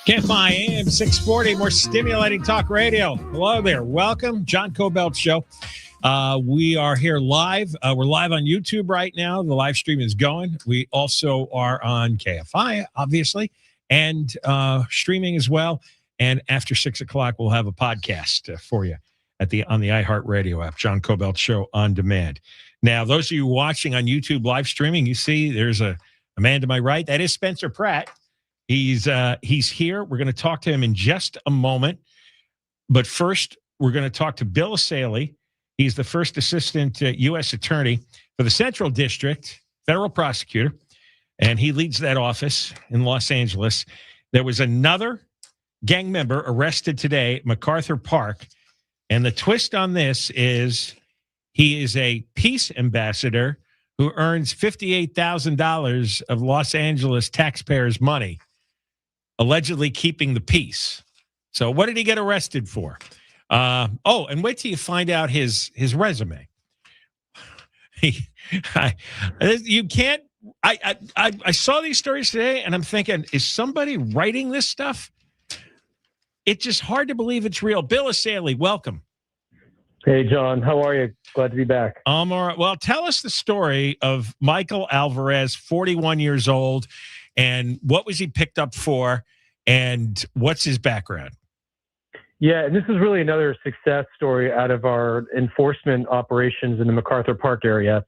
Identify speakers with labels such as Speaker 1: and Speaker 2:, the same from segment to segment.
Speaker 1: KFI AM 640, more stimulating talk radio. Hello there. Welcome. John Kobylt Show. We are here live. We're live on YouTube right now. The live stream is going. We also are on KFI, obviously, and streaming as well. And after 6 o'clock, we'll have a podcast for you on the iHeartRadio app, John Kobylt Show on demand. Now, those of you watching on YouTube live streaming, you see there's a man to my right. That is Spencer Pratt. He's here. We're going to talk to him in just a moment. But first, we're going to talk to Bill Essayli. He's the first assistant U.S. attorney for the Central District, federal prosecutor, and he leads that office in Los Angeles. There was another gang member arrested today at MacArthur Park, and the twist on this is he is a peace ambassador who earns $58,000 of Los Angeles taxpayers' money, allegedly keeping the peace. So what did he get arrested for? And wait till you find out his resume. You can't. I saw these stories today, and I'm thinking, is somebody writing this stuff? It's just hard to believe it's real. Bill Essayli, welcome.
Speaker 2: Hey, John. How are you? Glad to be back.
Speaker 1: All right. Well, tell us the story of Michael Alvarez, 41 years old, and what was he picked up for, and what's his background?
Speaker 2: Yeah, and this is really another success story out of our enforcement operations in the MacArthur Park area.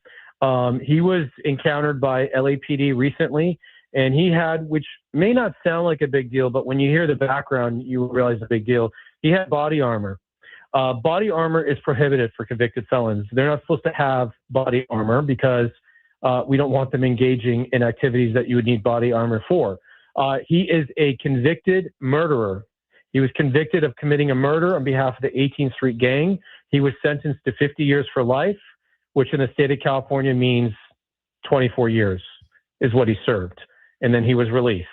Speaker 2: He was encountered by LAPD recently, and he had, which may not sound like a big deal, but when you hear the background, you realize a big deal. He had body armor. Body armor is prohibited for convicted felons. They're not supposed to have body armor because we don't want them engaging in activities that you would need body armor for. He is a convicted murderer. He was convicted of committing a murder on behalf of the 18th Street Gang. He was sentenced to 50 years for life, which in the state of California means 24 years is what he served. And then he was released.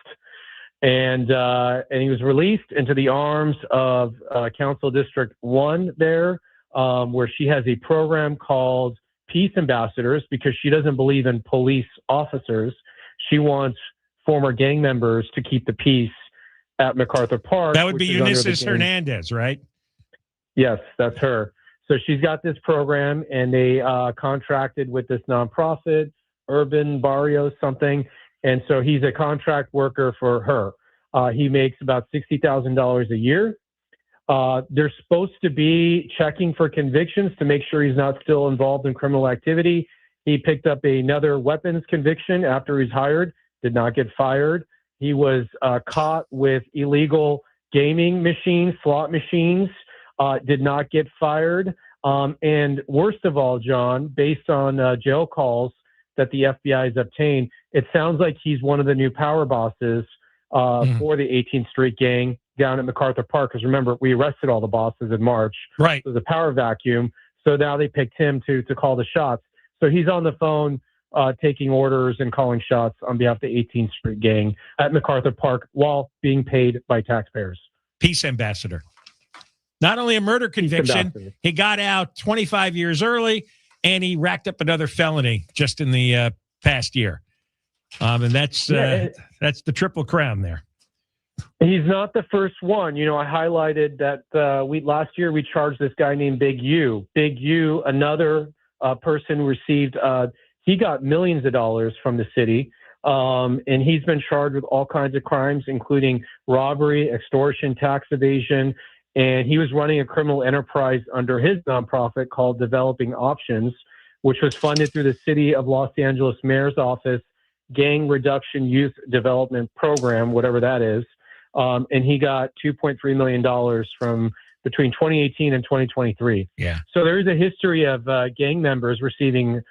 Speaker 2: And he was released into the arms of Council District 1 there, where she has a program called Peace Ambassadors because she doesn't believe in police officers. She wants former gang members to keep the peace at MacArthur Park.
Speaker 1: That would be Eunice Hernandez, right?
Speaker 2: Yes, that's her. So she's got this program, and they contracted with this nonprofit, Urban Barrios something, and so he's a contract worker for her. He makes about $60,000 a year. They're supposed to be checking for convictions to make sure he's not still involved in criminal activity. He picked up another weapons conviction after he's hired, did not get fired. He was caught with illegal gaming machines, slot machines, did not get fired. And worst of all, John, based on jail calls that the FBI has obtained, it sounds like he's one of the new power bosses for the 18th Street Gang down at MacArthur Park. Because remember, we arrested all the bosses in March.
Speaker 1: Right.
Speaker 2: So the power vacuum. So now they picked him to call the shots. So he's on the phone taking orders and calling shots on behalf of the 18th Street Gang at MacArthur Park while being paid by taxpayers.
Speaker 1: Peace ambassador. Not only a murder conviction, he got out 25 years early, and he racked up another felony just in the past year. And that's the triple crown there.
Speaker 2: He's not the first one. You know, I highlighted that last year we charged this guy named Big U. Big U, another person received, he got millions of dollars from the city, and he's been charged with all kinds of crimes, including robbery, extortion, tax evasion, and he was running a criminal enterprise under his nonprofit called Developing Options, which was funded through the City of Los Angeles Mayor's Office Gang Reduction Youth Development Program, whatever that is. And he got $2.3 million from between 2018 and 2023.
Speaker 1: Yeah.
Speaker 2: So there is a history of gang members receiving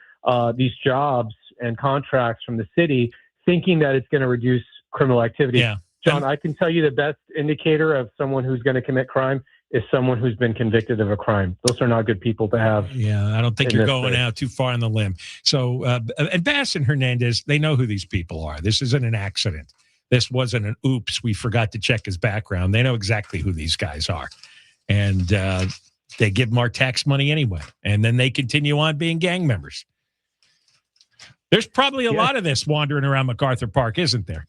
Speaker 2: these jobs and contracts from the city, thinking that it's going to reduce criminal activity.
Speaker 1: Yeah.
Speaker 2: John, I can tell you the best indicator of someone who's going to commit crime is someone who's been convicted of a crime. Those are not good people to have.
Speaker 1: Yeah, I don't think you're going out too far on the limb. So, and Bass and Hernandez, they know who these people are. This isn't an accident. This wasn't an oops, we forgot to check his background. They know exactly who these guys are. And they give them our tax money anyway. And then they continue on being gang members. There's probably a lot of this wandering around MacArthur Park, isn't there?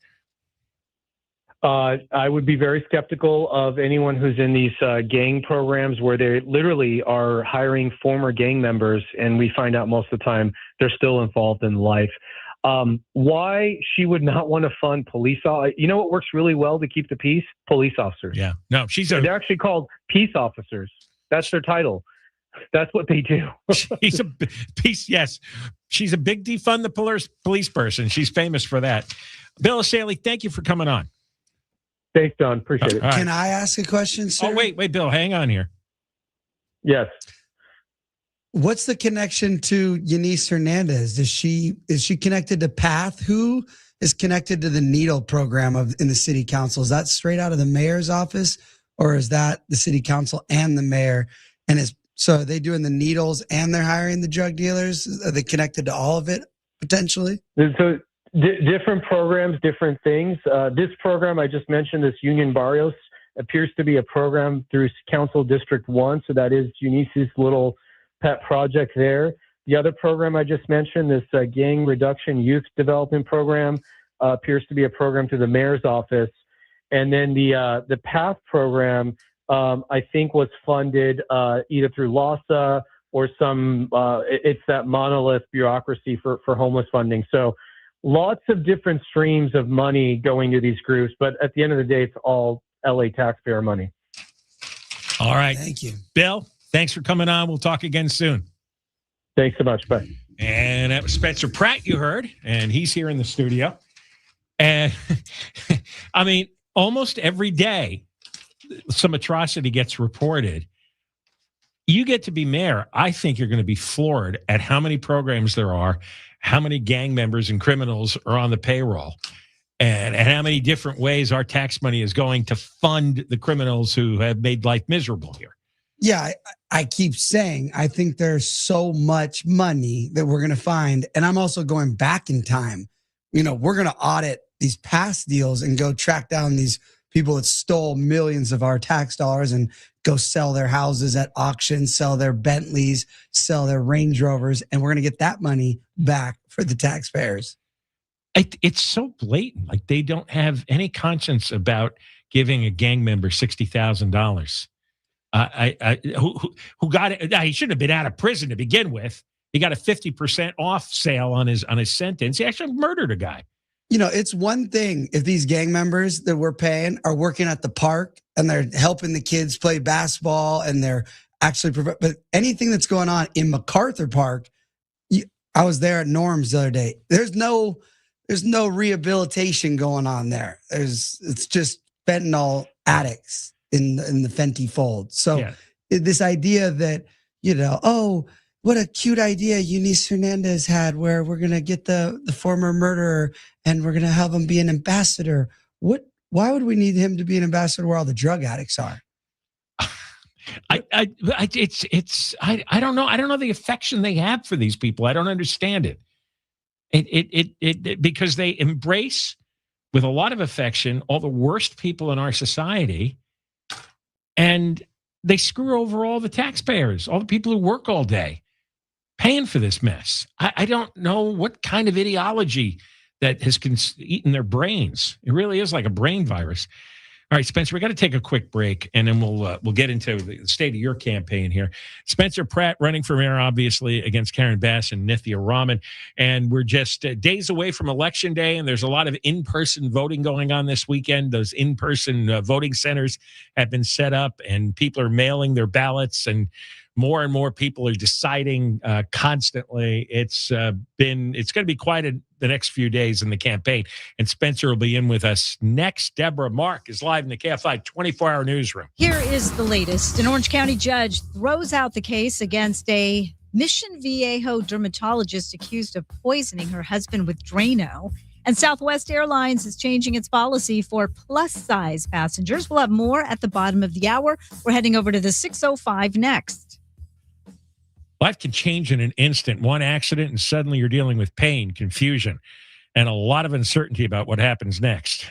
Speaker 2: I would be very skeptical of anyone who's in these gang programs where they literally are hiring former gang members, and we find out most of the time they're still involved in life. Why she would not want to fund police? You know what works really well to keep the peace? Police officers.
Speaker 1: Yeah. No,
Speaker 2: they're actually called peace officers. That's their title. That's what they do.
Speaker 1: She's a peace. Yes. She's a big defund the police person. She's famous for that. Bill Essayli, thank you for coming on.
Speaker 2: Thanks, Don. Appreciate it.
Speaker 1: Right.
Speaker 3: Can I ask a question, sir?
Speaker 1: Oh, wait, Bill, hang on here.
Speaker 2: Yes.
Speaker 3: What's the connection to Eunice Hernandez? Is she connected to PATH? Who is connected to the Needle program in the city council? Is that straight out of the mayor's office, or is that the city council and the mayor? And so are they doing the needles and they're hiring the drug dealers? Are they connected to all of it potentially?
Speaker 2: So different programs, different things. This program I just mentioned, this Union Barrios, appears to be a program through Council District 1. So that is Eunice's little pet project there. The other program I just mentioned, this Gang Reduction Youth Development Program, appears to be a program through the mayor's office. And then the PATH program, I think, was funded either through LASA or it's that monolith bureaucracy for homeless funding. So lots of different streams of money going to these groups, but at the end of the day, it's all LA taxpayer money.
Speaker 1: All right.
Speaker 3: Thank you.
Speaker 1: Bill, thanks for coming on. We'll talk again soon.
Speaker 2: Thanks so much. Bye.
Speaker 1: And that was Spencer Pratt you heard, and he's here in the studio. And I mean, almost every day, some atrocity gets reported. You get to be mayor, I think you're going to be floored at how many programs there are, how many gang members and criminals are on the payroll, and how many different ways our tax money is going to fund the criminals who have made life miserable here.
Speaker 3: Yeah, I keep saying I think there's so much money that we're going to find. And I'm also going back in time. You know, we're going to audit these past deals and go track down these people that stole millions of our tax dollars and go sell their houses at auction, sell their Bentleys, sell their Range Rovers, and we're going to get that money back for the taxpayers.
Speaker 1: It's so blatant. Like, they don't have any conscience about giving a gang member $60,000. Who got it? He shouldn't have been out of prison to begin with. He got a 50% off sale on his sentence. He actually murdered a guy.
Speaker 3: You know, it's one thing if these gang members that we're paying are working at the park and they're helping the kids play basketball and they're actually, but anything that's going on in MacArthur Park, I was there at Norm's the other day. There's no rehabilitation going on there. It's just fentanyl addicts in the Fenty fold. So yeah. This idea that, you know, oh, what a cute idea Eunice Hernandez had where we're going to get the former murderer and we're going to have him be an ambassador. Why would we need him to be an ambassador where all the drug addicts are?
Speaker 1: I don't know. I don't know the affection they have for these people. I don't understand it. It because they embrace with a lot of affection all the worst people in our society, and they screw over all the taxpayers, all the people who work all day, paying for this mess. I don't know what kind of ideology that has eaten their brains. It really is like a brain virus. All right, Spencer, we got to take a quick break, and then we'll get into the state of your campaign here. Spencer Pratt running for mayor, obviously, against Karen Bass and Nithya Raman. And we're just days away from Election Day, and there's a lot of in-person voting going on this weekend. Those in-person voting centers have been set up, and people are mailing their ballots, and more people are deciding constantly. It's going to be quite the next few days in the campaign. And Spencer will be in with us next. Deborah Mark is live in the KFI 24-hour newsroom.
Speaker 4: Here is the latest. An Orange County judge throws out the case against a Mission Viejo dermatologist accused of poisoning her husband with Drano. And Southwest Airlines is changing its policy for plus-size passengers. We'll have more at the bottom of the hour. We're heading over to the 6:05 next.
Speaker 1: Life can change in an instant. One accident, and suddenly you're dealing with pain, confusion, and a lot of uncertainty about what happens next.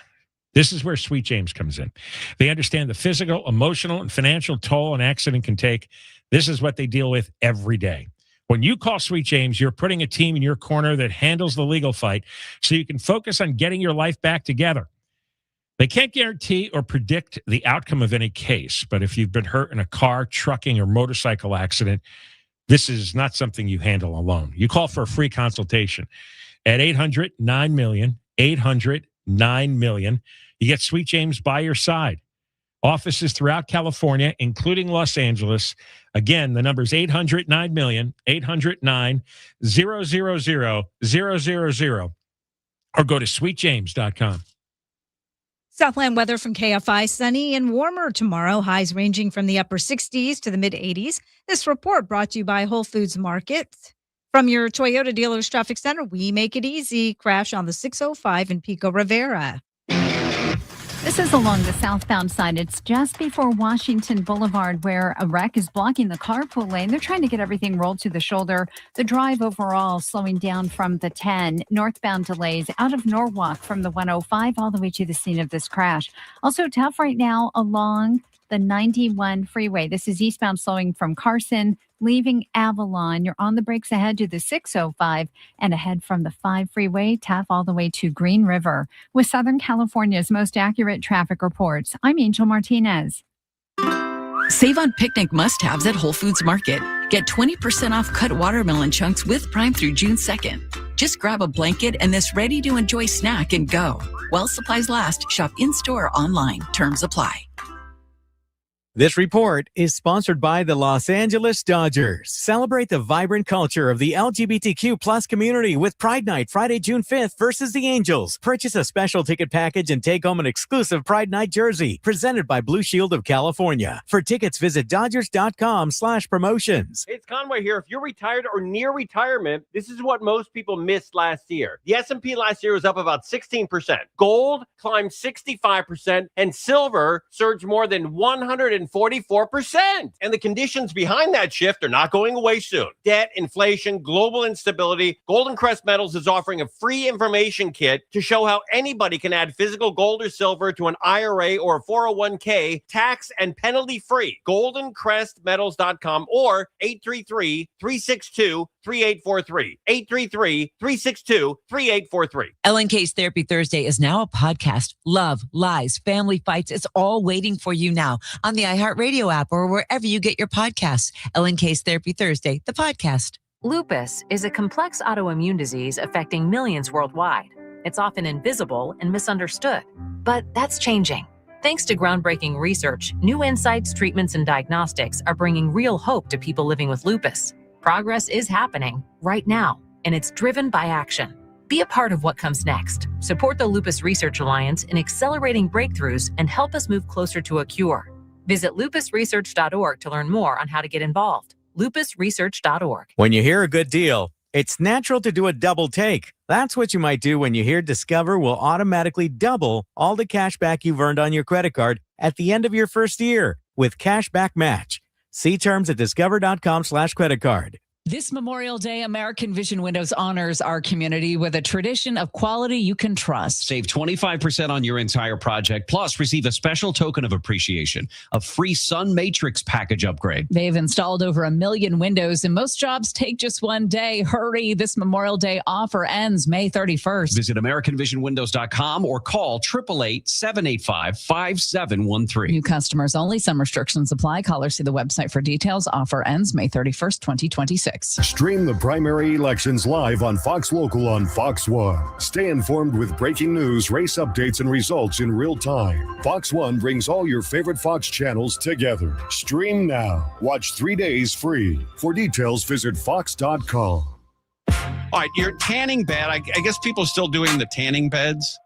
Speaker 1: This is where Sweet James comes in. They understand the physical, emotional, and financial toll an accident can take. This is what they deal with every day. When you call Sweet James, you're putting a team in your corner that handles the legal fight so you can focus on getting your life back together. They can't guarantee or predict the outcome of any case, but if you've been hurt in a car, trucking, or motorcycle accident, this is not something you handle alone. You call for a free consultation at 800-9-million, 800-9-million. You get Sweet James by your side. Offices throughout California, including Los Angeles. Again, the number is 800-9-million, 800-9-000-000, or go to sweetjames.com.
Speaker 4: Southland weather from KFI. Sunny and warmer tomorrow. Highs ranging from the upper 60s to the mid 80s. This report brought to you by Whole Foods Market. From your Toyota dealer's traffic center, we make it easy. Crash on the 605 in Pico Rivera.
Speaker 5: This is along the southbound side. It's just before Washington Boulevard where a wreck is blocking the carpool lane. They're trying to get everything rolled to the shoulder. The drive overall slowing down from the 10. Northbound delays out of Norwalk from the 105 all the way to the scene of this crash. Also tough right now along the 91 freeway. This is eastbound slowing from Carson, leaving Avalon. You're on the brakes ahead to the 605 and ahead from the 5 freeway, tough all the way to Green River. With Southern California's most accurate traffic reports, I'm Angel Martinez.
Speaker 6: Save on picnic must-haves at Whole Foods Market. Get 20% off cut watermelon chunks with Prime through June 2nd. Just grab a blanket and this ready-to-enjoy snack and go. While supplies last, shop in-store or online. Terms apply.
Speaker 7: This report is sponsored by the Los Angeles Dodgers. Celebrate the vibrant culture of the LGBTQ plus community with Pride Night Friday, June 5th versus the Angels. Purchase a special ticket package and take home an exclusive Pride Night jersey presented by Blue Shield of California. For tickets, visit Dodgers.com/promotions.
Speaker 8: It's Conway here. If you're retired or near retirement, this is what most people missed last year. The S&P last year was up about 16%. Gold climbed 65%, and silver surged more than 144%. And the conditions behind that shift are not going away soon. Debt, inflation, global instability. Golden Crest Metals is offering a free information kit to show how anybody can add physical gold or silver to an IRA or a 401k tax and penalty free. GoldenCrestMetals.com or 833-362-3843. 833-362-3843.
Speaker 9: LNK's Therapy Thursday is now a podcast. Love, lies, family fights, it's all waiting for you now on the iHeartRadio app or wherever you get your podcasts. LNK's Therapy Thursday, the podcast.
Speaker 10: Lupus is a complex autoimmune disease affecting millions worldwide. It's often invisible and misunderstood, but that's changing. Thanks to groundbreaking research, new insights, treatments, and diagnostics are bringing real hope to people living with lupus. Progress is happening right now, and it's driven by action. Be a part of what comes next. Support the Lupus Research Alliance in accelerating breakthroughs and help us move closer to a cure. Visit lupusresearch.org to learn more on how to get involved. lupusresearch.org.
Speaker 7: When you hear a good deal, it's natural to do a double take. That's what you might do when you hear Discover will automatically double all the cash back you've earned on your credit card at the end of your first year with Cashback Match. See terms at discover.com/creditcard.
Speaker 11: This Memorial Day, American Vision Windows honors our community with a tradition of quality you can trust.
Speaker 12: Save 25% on your entire project, plus receive a special token of appreciation, a free Sun Matrix package upgrade.
Speaker 11: They've installed over 1 million windows, and most jobs take just one day. Hurry, this Memorial Day offer ends May 31st.
Speaker 12: Visit AmericanVisionWindows.com or call 888-785-5713.
Speaker 11: New customers only. Some restrictions apply. Callers see the website for details. Offer ends May 31st, 2026.
Speaker 13: Stream the primary elections live on Fox Local on Fox One. Stay informed with breaking news, race updates, and results in real time. Fox One brings all your favorite Fox channels together. Stream now. Watch 3 days free. For details, visit fox.com.
Speaker 14: All right, your tanning bed. I guess people are still doing the tanning beds.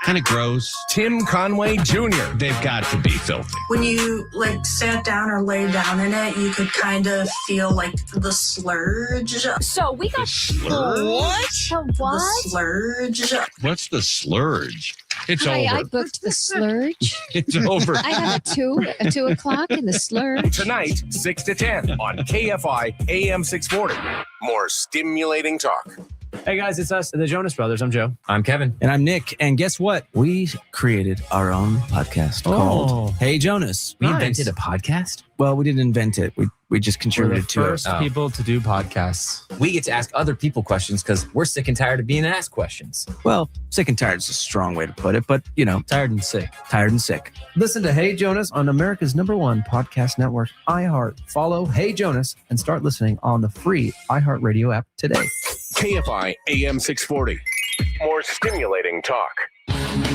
Speaker 14: Kind of gross. Tim Conway Jr. They've got to be filthy.
Speaker 15: When you sat down or lay down in it, you could kind of feel the slurge.
Speaker 5: So we got
Speaker 14: What?
Speaker 5: The what?
Speaker 15: The slurge.
Speaker 14: What's the slurge? It's
Speaker 16: Hi,
Speaker 14: over.
Speaker 16: I booked the slurge.
Speaker 14: It's over.
Speaker 16: I have a 2 o'clock in the slurge.
Speaker 17: Tonight, 6 to 10 on KFI AM 640. More stimulating talk.
Speaker 18: Hey guys, it's us, the Jonas Brothers. I'm Joe.
Speaker 19: I'm Kevin.
Speaker 18: And I'm Nick. And guess what? We created our own podcast called Hey Jonas.
Speaker 19: We invented a podcast?
Speaker 18: Well, we didn't invent it. We We just contributed to it.
Speaker 19: First people to do podcasts.
Speaker 20: We get to ask other people questions because we're sick and tired of being asked questions.
Speaker 18: Well, sick and tired is a strong way to put it, but
Speaker 19: tired and sick.
Speaker 18: Tired and sick. Listen to Hey Jonas on America's #1 podcast network, iHeart. Follow Hey Jonas and start listening on the free iHeartRadio app today.
Speaker 17: KFI AM 640. More stimulating talk.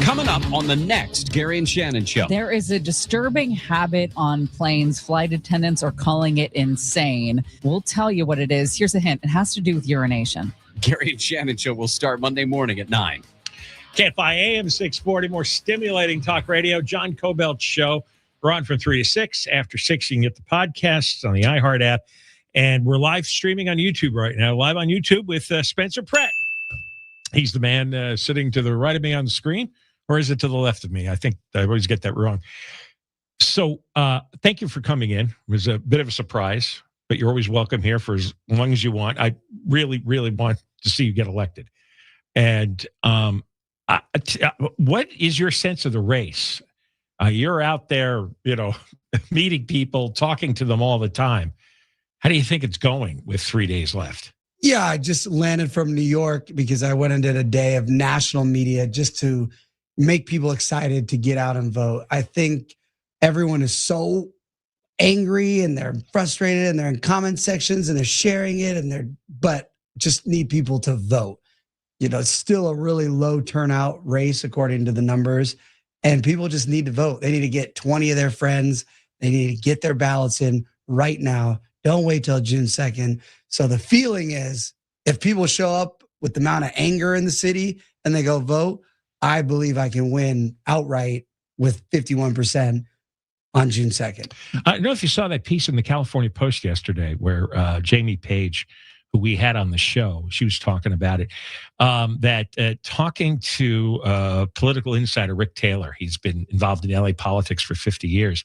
Speaker 12: Coming up on the next Gary and Shannon show.
Speaker 11: There is a disturbing habit on planes. Flight attendants are calling it insane. We'll tell you what it is. Here's a hint. It has to do with urination.
Speaker 12: Gary and Shannon show will start Monday morning at 9.
Speaker 1: KFI AM 640, more stimulating talk radio. John Kobylt Show. We're on from 3 to 6. After 6, you can get the podcasts on the iHeart app. And we're live streaming on YouTube right now. Live on YouTube with Spencer Pratt. He's the man sitting to the right of me on the screen. Or is it to the left of me? I think I always get that wrong. So thank you for coming in. It was a bit of a surprise, but you're always welcome here for as long as you want. I really, really want to see you get elected. And what is your sense of the race? You're out there, meeting people, talking to them all the time. How do you think it's going with 3 days left?
Speaker 3: Yeah, I just landed from New York because I went and did a day of national media just to make people excited to get out and vote. I think everyone is so angry and they're frustrated and they're in comment sections and they're sharing it but just need people to vote. It's still a really low turnout race according to the numbers, and people just need to vote. They need to get 20 of their friends. They need to get their ballots in right now. Don't wait till June 2nd. So the feeling is if people show up with the amount of anger in the city and they go vote, I believe I can win outright with 51% on June 2nd.
Speaker 1: I don't know if you saw that piece in the California Post yesterday where Jamie Page, who we had on the show, she was talking about it, talking to political insider Rick Taylor. He's been involved in LA politics for 50 years.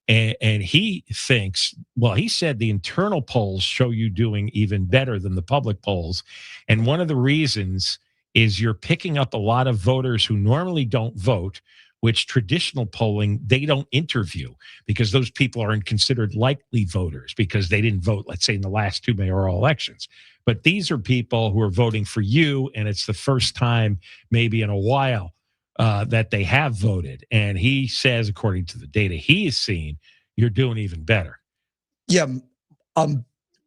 Speaker 1: And he thinks, he said the internal polls show you doing even better than the public polls. And one of the reasons is you're picking up a lot of voters who normally don't vote, which traditional polling, they don't interview because those people aren't considered likely voters because they didn't vote, let's say, in the last 2 mayoral elections. But these are people who are voting for you, and it's the first time maybe in a while that they have voted. And he says, according to the data he has seen, you're doing even better.
Speaker 3: Yeah.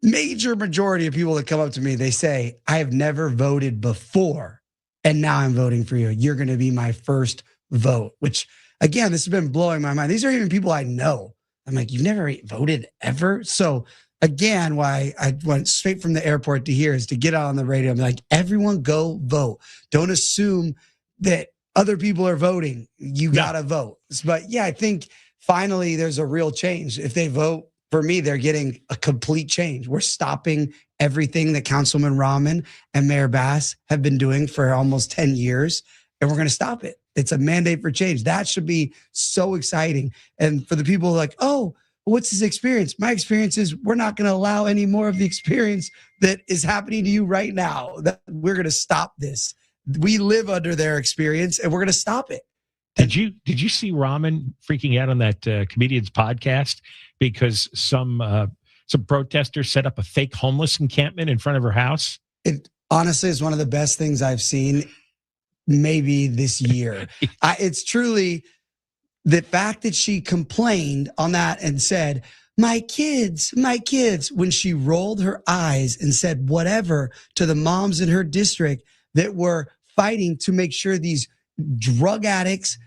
Speaker 3: Major majority of people that come up to me, they say, I have never voted before, and now I'm voting for you. You're going to be my first vote, which, again, this has been blowing my mind. These are even people I know. I'm like, you've never voted ever? So, again, why I went straight from the airport to here is to get out on the radio. I'm like, everyone go vote. Don't assume that other people are voting. You got to vote. But, yeah, I think finally there's a real change. If they vote for me, they're getting a complete change. We're stopping everything that Councilman Raman and Mayor Bass have been doing for almost 10 years, and we're going to stop it. It's a mandate for change. That should be so exciting. And for the people like, oh, what's his experience? My experience is we're not going to allow any more of the experience that is happening to you right now. That we're going to stop this. We live under their experience, and we're going to stop it.
Speaker 1: Did you see Raman freaking out on that comedian's podcast because some protesters set up a fake homeless encampment in front of her house?
Speaker 3: It honestly is one of the best things I've seen maybe this year. It's truly the fact that she complained on that and said, my kids, when she rolled her eyes and said whatever to the moms in her district that were fighting to make sure these drug addicts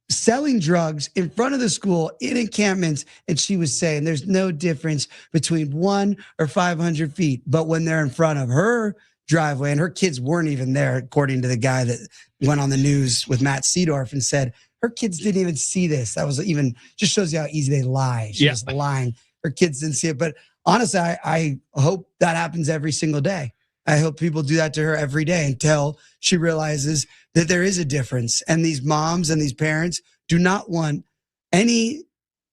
Speaker 3: selling drugs in front of the school in encampments. And she was saying there's no difference between 1 or 500 feet. But when they're in front of her driveway, and her kids weren't even there, according to the guy that went on the news with Matt Seedorf and said her kids didn't even see this. That was even just shows you how easy they lie. She was lying. Her kids didn't see it. But honestly, I hope that happens every single day. I hope people do that to her every day until she realizes that there is a difference. And these moms and these parents do not want any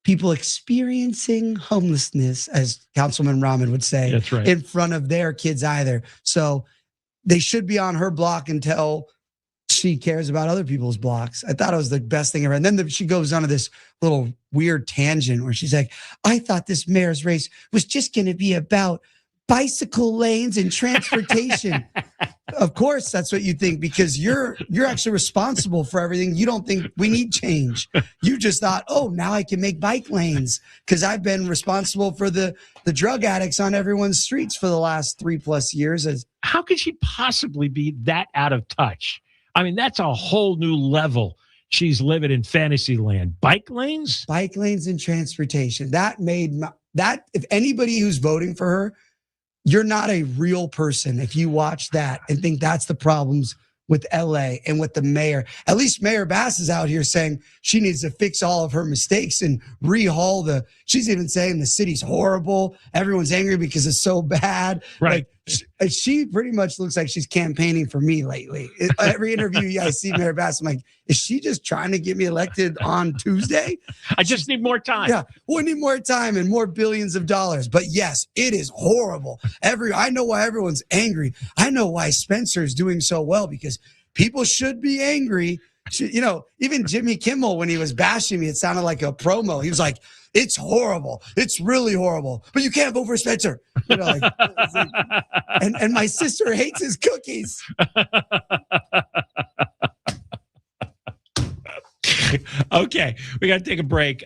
Speaker 3: people experiencing homelessness, as Councilman Raman would say,
Speaker 1: that's right,
Speaker 3: in front of their kids either. So they should be on her block until she cares about other people's blocks. I thought it was the best thing ever. And then she goes on to this little weird tangent where she's like, I thought this mayor's race was just going to be about bicycle lanes and transportation. Of course, that's what you think, because you're actually responsible for everything. You don't think we need change. You just thought, oh, now I can make bike lanes because I've been responsible for the drug addicts on everyone's streets for the last 3+ years.
Speaker 1: How could she possibly be that out of touch? I mean, that's a whole new level. She's living in fantasy land. Bike lanes?
Speaker 3: Bike lanes and transportation. That if anybody who's voting for her, you're not a real person if you watch that and think that's the problems with LA and with the mayor. At least Mayor Bass is out here saying she needs to fix all of her mistakes and rehaul she's even saying the city's horrible. Everyone's angry because it's so bad.
Speaker 1: Right.
Speaker 3: Like, she pretty much looks like she's campaigning for me lately. Every interview I see Mayor Bass, I'm like, is she just trying to get me elected on Tuesday?
Speaker 1: I just need more time.
Speaker 3: Yeah, we need more time and more billions of dollars. But yes, it is horrible. I know why everyone's angry. I know why Spencer's doing so well, because people should be angry. Even Jimmy Kimmel, when he was bashing me, it sounded like a promo. He was like, it's horrible. It's really horrible. But you can't vote for Spencer. And my sister hates his cookies.
Speaker 1: Okay, we got to take a break.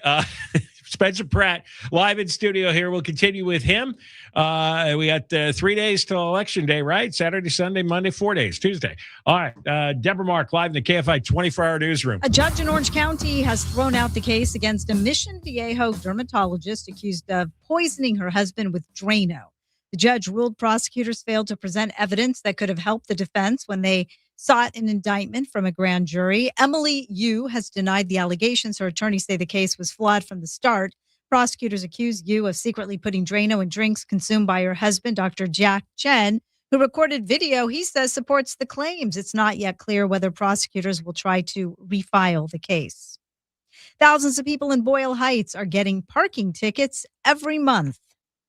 Speaker 1: Spencer Pratt live in studio here. We'll continue with him. We got 3 days till Election Day, right? Saturday, Sunday, Monday, 4 days, Tuesday. All right. Deborah Mark live in the KFI 24-hour newsroom.
Speaker 4: A judge in Orange County has thrown out the case against a Mission Viejo dermatologist accused of poisoning her husband with Drano. The judge ruled prosecutors failed to present evidence that could have helped the defense when they sought an indictment from a grand jury. Emily Yu has denied the allegations. Her attorneys say the case was flawed from the start. Prosecutors accuse Yu of secretly putting Drano in drinks consumed by her husband, Dr. Jack Chen, who recorded video he says supports the claims. It's not yet clear whether prosecutors will try to refile the case. Thousands of people in Boyle Heights are getting parking tickets every month.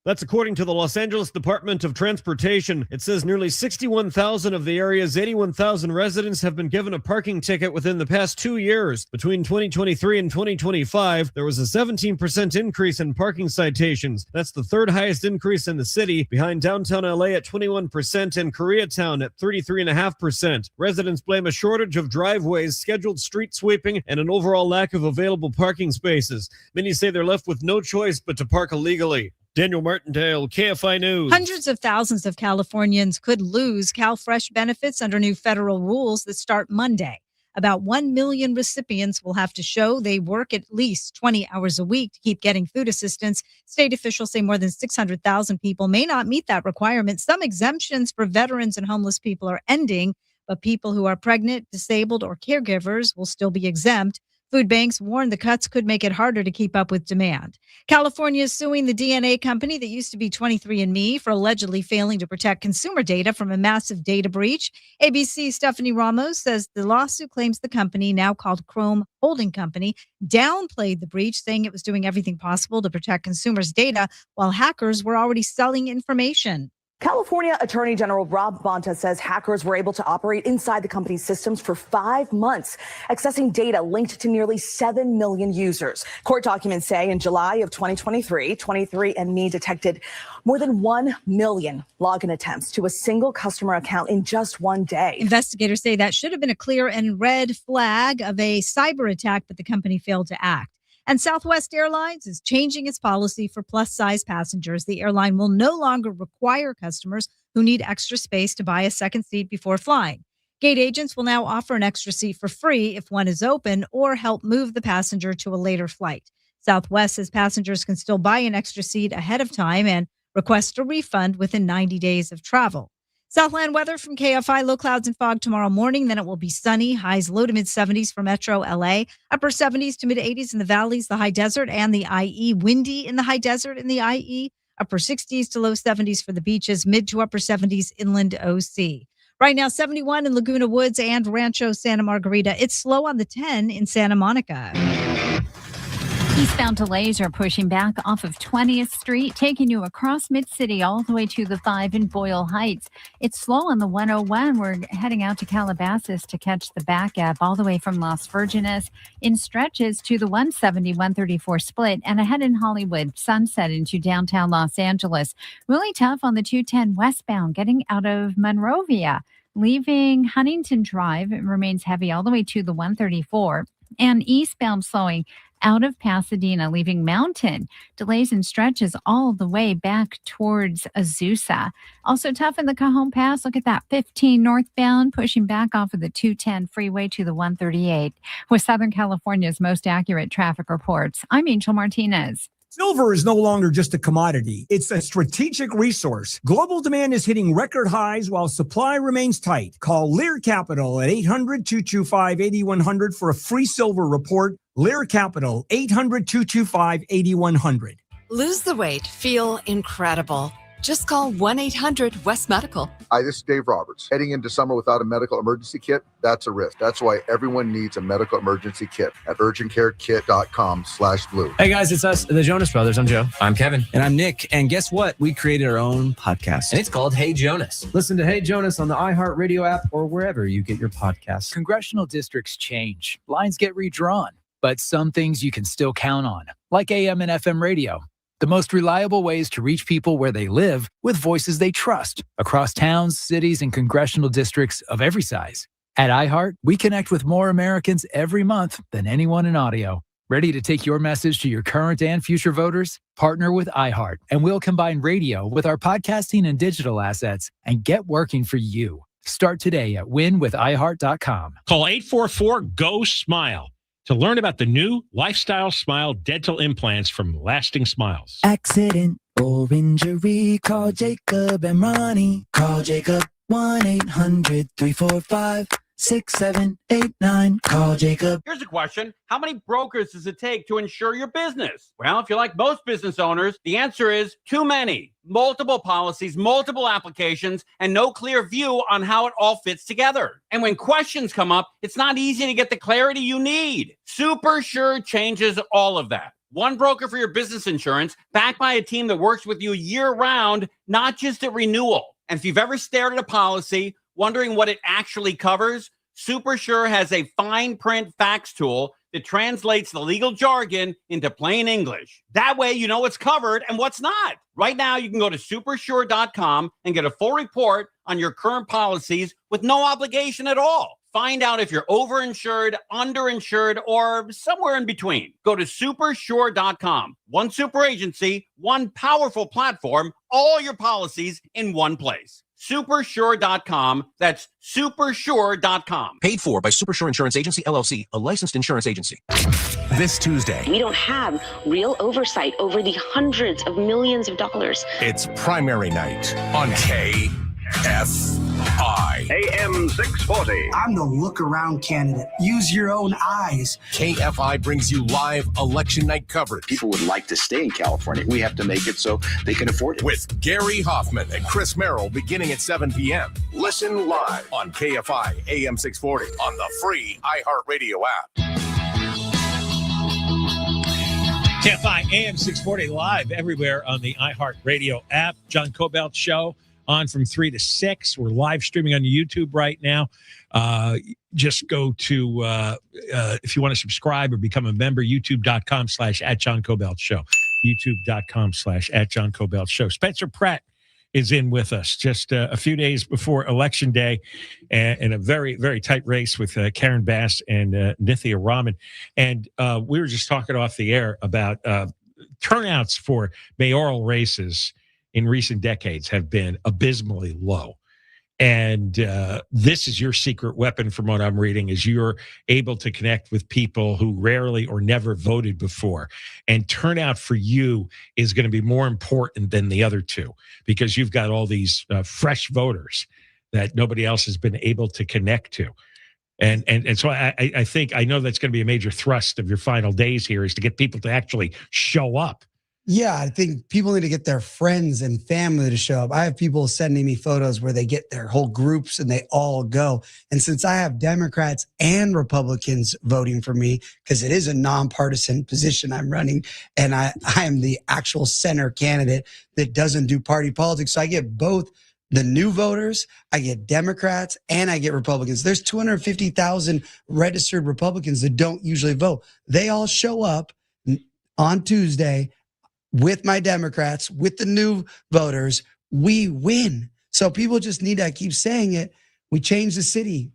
Speaker 21: That's according to the Los Angeles Department of Transportation. It says nearly 61,000 of the area's 81,000 residents have been given a parking ticket within the past 2 years. Between 2023 and 2025, there was a 17% increase in parking citations. That's the third highest increase in the city, behind downtown LA at 21% and Koreatown at 33.5%. Residents blame a shortage of driveways, scheduled street sweeping, and an overall lack of available parking spaces. Many say they're left with no choice but to park illegally. Daniel Martindale, KFI News.
Speaker 4: Hundreds of thousands of Californians could lose CalFresh benefits under new federal rules that start Monday. About 1 million recipients will have to show they work at least 20 hours a week to keep getting food assistance. State officials say more than 600,000 people may not meet that requirement. Some exemptions for veterans and homeless people are ending, but people who are pregnant, disabled, or caregivers will still be exempt. Food banks warn the cuts could make it harder to keep up with demand. California is suing the DNA company that used to be 23andMe for allegedly failing to protect consumer data from a massive data breach. ABC's Stephanie Ramos says the lawsuit claims the company, now called Chrome Holding Company, downplayed the breach, saying it was doing everything possible to protect consumers' data while hackers were already selling information.
Speaker 22: California Attorney General Rob Bonta says hackers were able to operate inside the company's systems for 5 months, accessing data linked to nearly 7 million users. Court documents say in July of 2023, 23andMe detected more than 1 million login attempts to a single customer account in just one day.
Speaker 4: Investigators say that should have been a clear and red flag of a cyber attack, but the company failed to act. And Southwest Airlines is changing its policy for plus-size passengers. The airline will no longer require customers who need extra space to buy a second seat before flying. Gate agents will now offer an extra seat for free if one is open, or help move the passenger to a later flight. Southwest says passengers can still buy an extra seat ahead of time and request a refund within 90 days of travel. Southland weather from KFI, low clouds and fog tomorrow morning. Then it will be sunny, highs low to mid 70s for Metro LA, upper 70s to mid 80s in the valleys, the high desert and the IE, windy in the high desert in the IE, upper 60s to low 70s for the beaches, mid to upper 70s inland OC. Right now, 71 in Laguna Woods and Rancho Santa Margarita. It's slow on the 10 in Santa Monica.
Speaker 5: Eastbound delays are pushing back off of 20th Street, taking you across Mid-City all the way to the 5 in Boyle Heights. It's slow on the 101. We're heading out to Calabasas to catch the back up all the way from Las Virgenes in stretches to the 170, 134 split, and ahead in Hollywood, Sunset into downtown Los Angeles. Really tough on the 210 westbound, getting out of Monrovia. Leaving Huntington Drive, it remains heavy all the way to the 134. And eastbound slowing out of Pasadena, leaving Mountain. Delays and stretches all the way back towards Azusa. Also tough in the Cajon Pass. Look at that, 15 northbound, pushing back off of the 210 freeway to the 138. With Southern California's most accurate traffic reports, I'm Angel Martinez.
Speaker 2: Silver is no longer just a commodity. It's a strategic resource. Global demand is hitting record highs while supply remains tight. Call Lear Capital at 800-225-8100 for a free silver report. Lear Capital, 800-225-8100.
Speaker 6: Lose the weight. Feel incredible. Just call 1-800-WEST-MEDICAL.
Speaker 23: Hi, this is Dave Roberts. Heading into summer without a medical emergency kit, that's a risk. That's why everyone needs a medical emergency kit at urgentcarekit.com/blue.
Speaker 19: Hey guys, it's us, the Jonas Brothers. I'm Joe.
Speaker 20: I'm Kevin.
Speaker 19: And I'm Nick. And guess what? We created our own podcast.
Speaker 20: And it's called Hey Jonas.
Speaker 18: Listen to Hey Jonas on the iHeart Radio app or wherever you get your podcasts.
Speaker 24: Congressional districts change. Lines get redrawn. But some things you can still count on, like AM and FM radio. The most reliable ways to reach people where they live with voices they trust across towns, cities, and congressional districts of every size. At iHeart, we connect with more Americans every month than anyone in audio. Ready to take your message to your current and future voters? Partner with iHeart, and we'll combine radio with our podcasting and digital assets and get working for you. Start today at winwithiheart.com.
Speaker 1: Call 844-GO-SMILE to learn about the new Lifestyle Smile dental implants from Lasting Smiles.
Speaker 25: Accident or injury, call Jacob and Ronnie. Call Jacob 1-800-345-6789. Call Jacob.
Speaker 8: Here's a question. How many brokers does it take to insure your business? Well, if you're like most business owners, the answer is too many. Multiple policies, multiple applications, and no clear view on how it all fits together. And when questions come up, it's not easy to get the clarity you need. Super Sure changes all of that. One broker for your business insurance, backed by a team that works with you year-round, not just at renewal. And if you've ever stared at a policy, wondering what it actually covers, Super Sure has a fine print fax tool that translates the legal jargon into plain English. That way you know what's covered and what's not. Right now, you can go to supersure.com and get a full report on your current policies with no obligation at all. Find out if you're overinsured, underinsured, or somewhere in between. Go to supersure.com. One super agency, one powerful platform, all your policies in one place. Supersure.com. That's supersure.com.
Speaker 17: Paid for by Supersure Insurance Agency, LLC, a licensed insurance agency. This Tuesday,
Speaker 26: we don't have real oversight over the hundreds of millions of dollars.
Speaker 17: it's primary night on KFI.
Speaker 27: AM 640.
Speaker 3: I'm the look-around candidate. Use your own eyes.
Speaker 17: KFI brings you live election night coverage.
Speaker 27: People would like to stay in California. We have to make it so they can afford it.
Speaker 17: With Gary Hoffman and Chris Merrill beginning at 7 p.m. Listen live on KFI AM 640 on the free iHeartRadio app.
Speaker 1: KFI AM 640 live everywhere on the iHeartRadio app. John Kobylt Show on from 3 to 6. We're live streaming on YouTube right now. Just go to, if you want to subscribe or become a member, youtube.com/@JohnKobyltShow. youtube.com/@JohnKobyltShow. Spencer Pratt is in with us just a few days before Election Day in a very, very tight race with Karen Bass and Nithya Raman. And we were just talking off the air about turnouts for mayoral races in recent decades have been abysmally low. And this is your secret weapon from what I'm reading, is you're able to connect with people who rarely or never voted before. And turnout for you is going to be more important than the other two, because you've got all these fresh voters that nobody else has been able to connect to. And so I think, I know that's going to be a major thrust of your final days here, is to get people to actually show up
Speaker 3: Yeah, I think people need to get their friends and family to show up. I have people sending me photos where they get their whole groups and they all go. And since I have Democrats and Republicans voting for me, because it is a nonpartisan position I'm running, and I am the actual center candidate that doesn't do party politics. So I get both the new voters, I get Democrats, and I get Republicans. There's 250,000 registered Republicans that don't usually vote. They all show up on Tuesday with my Democrats, with the new voters. We win. So people just need to, I keep saying it, we change the city,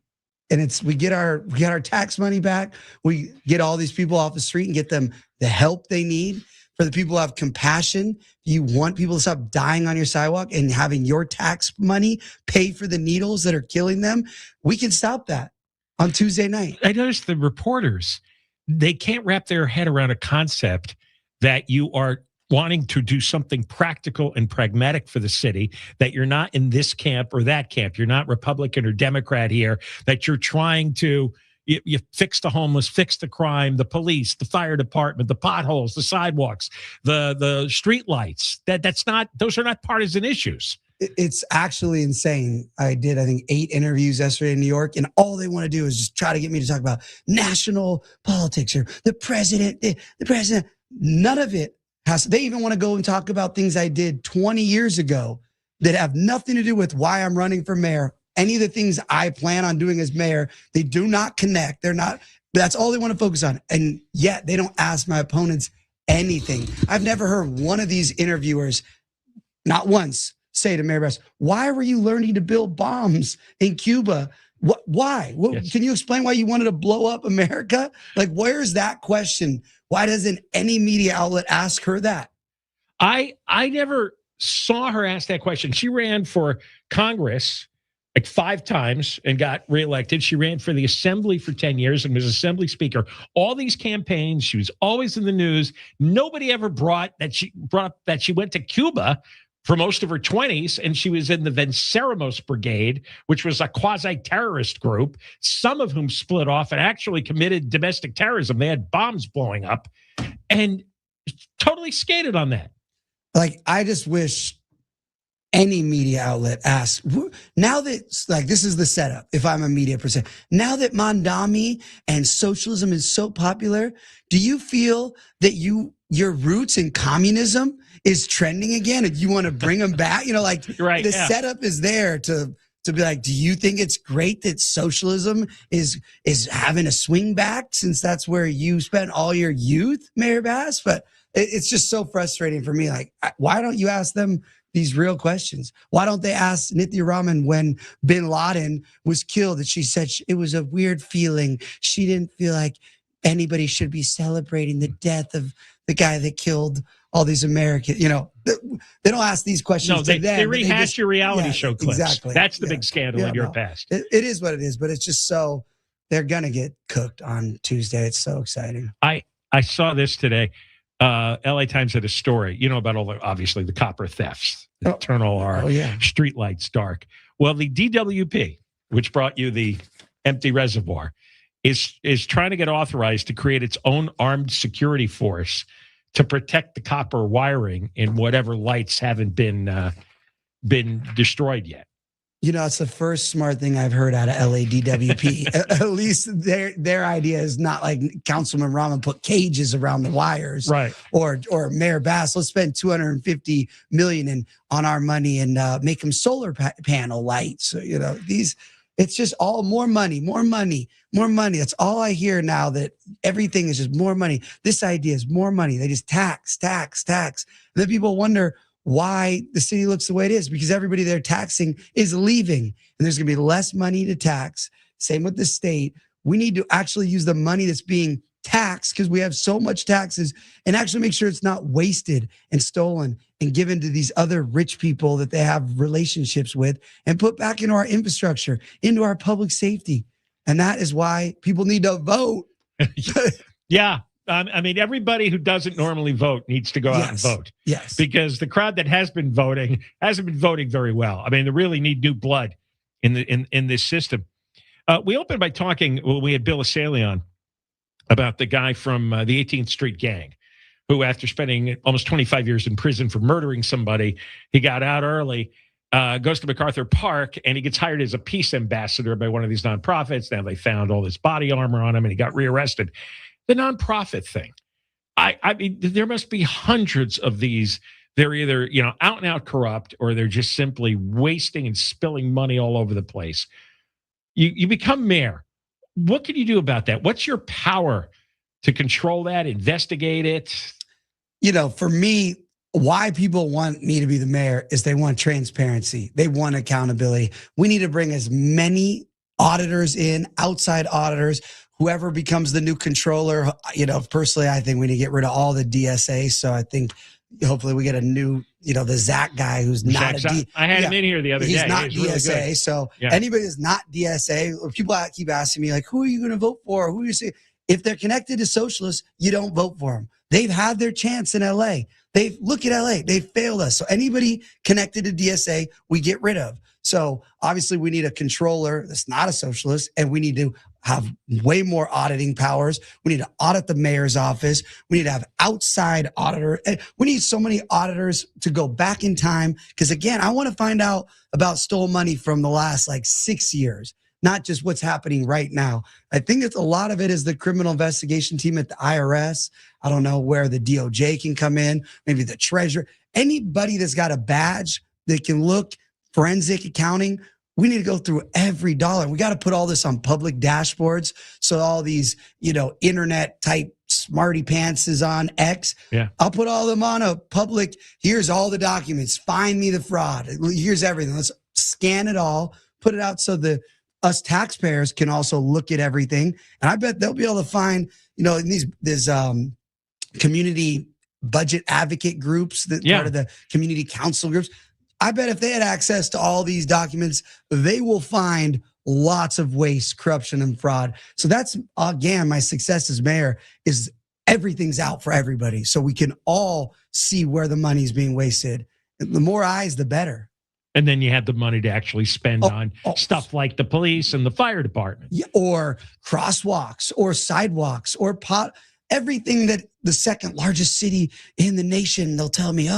Speaker 3: and we get our tax money back. We get all these people off the street and get them the help they need. For the people who have compassion, you want people to stop dying on your sidewalk and having your tax money pay for the needles that are killing them. We can stop that on Tuesday night.
Speaker 1: I noticed the reporters, they can't wrap their head around a concept that you are wanting to do something practical and pragmatic for the city, that you're not in this camp or that camp. You're not Republican or Democrat here, that you're trying to you fix the homeless, fix the crime, the police, the fire department, the potholes, the sidewalks, the street lights. Those are not partisan issues.
Speaker 3: It's actually insane. I think 8 interviews yesterday in New York, and all they want to do is just try to get me to talk about national politics or the president, the president. None of it they even want to go and talk about things I did 20 years ago that have nothing to do with why I'm running for mayor. Any of the things I plan on doing as mayor, they do not connect. That's all they want to focus on. And yet they don't ask my opponents anything. I've never heard one of these interviewers, not once, say to Mayor Bass, why were you learning to build bombs in Cuba? Why?
Speaker 1: Yes.
Speaker 3: Can you explain why you wanted to blow up America? Like, where's that question? Why doesn't any media outlet ask her that?
Speaker 1: I never saw her ask that question. She ran for Congress like 5 times and got reelected. She ran for the assembly for 10 years and was assembly speaker. All these campaigns, she was always in the news. Nobody ever brought up that she went to Cuba for most of her 20s, and she was in the Venceremos Brigade, which was a quasi-terrorist group, some of whom split off and actually committed domestic terrorism. They had bombs blowing up, and totally skated on that.
Speaker 3: Like, I just wish any media outlet asks, now that, like, this is the setup, if I'm a media person, now that Mondami and socialism is so popular, do you feel that your roots in communism is trending again and you want to bring them back?
Speaker 1: Right,
Speaker 3: the setup is there to be like, do you think it's great that socialism is having a swing back, since that's where you spent all your youth, Mayor Bass? But it's just so frustrating for me. Like, why don't you ask them these real questions? Why don't they ask Nithya Raman when bin Laden was killed, that she said it was a weird feeling. She didn't feel like anybody should be celebrating the death of the guy that killed all these Americans. They don't ask these questions.
Speaker 1: No, they rehash your reality show clips.
Speaker 3: Exactly.
Speaker 1: That's the big scandal in your past.
Speaker 3: It is what it is, but it's just so they're going to get cooked on Tuesday. It's so exciting.
Speaker 1: I saw this today. LA Times had a story, about obviously the copper thefts that turn all our streetlights dark. Well, the DWP, which brought you the empty reservoir, is trying to get authorized to create its own armed security force to protect the copper wiring in whatever lights haven't been destroyed yet.
Speaker 3: It's the first smart thing I've heard out of LADWP. At least their idea is not like Councilman Raman put cages around the wires,
Speaker 1: right?
Speaker 3: Or Mayor Bass, let's spend $250 million on our money and make them solar panel lights. So, it's just all more money. That's all I hear now, that everything is just more money. This idea is more money. They just tax. And then people wonder why the city looks the way it is, because everybody they're taxing is leaving, and there's going to be less money to tax. Same with the state. We need to actually use the money that's being taxed, because we have so much taxes, and actually make sure it's not wasted and stolen and given to these other rich people that they have relationships with, and put back into our infrastructure, into our public safety. And that is why people need to vote.
Speaker 1: Yeah. Everybody who doesn't normally vote needs to go out and vote.
Speaker 3: Yes.
Speaker 1: Because the crowd that has been voting hasn't been voting very well. They really need new blood in this system. We opened by talking, we had Bill Essayli on, about the guy from the 18th Street gang who, after spending almost 25 years in prison for murdering somebody, he got out early, goes to MacArthur Park, and he gets hired as a peace ambassador by one of these nonprofits. Now they found all this body armor on him, and he got rearrested. The nonprofit thing. I mean, there must be hundreds of these. They're either, out and out corrupt, or they're just simply wasting and spilling money all over the place. You become mayor. What can you do about that? What's your power to control that, investigate it?
Speaker 3: For me, why people want me to be the mayor is they want transparency. They want accountability. We need to bring as many auditors in, outside auditors. Whoever becomes the new controller, personally, I think we need to get rid of all the DSA. So I think hopefully we get a new, the Zach guy who's not
Speaker 1: I had him in here the other day.
Speaker 3: He's not
Speaker 1: really
Speaker 3: DSA.
Speaker 1: good.
Speaker 3: So anybody that's not DSA, people keep asking me, like, who are you going to vote for? Who do you say? If they're connected to socialists, you don't vote for them. They've had their chance in LA. Look at LA. They failed us. So anybody connected to DSA, we get rid of. So obviously we need a controller that's not a socialist, and we need to have way more auditing powers. We need to audit the mayor's office. We need to have outside auditor. We need so many auditors to go back in time. Because again, I want to find out about stolen money from the last 6 years, not just what's happening right now. I think it's a lot of it is the criminal investigation team at the IRS. I don't know where the DOJ can come in, maybe the treasurer, anybody that's got a badge that can look forensic accounting. We need to go through every dollar. We got to put all this on public dashboards. So all these, internet type smarty pants is on X.
Speaker 1: Yeah.
Speaker 3: I'll put all them on a public. Here's all the documents. Find me the fraud. Here's everything. Let's scan it all, put it out so us taxpayers can also look at everything. And I bet they'll be able to find, there's community budget advocate groups that part of the community council groups. I bet if they had access to all these documents, they will find lots of waste, corruption, and fraud. So that's, again, my success as mayor is everything's out for everybody. So we can all see where the money's being wasted. The more eyes, the better.
Speaker 1: And then you had the money to actually spend on stuff like the police and the fire department.
Speaker 3: Yeah, or crosswalks or sidewalks or everything that the second largest city in the nation, they'll tell me,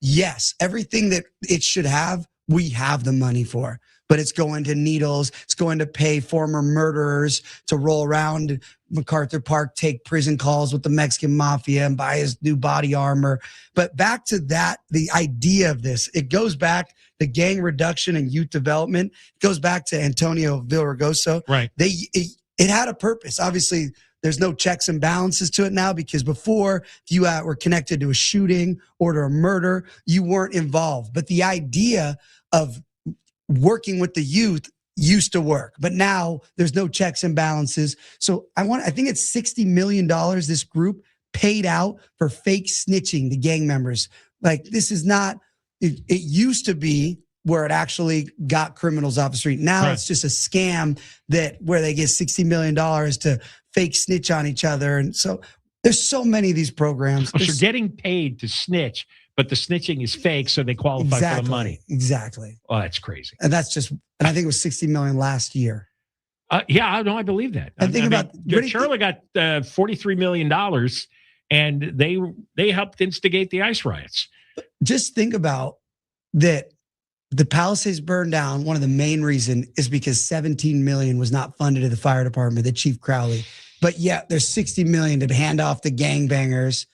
Speaker 3: yes, everything that it should have, we have the money for. But it's going to needles. It's going to pay former murderers to roll around MacArthur Park, take prison calls with the Mexican mafia and buy his new body armor. But back to that, the idea of this, it goes back to gang reduction and youth development. It goes back to Antonio Villaraigosa.
Speaker 1: Right.
Speaker 3: It had a purpose. Obviously, there's no checks and balances to it now, because before, if you were connected to a shooting or to a murder, you weren't involved. But the idea of working with the youth used to work, but now there's no checks and balances. So I think it's $60 million this group paid out for fake snitching to gang members. This is not, it used to be where it actually got criminals off the street. Now It's just a scam where they get $60 million to fake snitch on each other. And so there's so many of these programs.
Speaker 1: So getting paid to snitch, but the snitching is fake, so they qualify for the money.
Speaker 3: Exactly.
Speaker 1: Oh, that's crazy.
Speaker 3: And I think it was $60 million last year.
Speaker 1: I believe that. Charlie got $43 million, and they helped instigate the ICE riots.
Speaker 3: Just think about that. The Palisades burned down. One of the main reason is because $17 million was not funded to the fire department, the Chief Crowley. But yet there's $60 million to hand off the gangbangers.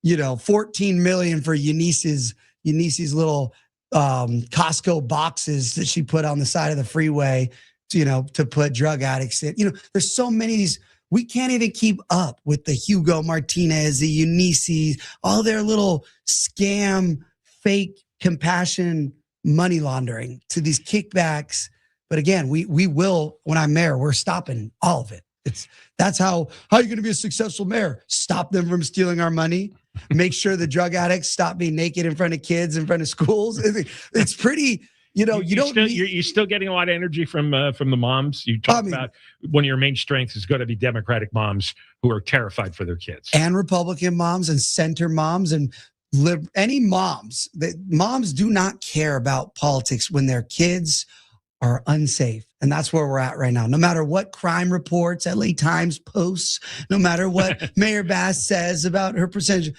Speaker 3: $14 million for Eunice's little Costco boxes that she put on the side of the freeway, to put drug addicts in. There's so many of these. We can't even keep up with the Hugo Martinez, the Eunice's, all their little scam, fake compassion money laundering to these kickbacks. But again, we will, when I'm mayor, we're stopping all of it. That's how are you going to be a successful mayor? Stop them from stealing our money. Make sure the drug addicts stop being naked in front of kids, in front of schools. It's pretty,
Speaker 1: you're still getting a lot of energy from the moms. You talk about one of your main strengths is going to be Democratic moms who are terrified for their kids,
Speaker 3: and Republican moms and center moms and any moms. Moms do not care about politics when their kids are unsafe. And that's where we're at right now. No matter what crime reports, LA Times posts, no matter what Mayor Bass says about her percentage,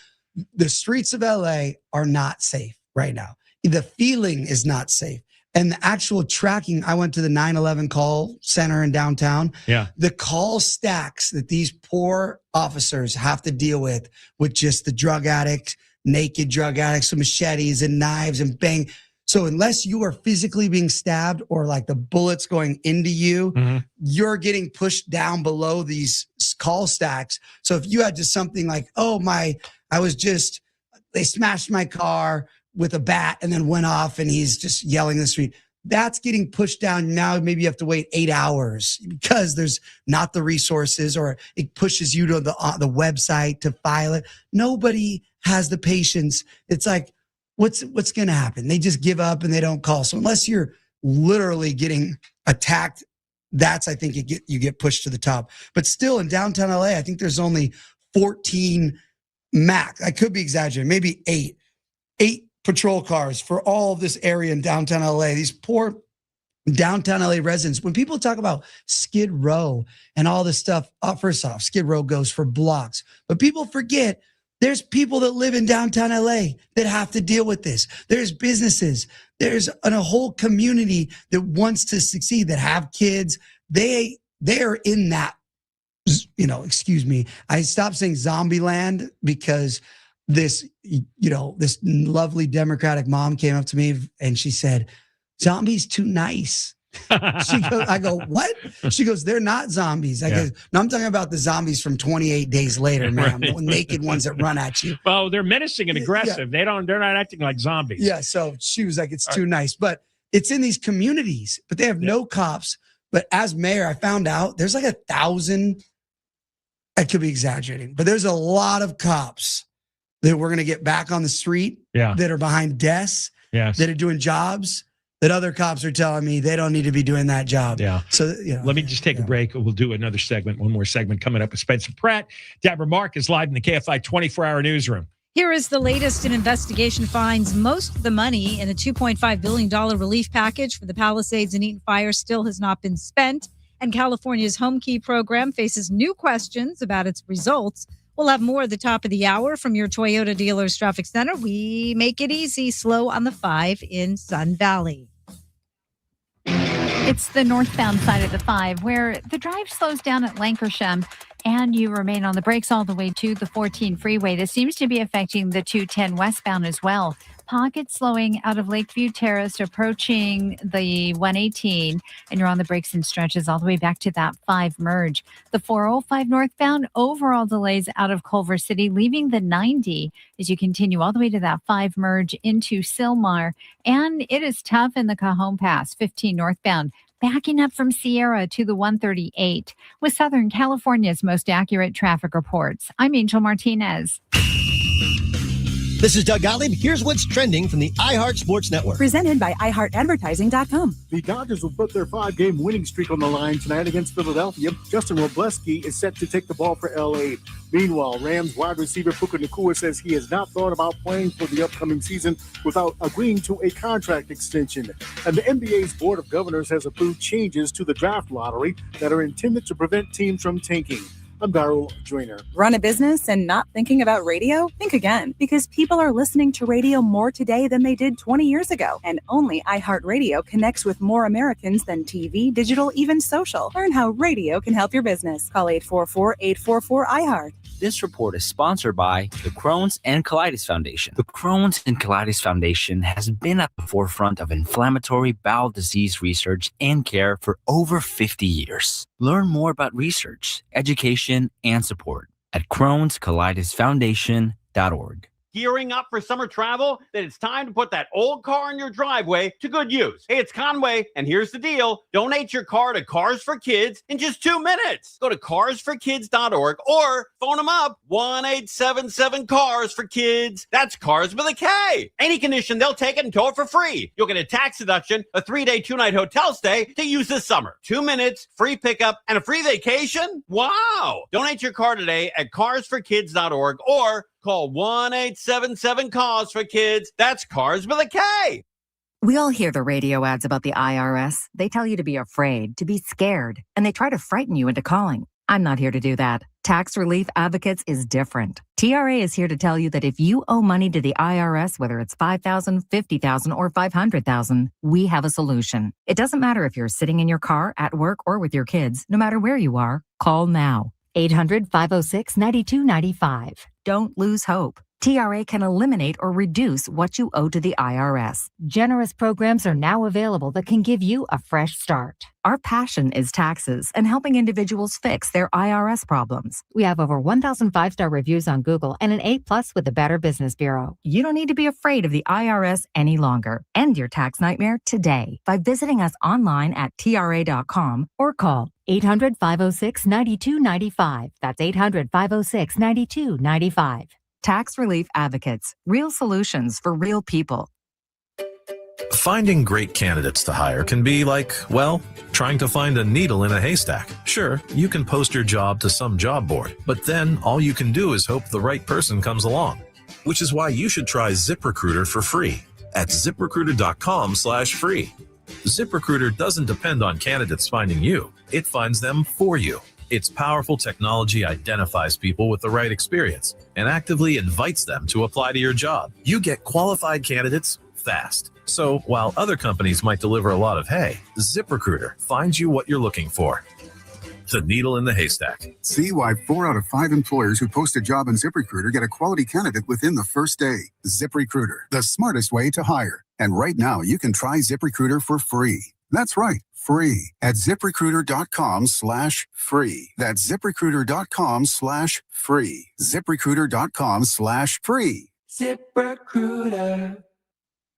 Speaker 3: The streets of LA are not safe right now. The feeling is not safe. And the actual tracking, I went to the 911 call center in downtown.
Speaker 1: Yeah.
Speaker 3: The call stacks that these poor officers have to deal with just the drug addict, naked drug addicts with machetes and knives and bang. So unless you are physically being stabbed or like the bullets going into you, you're getting pushed down below these call stacks. So if you had just something like, they smashed my car with a bat and then went off and he's just yelling in the street, that's getting pushed down. Now maybe you have to wait 8 hours because there's not the resources, or it pushes you to the website to file it. Nobody has the patience. It's like, what's going to happen? They just give up and they don't call. So unless you're literally getting attacked, I think you get pushed to the top. But still in downtown LA, I think there's only 14 max. I could be exaggerating, maybe eight patrol cars for all of this area in downtown LA. These poor downtown LA residents, when people talk about Skid Row and all this stuff, first off, Skid Row goes for blocks, but people forget there's people that live in downtown LA that have to deal with this. There's businesses. There's a whole community that wants to succeed, that have kids. They are in that, excuse me. I stopped saying zombie land because this lovely Democratic mom came up to me and she said, "Zombies too nice." I go, "What?" She goes, "They're not zombies." I go, "No, I'm talking about the zombies from 28 Days Later, man. The naked ones that run at you."
Speaker 1: Well, they're menacing and aggressive. Yeah. They're not acting like zombies.
Speaker 3: Yeah. So she was like, "It's too nice," but it's in these communities, but they have no cops. But as mayor, I found out there's like 1,000. I could be exaggerating, but there's a lot of cops that we're going to get back on the street. That are behind desks. That are doing jobs that other cops are telling me they don't need to be doing that job.
Speaker 1: Yeah.
Speaker 3: So,
Speaker 1: let me just take a break. We'll do another segment, one more segment coming up with Spencer Pratt. Deborah Mark is live in the KFI 24-hour newsroom.
Speaker 4: Here is the latest. An investigation finds most of the money in a $2.5 billion relief package for the Palisades and Eaton Fire still has not been spent. And California's Home Key program faces new questions about its results. We'll have more at the top of the hour from your Toyota Dealers Traffic Center. We make it easy, slow on the 5 in Sun Valley.
Speaker 5: It's the northbound side of the 5 where the drive slows down at Lankershim and you remain on the brakes all the way to the 14 freeway. This seems to be affecting the 210 westbound as well. Pockets slowing out of Lakeview Terrace, approaching the 118, and you're on the brakes and stretches all the way back to that 5 merge. The 405 northbound, overall delays out of Culver City, leaving the 90 as you continue all the way to that 5 merge into Sylmar. And it is tough in the Cajon Pass, 15 northbound, backing up from Sierra to the 138. With Southern California's most accurate traffic reports, I'm Angel Martinez.
Speaker 7: This is Doug Gottlieb. Here's what's trending from the iHeart Sports Network.
Speaker 9: Presented by iHeartAdvertising.com.
Speaker 10: The Dodgers will put their 5-game winning streak on the line tonight against Philadelphia. Justin Robleski is set to take the ball for L.A. Meanwhile, Rams wide receiver Puka Nacua says he has not thought about playing for the upcoming season without agreeing to a contract extension. And the NBA's Board of Governors has approved changes to the draft lottery that are intended to prevent teams from tanking. I'm Darrell Joyner.
Speaker 9: Run a business and not thinking about radio? Think again, because people are listening to radio more today than they did 20 years ago. And only iHeartRadio connects with more Americans than TV, digital, even social. Learn how radio can help your business. Call 844-844-iHeart.
Speaker 13: This report is sponsored by the Crohn's and Colitis Foundation. The Crohn's and Colitis Foundation has been at the forefront of inflammatory bowel disease research and care for over 50 years. Learn more about research, education, and support at Crohn'sColitisFoundation.org.
Speaker 8: Gearing up for summer travel? Then it's time to put that old car in your driveway to good use. Hey, it's Conway, and here's the deal. Donate your car to Cars for Kids in just 2 minutes. Go to carsforkids.org or phone them up, 1-877-CARS-FOR-KIDS. That's cars with a K. Any condition, they'll take it and tow it for free. You'll get a tax deduction, a 3-day, 2-night hotel stay to use this summer. 2 minutes, free pickup, and a free vacation? Wow! Donate your car today at carsforkids.org or call 1-877-CARS-FOR-KIDS. That's cars with a K.
Speaker 14: We all hear the radio ads about the IRS. They tell you to be afraid, to be scared, and they try to frighten you into calling. I'm not here to do that. Tax Relief Advocates is different. TRA is here to tell you that if you owe money to the IRS, whether it's $5,000, $50,000, or $500,000, we have a solution. It doesn't matter if you're sitting in your car, at work, or with your kids. No matter where you are, call now. 800-506-9295. Don't lose hope. TRA can eliminate or reduce what you owe to the IRS. Generous programs are now available that can give you a fresh start. Our passion is taxes and helping individuals fix their IRS problems. We have over 1,000 5-star reviews on Google and an A+ with the Better Business Bureau. You don't need to be afraid of the IRS any longer. End your tax nightmare today by visiting us online at TRA.com or call 800-506-9295. That's 800-506-9295. Tax Relief Advocates. Real solutions for real people.
Speaker 2: Finding great candidates to hire can be like, well, trying to find a needle in a haystack. Sure, you can post your job to some job board, but then all you can do is hope the right person comes along. Which is why you should try ZipRecruiter for free at ZipRecruiter.com/free. ZipRecruiter doesn't depend on candidates finding you. It finds them for you. Its powerful technology identifies people with the right experience and actively invites them to apply to your job. You get qualified candidates fast. So while other companies might deliver a lot of hay, ZipRecruiter finds you what you're looking for. The needle in the haystack.
Speaker 11: See why 4 out of 5 employers who post a job on ZipRecruiter get a quality candidate within the first day. ZipRecruiter, the smartest way to hire. And right now, you can try ZipRecruiter for free. That's right. Free at ZipRecruiter.com/free. That's ZipRecruiter.com/free. ZipRecruiter.com/free.
Speaker 12: ZipRecruiter.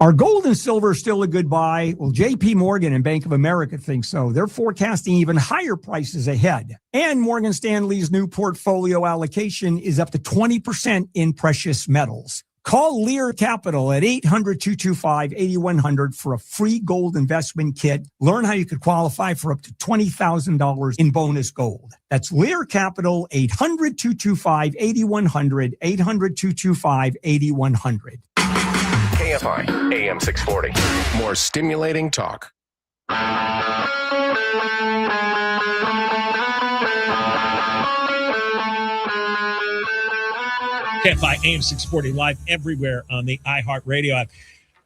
Speaker 12: Are gold and silver still a good buy? Well, JP Morgan and Bank of America think so. They're forecasting even higher prices ahead. And Morgan Stanley's new portfolio allocation is up to 20% in precious metals. Call Lear Capital at 800-225-8100 for a free gold investment kit. Learn how you could qualify for up to $20,000 in bonus gold. That's Lear Capital, 800-225-8100, 800-225-8100.
Speaker 17: KFI, AM 640. More stimulating talk.
Speaker 1: KFI AM 640 live everywhere on the iHeartRadio app.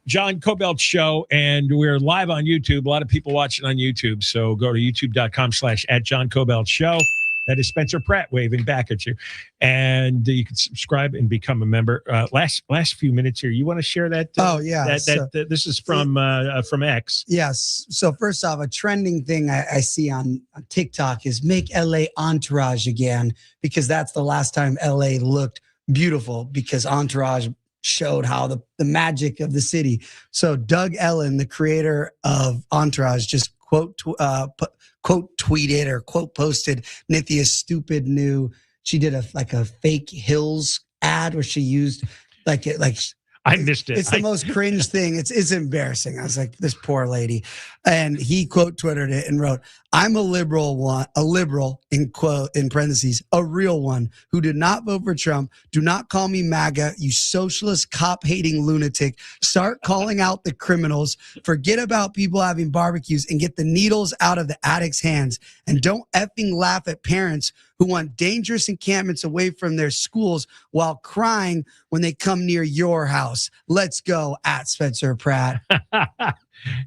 Speaker 1: John Kobylt Show, and we're live on YouTube. A lot of people watching on YouTube, so go to youtube.com/@JohnKobyltShow. That is Spencer Pratt waving back at you. And you can subscribe and become a member. Last few minutes here, you want to share that? This is from X.
Speaker 3: Yes. So first off, a trending thing I see on TikTok is make LA Entourage again, because that's the last time LA looked beautiful, because Entourage showed how the magic of the city. So Doug Ellen, the creator of Entourage, just quote tweeted or quote posted Nithya's stupid new, she did a fake Hills ad where she used
Speaker 1: I missed it.
Speaker 3: It's the most cringe thing. It's embarrassing. I was like, this poor lady. And he quote Twittered it and wrote, "I'm a liberal in parentheses, a real one who did not vote for Trump. Do not call me MAGA, you socialist cop hating lunatic. Start calling out the criminals. Forget about people having barbecues and get the needles out of the addicts' hands. And don't effing laugh at parents who want dangerous encampments away from their schools while crying when they come near your house. Let's go," at Spencer Pratt.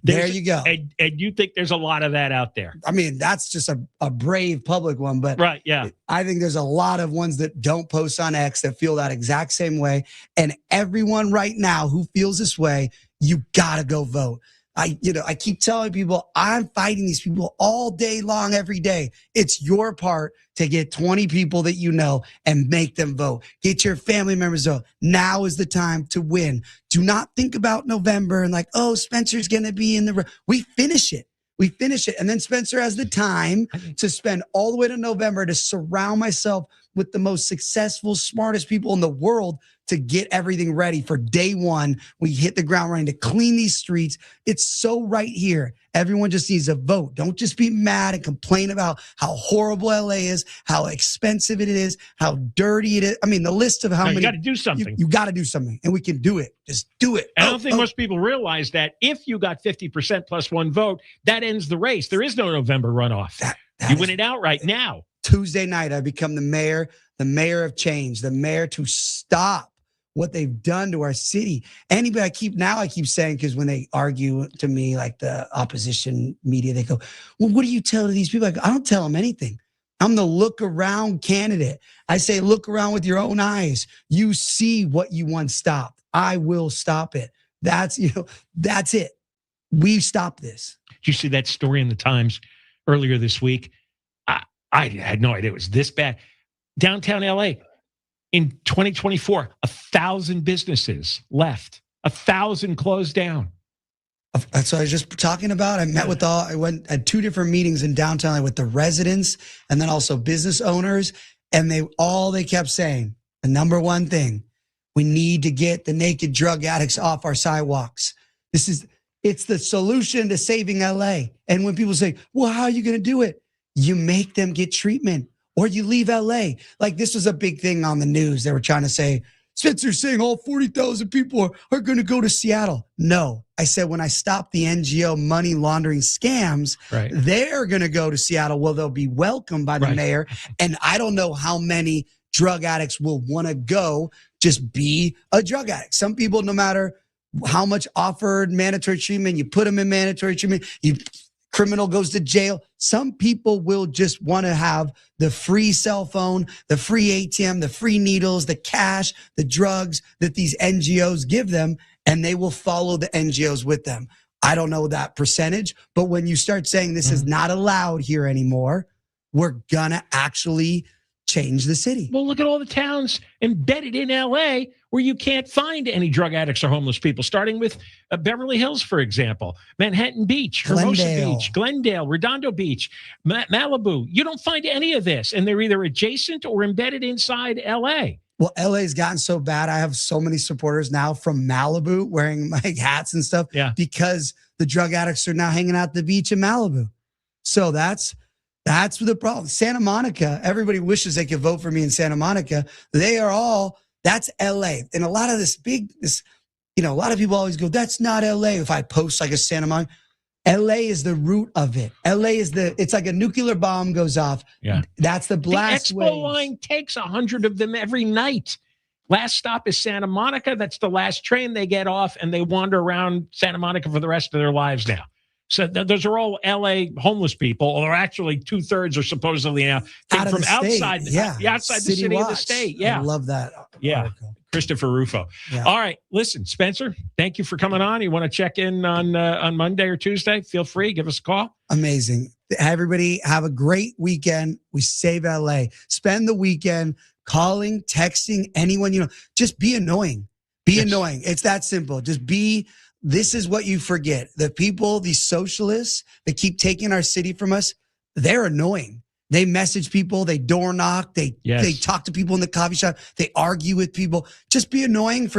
Speaker 3: There you go.
Speaker 1: And you think there's a lot of that out there?
Speaker 3: I mean, that's just a brave public one, but
Speaker 1: right, yeah.
Speaker 3: I think there's a lot of ones that don't post on X that feel that exact same way. And everyone right now who feels this way, you gotta go vote. I keep telling people I'm fighting these people all day long, every day. It's your part to get 20 people that you know and make them vote. Get your family members to vote. Now is the time to win. Do not think about November and oh, Spencer's going to be in the... We finish it. And then Spencer has the time to spend all the way to November to surround myself with the most successful, smartest people in the world to get everything ready for day one. We hit the ground running to clean these streets. It's so right here. Everyone just needs to vote. Don't just be mad and complain about how horrible LA is, how expensive it is, how dirty it is. I mean, the list of how many...
Speaker 1: You got to do something.
Speaker 3: You got to do something, and we can do it. Just do it.
Speaker 1: I don't think most people realize that if you got 50% plus one vote, that ends the race. There is no November runoff. You win it outright now.
Speaker 3: Tuesday night, I become the mayor of change, the mayor to stop what they've done to our city. I keep saying, because when they argue to me, like the opposition media, they go, well, what do you tell to these people? I go, I don't tell them anything. I'm the look around candidate. I say, look around with your own eyes. You see what you want stopped. I will stop it. That's it. We stop this.
Speaker 1: Did you see that story in the Times earlier this week? I had no idea it was this bad. Downtown LA, in 2024, 1,000 businesses left. 1,000 closed down.
Speaker 3: That's what I was just talking about. I went at 2 different meetings in downtown with the residents and then also business owners. And they kept saying, the number one thing, we need to get the naked drug addicts off our sidewalks. It's the solution to saving LA. And when people say, well, how are you going to do it? You make them get treatment or you leave LA. Like this was a big thing on the news. They were trying to say, Spencer's saying all 40,000 people are going to go to Seattle. No, I said when I stop the NGO money laundering scams, they're going to go to Seattle. Well, they'll be welcomed by the mayor. And I don't know how many drug addicts will want to go just be a drug addict. Some people, no matter how much offered mandatory treatment, you put them in mandatory treatment, criminal goes to jail. Some people will just want to have the free cell phone, the free ATM, the free needles, the cash, the drugs that these NGOs give them, and they will follow the NGOs with them. I don't know that percentage, but when you start saying this is not allowed here anymore, we're gonna actually change the city.
Speaker 1: Well, look at all the towns embedded in LA where you can't find any drug addicts or homeless people, starting with Beverly Hills, for example, Manhattan Beach, Hermosa Beach, Glendale, Redondo Beach, Malibu. You don't find any of this, and they're either adjacent or embedded inside LA.
Speaker 3: Well, LA's gotten so bad. I have so many supporters now from Malibu wearing my hats and stuff because the drug addicts are now hanging out at the beach in Malibu. So that's the problem. Santa Monica, everybody wishes they could vote for me in Santa Monica. That's LA. And a lot of a lot of people always go, that's not LA. If I post like a Santa Monica, LA is the root of it. LA is it's like a nuclear bomb goes off. Yeah. That's the blast
Speaker 1: The Expo line takes 100 of them every night. Last stop is Santa Monica. That's the last train they get off, and they wander around Santa Monica for the rest of their lives now. So those are all LA homeless people, or actually 2/3 are supposedly now came from outside the city of the state. Yeah.
Speaker 3: I love that.
Speaker 1: Yeah. Article. Christopher Rufo. Yeah. All right. Listen, Spencer, thank you for coming on. You want to check in on Monday or Tuesday? Feel free. Give us a call.
Speaker 3: Amazing. Everybody have a great weekend. We save LA. Spend the weekend calling, texting anyone, just be annoying. Be annoying. It's that simple. This is what you forget. The people, these socialists that keep taking our city from us, they're annoying. They message people, they door knock, they talk to people in the coffee shop, they argue with people. Just be annoying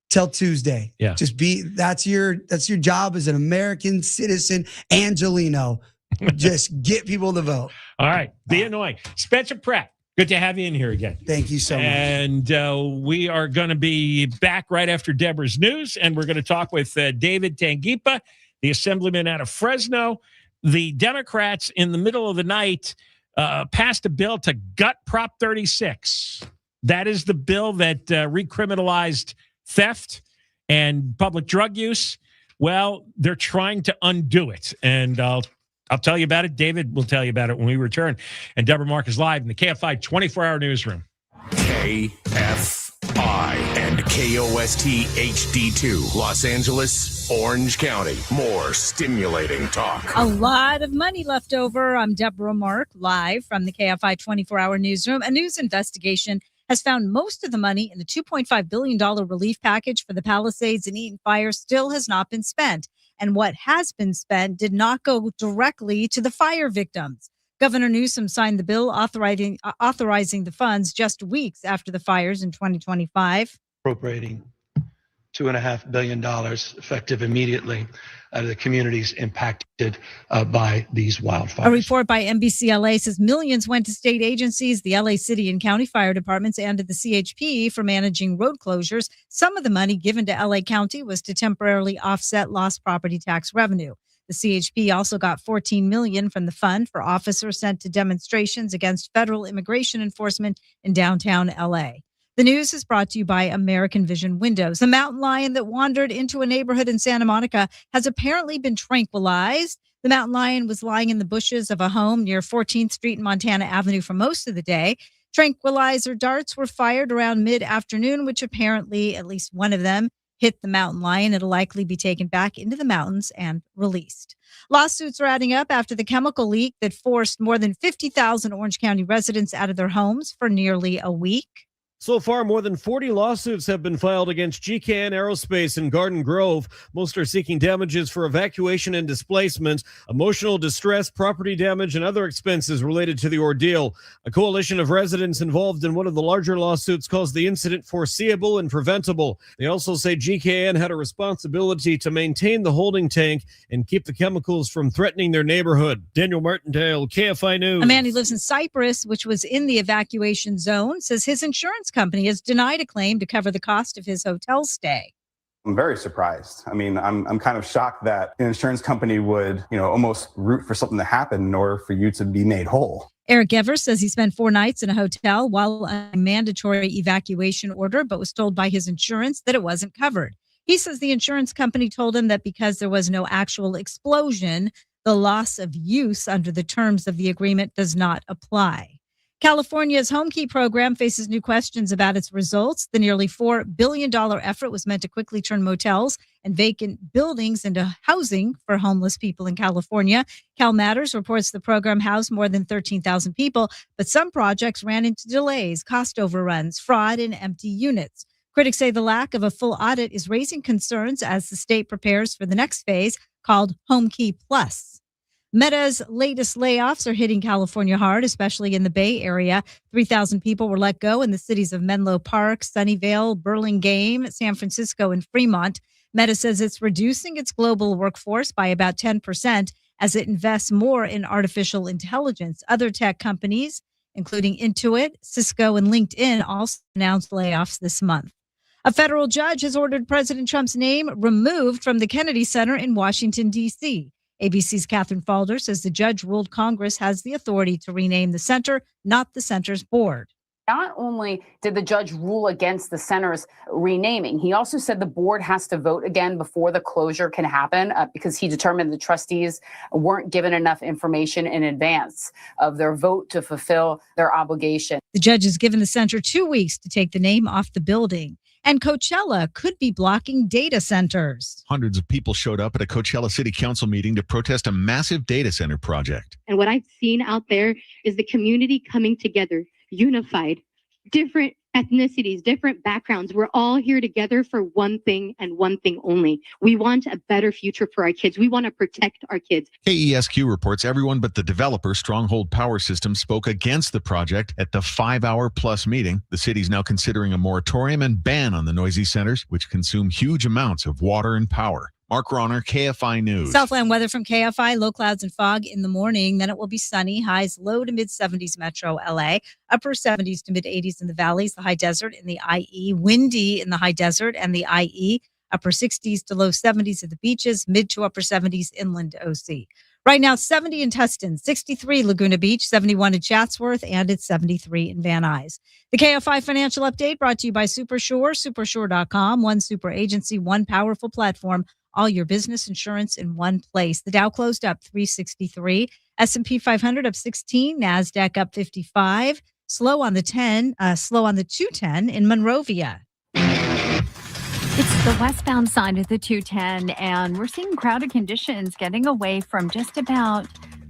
Speaker 3: till Tuesday.
Speaker 1: Yeah.
Speaker 3: That's your job as an American citizen, Angelino. Just get people to vote.
Speaker 1: All right. Be annoying. Spencer Pratt. Good to have you in here again.
Speaker 3: Thank you so much.
Speaker 1: And we are going to be back right after Deborah's news, and we're going to talk with David Tangipa, the assemblyman out of Fresno. The Democrats, in the middle of the night, passed a bill to gut Prop 36. That is the bill that recriminalized theft and public drug use. Well, they're trying to undo it, and I'll tell you about it. David will tell you about it when we return. And Deborah Mark is live in the KFI 24-hour newsroom.
Speaker 17: KFI and KOST HD2, Los Angeles, Orange County. More stimulating talk.
Speaker 4: A lot of money left over. I'm Deborah Mark, live from the KFI 24-hour newsroom. A news investigation has found most of the money in the $2.5 billion relief package for the Palisades and Eaton Fire still has not been spent. And what has been spent did not go directly to the fire victims. Governor Newsom signed the bill authorizing the funds just weeks after the fires in 2025.
Speaker 6: Appropriating $2.5 billion effective immediately out of the communities impacted by these wildfires.
Speaker 4: A report by NBC LA says millions went to state agencies, the LA City and County Fire Departments, and to the CHP for managing road closures. Some of the money given to LA County was to temporarily offset lost property tax revenue. The CHP also got $14 million from the fund for officers sent to demonstrations against federal immigration enforcement in downtown LA. The news is brought to you by American Vision Windows. The mountain lion that wandered into a neighborhood in Santa Monica has apparently been tranquilized. The mountain lion was lying in the bushes of a home near 14th Street and Montana Avenue for most of the day. Tranquilizer darts were fired around mid-afternoon, which apparently at least one of them hit the mountain lion. It'll likely be taken back into the mountains and released. Lawsuits are adding up after the chemical leak that forced more than 50,000 Orange County residents out of their homes for nearly a week.
Speaker 15: So far, more than 40 lawsuits have been filed against GKN Aerospace in Garden Grove. Most are seeking damages for evacuation and displacement, emotional distress, property damage, and other expenses related to the ordeal. A coalition of residents involved in one of the larger lawsuits calls the incident foreseeable and preventable. They also say GKN had a responsibility to maintain the holding tank and keep the chemicals from threatening their neighborhood. Daniel Martindale, KFI News.
Speaker 4: A man who lives in Cyprus, which was in the evacuation zone, says his insurance company has denied a claim to cover the cost of his hotel stay.
Speaker 16: I'm very surprised. I mean, I'm kind of shocked that an insurance company would, almost root for something to happen in order for you to be made whole.
Speaker 4: Eric Evers says he spent 4 nights in a hotel while a mandatory evacuation order, but was told by his insurance that it wasn't covered. He says the insurance company told him that because there was no actual explosion, the loss of use under the terms of the agreement does not apply. California's Home Key program faces new questions about its results. The nearly $4 billion effort was meant to quickly turn motels and vacant buildings into housing for homeless people in California. Cal Matters reports the program housed more than 13,000 people, but some projects ran into delays, cost overruns, fraud, and empty units. Critics say the lack of a full audit is raising concerns as the state prepares for the next phase called Home Key Plus. Meta's latest layoffs are hitting California hard, especially in the Bay Area. 3,000 people were let go in the cities of Menlo Park, Sunnyvale, Burlingame, San Francisco, and Fremont. Meta says it's reducing its global workforce by about 10% as it invests more in artificial intelligence. Other tech companies, including Intuit, Cisco, and LinkedIn, also announced layoffs this month. A federal judge has ordered President Trump's name removed from the Kennedy Center in Washington, D.C. ABC's Catherine Falder says the judge ruled Congress has the authority to rename the center, not the center's board.
Speaker 19: Not only did the judge rule against the center's renaming, he also said the board has to vote again before the closure can happen because he determined the trustees weren't given enough information in advance of their vote to fulfill their obligation.
Speaker 4: The judge has given the center 2 weeks to take the name off the building. And Coachella could be blocking data centers.
Speaker 20: Hundreds of people showed up at a Coachella City Council meeting to protest a massive data center project.
Speaker 21: And what I've seen out there is the community coming together, unified, different ethnicities, different backgrounds. We're all here together for one thing and one thing only. We want a better future for our kids. We want to protect our kids.
Speaker 20: KESQ reports everyone but the developer, Stronghold Power Systems, spoke against the project at the 5-hour-plus meeting. The city's now considering a moratorium and ban on the noisy centers, which consume huge amounts of water and power. Mark Ronner, KFI News.
Speaker 4: Southland weather from KFI, low clouds and fog in the morning. Then it will be sunny, highs low to mid 70s metro LA, upper 70s to mid 80s in the valleys, the high desert in the IE, windy in the high desert and the IE, upper 60s to low 70s at the beaches, mid to upper 70s inland OC. Right now, 70 in Tustin, 63 Laguna Beach, 71 in Chatsworth, and it's 73 in Van Nuys. The KFI Financial Update brought to you by Supershore, supershore.com, one super agency, one powerful platform, all your business insurance in one place. The Dow closed up 363, S&P 500 up 16, NASDAQ up 55, slow on the 210 in Monrovia.
Speaker 5: It's the westbound side of the 210, and we're seeing crowded conditions getting away from just about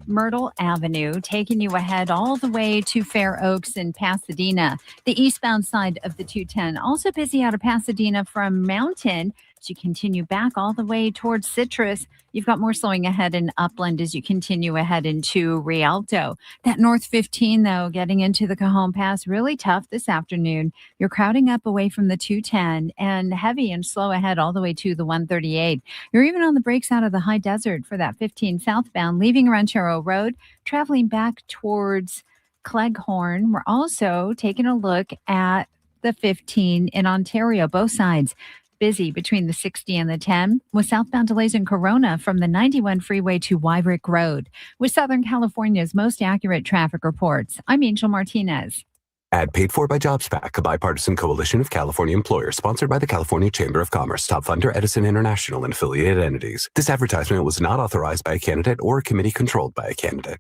Speaker 5: Myrtle Avenue, taking you ahead all the way to Fair Oaks in Pasadena. The eastbound side of the 210, also busy out of Pasadena from Mountain as you continue back all the way towards Citrus. You've got more slowing ahead in Upland as you continue ahead into Rialto. That North 15, though, getting into the Cajon Pass, really tough this afternoon. You're crowding up away from the 210 and heavy and slow ahead all the way to the 138. You're even on the brakes out of the high desert for that 15 southbound, leaving Ranchero Road, traveling back towards Cleghorn. We're also taking a look at the 15 in Ontario, both sides. busy between the 60 and the 10, with southbound delays in Corona from the 91 freeway to Wyrick Road. With Southern California's most accurate traffic reports, I'm Angel Martinez.
Speaker 18: Ad paid for by JobsPac, a bipartisan coalition of California employers sponsored by the California Chamber of Commerce, top funder Edison International and affiliated entities. This advertisement was not authorized by a candidate or a committee controlled by a candidate.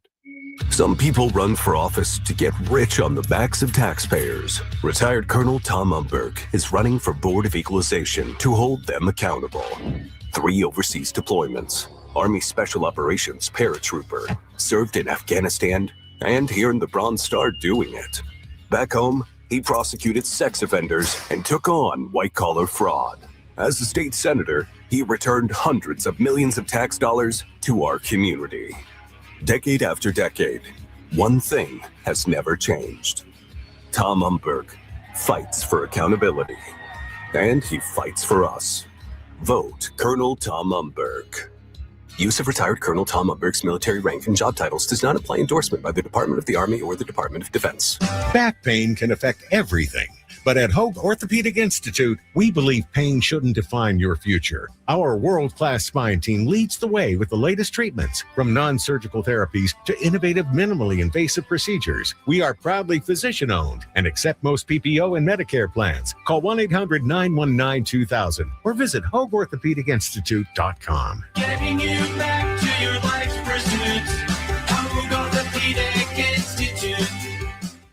Speaker 18: Some people run for office to get rich on the backs of taxpayers. Retired Colonel Tom Umberg is running for Board of Equalization to hold them accountable. 3 overseas deployments. Army Special Operations paratrooper. Served in Afghanistan and here in the Bronze Star doing it. Back home, he prosecuted sex offenders and took on white-collar fraud. As a state senator, he returned hundreds of millions of tax dollars to our community. Decade after decade, one thing has never changed. Tom Umberg fights for accountability, and he fights for us. Vote Colonel Tom Umberg. Use of retired Colonel Tom Umberg's military rank and job titles does not imply endorsement by the Department of the Army or the Department of Defense.
Speaker 22: Back pain can affect everything. But at Hoag Orthopedic Institute, we believe pain shouldn't define your future. Our world-class spine team leads the way with the latest treatments, from non-surgical therapies to innovative minimally invasive procedures. We are proudly physician-owned and accept most PPO and Medicare plans. Call 1-800-919-2000 or visit HoagOrthopedicInstitute.com.
Speaker 23: Getting you back to your life's pursuit. Hoag Orthopedic Institute.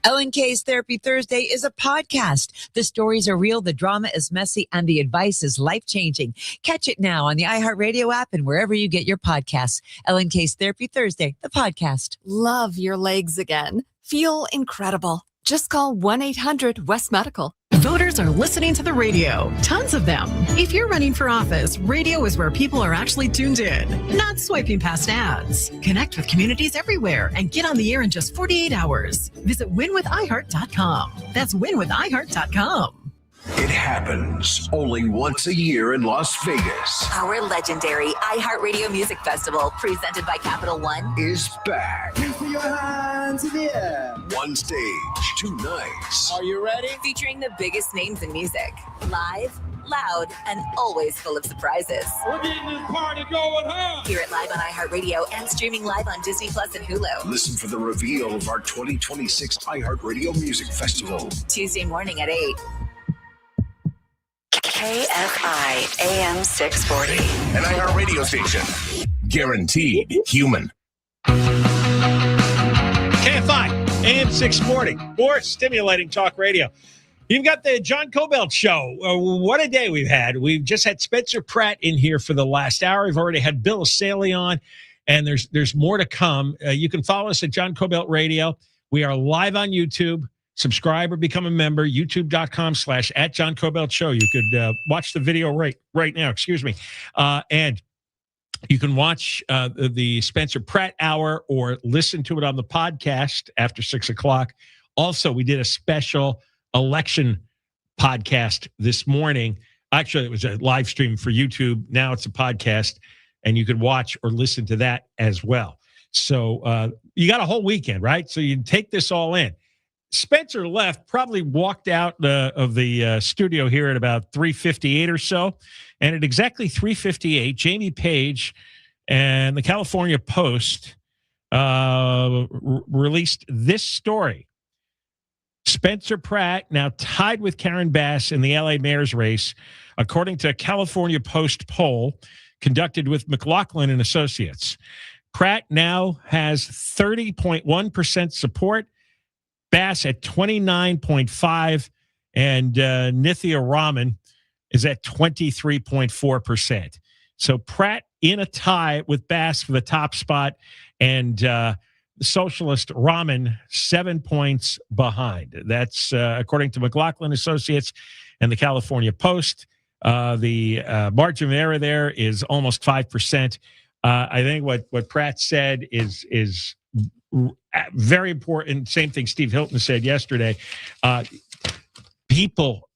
Speaker 24: L&K's Therapy Thursday is a podcast. The stories are real, the drama is messy, and the advice is life-changing. Catch it now on the iHeartRadio app and wherever you get your podcasts. L&K's Therapy Thursday, the podcast.
Speaker 25: Love your legs again. Feel incredible. Just call 1-800-WEST-MEDICAL.
Speaker 26: Voters are listening to the radio. Tons of them. If you're running for office, radio is where people are actually tuned in, not swiping past ads. Connect with communities everywhere and get on the air in just 48 hours. Visit winwithiheart.com. That's winwithiheart.com.
Speaker 17: It happens only once a year in Las Vegas.
Speaker 27: Our legendary iHeartRadio Music Festival, presented by Capital One,
Speaker 17: Is back.
Speaker 27: Put your hands in the air.
Speaker 17: One stage, 2 nights.
Speaker 27: Are you ready? Featuring the biggest names in music. Live, loud, and always full of surprises.
Speaker 23: We're getting this party going, huh?
Speaker 27: Hear it live on iHeartRadio and streaming live on Disney Plus and Hulu.
Speaker 17: Listen for the reveal of our 2026 iHeartRadio Music Festival.
Speaker 27: Tuesday morning at 8. KFI AM 640.
Speaker 17: An iHeartRadio station. Guaranteed human.
Speaker 1: KFI AM 640. More stimulating talk radio. You've got the John Kobylt Show. What a day we've had. We've just had Spencer Pratt in here for the last hour. We've already had Bill Essayli on, and there's more to come. You can follow us at John Kobylt Radio. We are live on YouTube. Subscribe or become a member, youtube.com/@John Kobylt Show. You could watch the video right now, and you can watch the Spencer Pratt Hour or listen to it on the podcast after 6 o'clock. Also, we did a special election podcast this morning. Actually, it was a live stream for YouTube. Now it's a podcast, and you could watch or listen to that as well. So you got a whole weekend, right? So you take this all in. Spencer left, probably walked out of the studio here at about 3:58 or so. And at exactly 3:58, Jamie Page and the California Post released this story. Spencer Pratt now tied with Karen Bass in the LA mayor's race, according to a California Post poll conducted with McLaughlin and Associates. Pratt now has 30.1% support. Bass at 29.5%, and Nithya Raman is at 23.4%. So Pratt in a tie with Bass for the top spot, and the socialist Raman 7 points behind. That's according to McLaughlin Associates and the California Post. The margin of error there is almost 5%. I think what Pratt said is very important. Same thing Steve Hilton said yesterday. People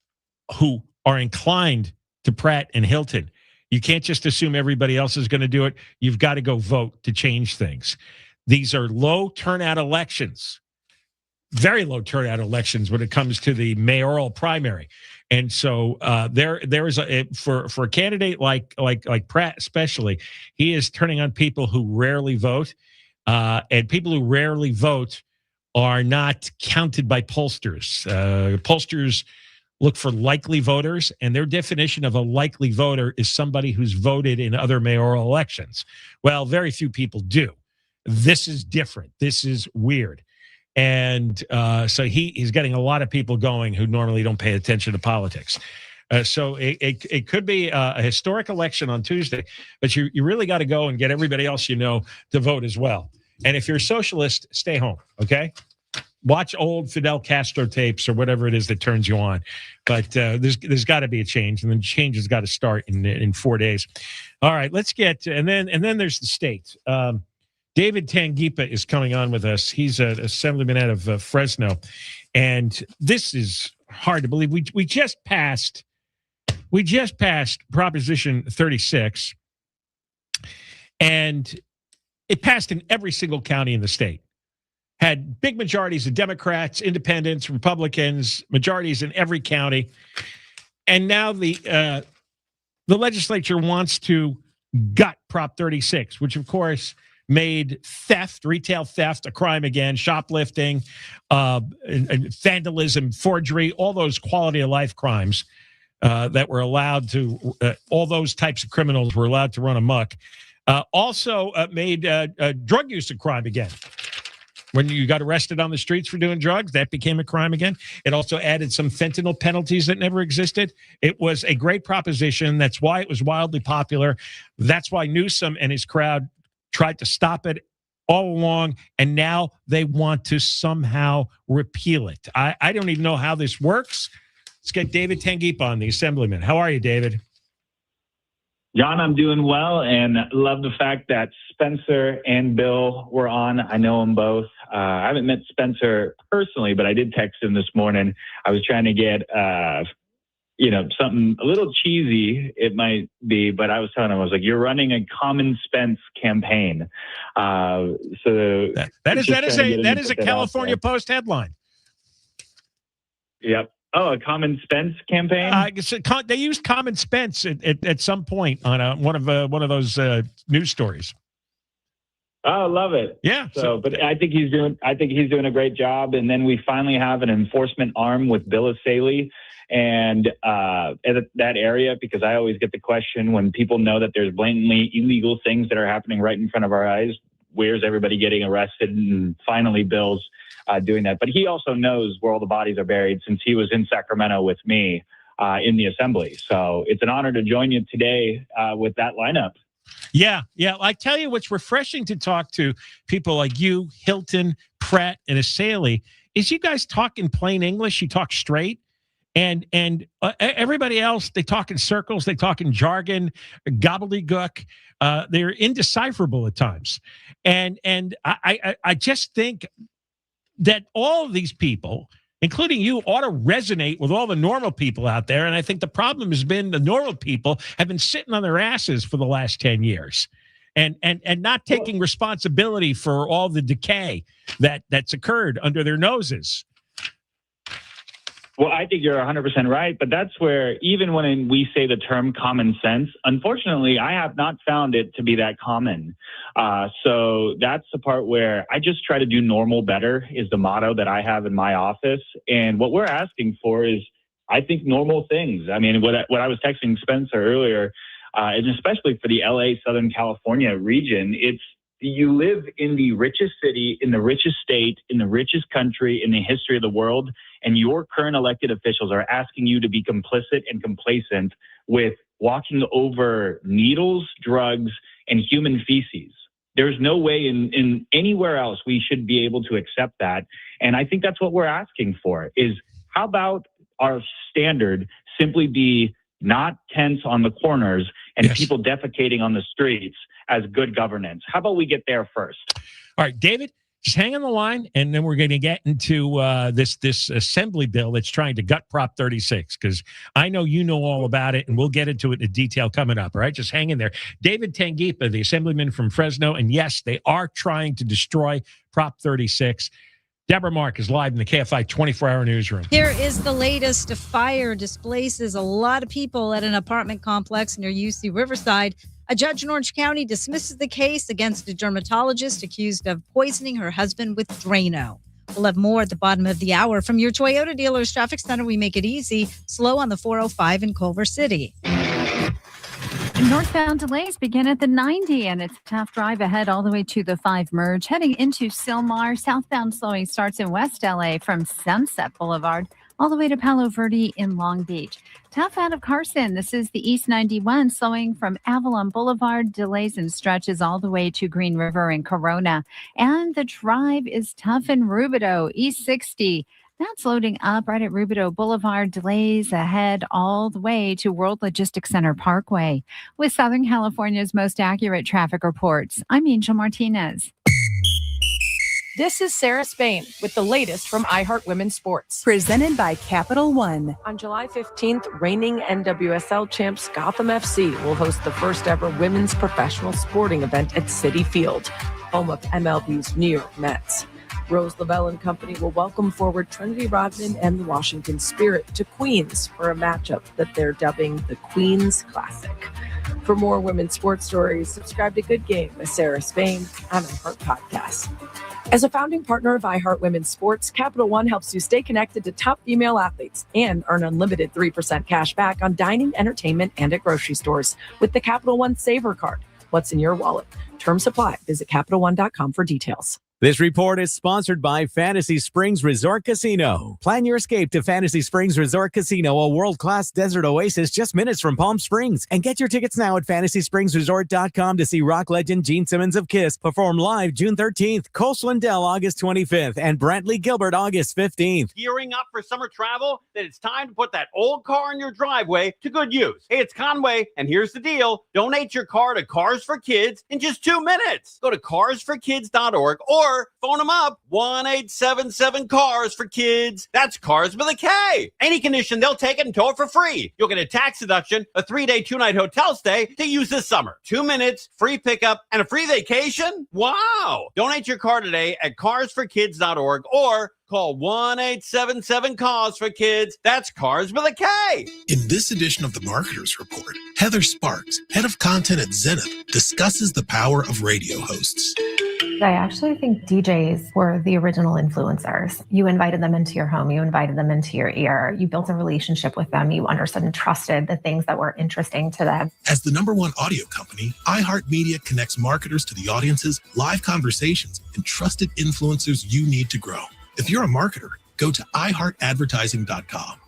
Speaker 1: who are inclined to Pratt and Hilton, you can't just assume everybody else is going to do it. You've got to go vote to change things. These are low turnout elections. very low turnout elections when it comes to the mayoral primary. And so there is for a candidate like Pratt especially, he is turning on people who rarely vote, and people who rarely vote are not counted by pollsters. Pollsters look for likely voters, and their definition of a likely voter is somebody who's voted in other mayoral elections. Well, very few people do. This is different. This is weird. And so he's getting a lot of people going who normally don't pay attention to politics. So it could be a historic election on Tuesday, but you really got to go and get everybody else you know to vote as well. And if you're a socialist, stay home, okay? Watch old Fidel Castro tapes or whatever it is that turns you on. But there's got to be a change, and the change has got to start in 4 days. All right, let's get and then there's the state. David Tangipa is coming on with us. He's an assemblyman out of Fresno, and this is hard to believe. We just passed Proposition 36, and it passed in every single county in the state. Had big majorities of Democrats, Independents, Republicans, majorities in every county, and now the legislature wants to gut Prop 36, which of course made theft, retail theft, a crime again, shoplifting, and vandalism, forgery, all those quality of life crimes that were allowed to, all those types of criminals were allowed to run amok. Also made drug use a crime again. When you got arrested on the streets for doing drugs, that became a crime again. It also added some fentanyl penalties that never existed. It was a great proposition. That's why it was wildly popular. That's why Newsom and his crowd tried to stop it all along, and now they want to somehow repeal it. I don't even know how this works. Let's get David Tangipa on, the assemblyman. How are you, David?
Speaker 2: John, I'm doing well, and love the fact that Spencer and Bill were on. I know them both. I haven't met Spencer personally, but I did text him this morning. I was trying to get something a little cheesy, it might be, but I was telling him, I was like, you're running a Common Spence campaign. So
Speaker 1: that is a California Post headline.
Speaker 2: Yep. Oh, a Common Spence campaign?
Speaker 1: They used Common Spence at some point on one of those news stories.
Speaker 2: Oh, love it.
Speaker 1: Yeah.
Speaker 2: But I think he's doing a great job. And then we finally have an enforcement arm with Bill Essayli and at that area, because I always get the question when people know that there's blatantly illegal things that are happening right in front of our eyes, where's everybody getting arrested? And finally, Bill's doing that. But he also knows where all the bodies are buried since he was in Sacramento with me in the assembly. So it's an honor to join you today with that lineup.
Speaker 1: Yeah. I tell you what's refreshing to talk to people like you, Hilton, Pratt, and Essayli is you guys talk in plain English. You talk straight. And everybody else, they talk in circles, they talk in jargon, gobbledygook. They're indecipherable at times. And I just think that all of these people, including you, ought to resonate with all the normal people out there. And I think the problem has been the normal people have been sitting on their asses for the last 10 years and not taking responsibility for all the decay that's occurred under their noses.
Speaker 2: Well, I think you're 100% right, but that's where even when we say the term common sense, unfortunately, I have not found it to be that common. So that's the part where I just try to do normal better is the motto that I have in my office. And what we're asking for is, I think, normal things. I mean, what I was texting Spencer earlier, and especially for the LA, Southern California region, it's you live in the richest city, in the richest state, in the richest country in the history of the world, and your current elected officials are asking you to be complicit and complacent with walking over needles, drugs, and human feces. There's no way in anywhere else we should be able to accept that. And I think that's what we're asking for is how about our standard simply be not tents on the corners and people defecating on the streets as good governance. How about we get there first?
Speaker 1: All right, David, just hang on the line, and then we're going to get into this assembly bill that's trying to gut Prop 36, because I know you know all about it, and we'll get into it in detail coming up, all right? Just hang in there. David Tangipa, the assemblyman from Fresno, and yes, they are trying to destroy Prop 36. Deborah Mark is live in the KFI 24-hour newsroom.
Speaker 4: Here is the latest. A fire displaces a lot of people at an apartment complex near UC Riverside. A judge in Orange County dismisses the case against a dermatologist accused of poisoning her husband with Drano. We'll have more at the bottom of the hour. From your Toyota dealer's traffic center, we make it easy. Slow on the 405 in Culver City.
Speaker 5: Northbound delays begin at the 90, and it's a tough drive ahead all the way to the 5 merge. Heading into Sylmar, southbound slowing starts in West LA from Sunset Boulevard all the way to Palo Verde in Long Beach. Tough out of Carson. This is the East 91 slowing from Avalon Boulevard. Delays and stretches all the way to Green River in Corona. And the drive is tough in Rubidoux, East 60. That's loading up right at Rubidoux Boulevard. Delays ahead all the way to World Logistics Center Parkway. With Southern California's most accurate traffic reports, I'm Angel Martinez.
Speaker 7: This is Sarah Spain with the latest from iHeart Women's Sports. Presented by Capital One. On July 15th, reigning NWSL champs Gotham FC will host the first ever women's professional sporting event at Citi Field, home of MLB's New York Mets. Rose Lavelle and company will welcome forward Trinity Rodman and the Washington Spirit to Queens for a matchup that they're dubbing the Queens Classic. For more women's sports stories, subscribe to Good Game with Sarah Spain on iHeart Podcasts. As a founding partner of iHeart Women's Sports, Capital One helps you stay connected to top female athletes and earn unlimited 3% cash back on dining, entertainment, and at grocery stores with the Capital One Saver Card. What's in your wallet? Terms apply. Visit CapitalOne.com for details.
Speaker 8: This report is sponsored by Fantasy Springs Resort Casino. Plan your escape to Fantasy Springs Resort Casino, a world-class desert oasis just minutes from Palm Springs. And get your tickets now at FantasySpringsResort.com to see rock legend Gene Simmons of KISS perform live June 13th, Cole Swindell August 25th, and Brantley Gilbert August 15th.
Speaker 9: Gearing up for summer travel? Then it's time to put that old car in your driveway to good use. Hey, it's Conway, and here's the deal. Donate your car to Cars for Kids in just 2 minutes. Go to carsforkids.org or phone them up, 1-877-CARS-FOR-KIDS. That's Cars with a K. Any condition, they'll take it and tow it for free. You'll get a tax deduction, a 3-day, 2-night hotel stay to use this summer. 2 minutes, free pickup, and a free vacation? Wow. Donate your car today at carsforkids.org or call 1-877-CARS-FOR-KIDS. That's Cars with a K.
Speaker 10: In this edition of the Marketers Report, Heather Sparks, head of content at Zenith, discusses the power of radio hosts.
Speaker 11: I actually think DJs were the original influencers. You invited them into your home. You invited them into your ear. You built a relationship with them. You understood and trusted the things that were interesting to them.
Speaker 10: As the #1 audio company, iHeartMedia connects marketers to the audiences, live conversations, and trusted influencers you need to grow. If you're a marketer, go to iHeartAdvertising.com.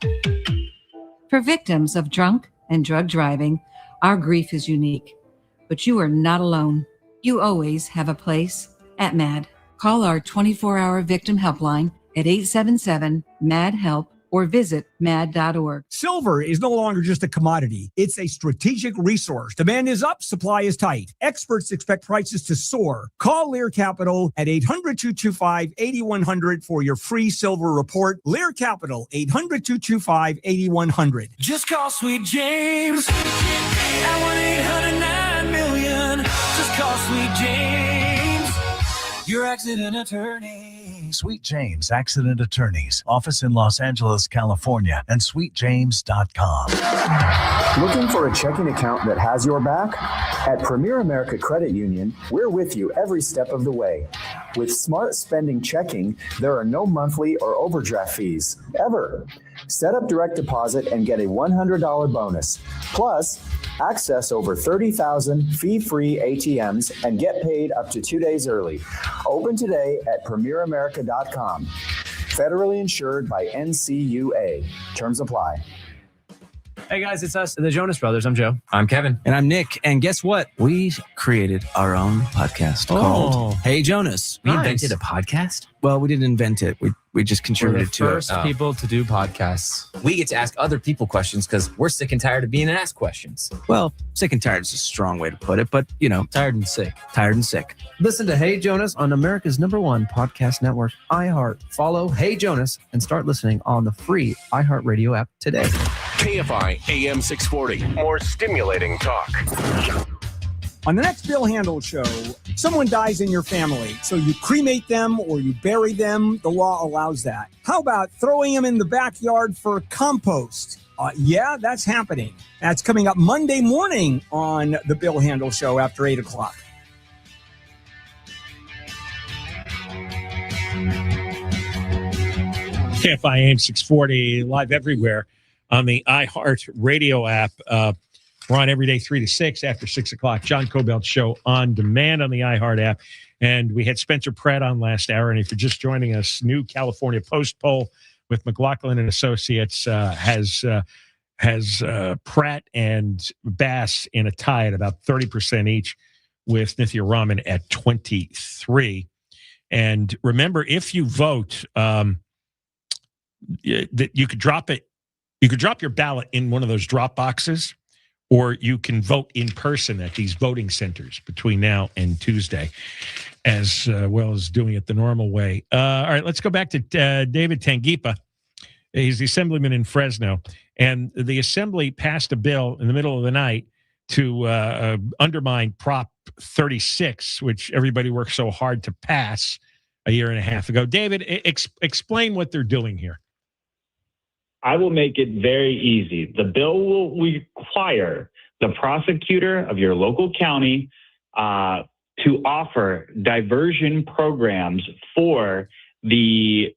Speaker 13: For victims of drunk and drug driving, our grief is unique, but you are not alone. You always have a place at MAD. Call our 24-hour victim helpline at 877-MAD-HELP or visit mad.org.
Speaker 12: Silver is no longer just a commodity. It's a strategic resource. Demand is up, supply is tight. Experts expect prices to soar. Call Lear Capital at 800-225-8100 for your free silver report. Lear Capital, 800-225-8100.
Speaker 23: Just call Sweet James at 1-800-9-million. Just call Sweet James, your accident attorney.
Speaker 14: Sweet James Accident Attorneys, office in Los Angeles, California, and sweetjames.com.
Speaker 28: Looking for a checking account that has your back? At Premier America Credit Union, we're with you every step of the way. With Smart Spending Checking, there are no monthly or overdraft fees, ever. Set up direct deposit and get a $100 bonus. Plus, access over 30,000 fee-free ATMs and get paid up to 2 days early. Open today at premieramerica.com. Federally insured by NCUA. Terms apply.
Speaker 29: Hey guys, it's us, the Jonas Brothers. I'm Joe.
Speaker 30: I'm Kevin.
Speaker 29: And I'm Nick. And guess what? We created our own podcast called Hey Jonas.
Speaker 30: We invented a podcast?
Speaker 29: Well, we didn't invent it. We just contributed to it.
Speaker 30: We're the first people to do podcasts. We get to ask other people questions because we're sick and tired of being asked questions.
Speaker 29: Well, sick and tired is a strong way to put it, but you know,
Speaker 30: Tired and sick.
Speaker 29: tired and sick.
Speaker 31: Listen to Hey Jonas on America's #1 podcast network, iHeart. Follow Hey Jonas and start listening on the free iHeartRadio app today.
Speaker 17: KFI AM 640. More stimulating talk.
Speaker 12: On the next Bill Handel Show, someone dies in your family, so you cremate them or you bury them. The law allows that. How about throwing them in the backyard for compost? Yeah, that's happening. That's coming up Monday morning on the Bill Handel Show after 8 o'clock.
Speaker 1: KFI AM 640, live everywhere on the iHeart Radio app. We're on every day 3 to 6 after 6 o'clock. John Kobylt Show on demand on the iHeart app. And we had Spencer Pratt on last hour. And if you're just joining us, new California Post poll with McLaughlin and Associates has Pratt and Bass in a tie at about 30% each, with Nithya Raman at 23%. And remember, if you vote, that you could drop it. You could drop your ballot in one of those drop boxes, or you can vote in person at these voting centers between now and Tuesday, as well as doing it the normal way. All right, let's go back to David Tangipa. He's the assemblyman in Fresno, and the assembly passed a bill in the middle of the night to undermine Prop 36, which everybody worked so hard to pass a year and a half ago. David, explain what they're doing here.
Speaker 2: I will make it very easy. The bill will require the prosecutor of your local county to offer diversion programs for the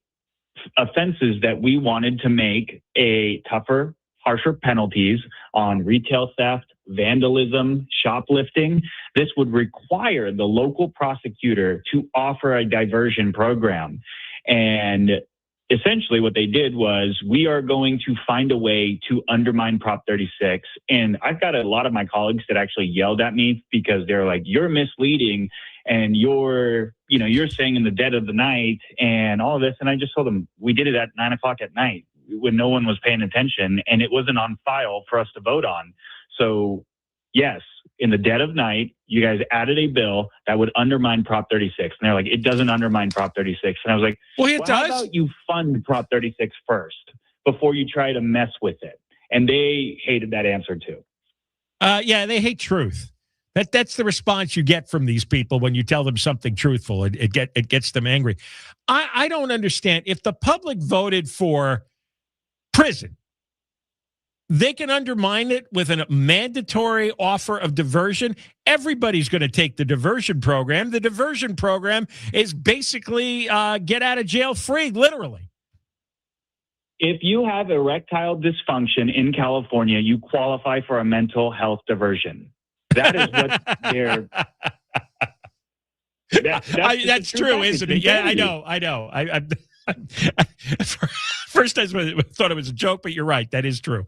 Speaker 2: offenses that we wanted to make a tougher, harsher penalties on retail theft, vandalism, shoplifting. This would require the local prosecutor to offer a diversion program. And essentially what they did was, we are going to find a way to undermine Prop 36. And I've got a lot of my colleagues that actually yelled at me because they're like, you're misleading and you're saying in the dead of the night and all of this. And I just told them, we did it at 9 o'clock at night when no one was paying attention and it wasn't on file for us to vote on. So yes, in the dead of night, you guys added a bill that would undermine Prop 36. And they're like, it doesn't undermine Prop 36. And I was like, well, it does. How about you fund Prop 36 first before you try to mess with it? And they hated that answer too.
Speaker 1: Yeah, they hate truth. That's the response you get from these people when you tell them something truthful. It gets them angry. I don't understand. If the public voted for prison, they can undermine it with a mandatory offer of diversion. Everybody's going to take the diversion program. The diversion program is basically get out of jail free, literally.
Speaker 2: If you have erectile dysfunction in California, you qualify for a mental health diversion. That is what they're...
Speaker 1: That's true, isn't it? Yeah, I know. First, I thought it was a joke, but you're right. That is true.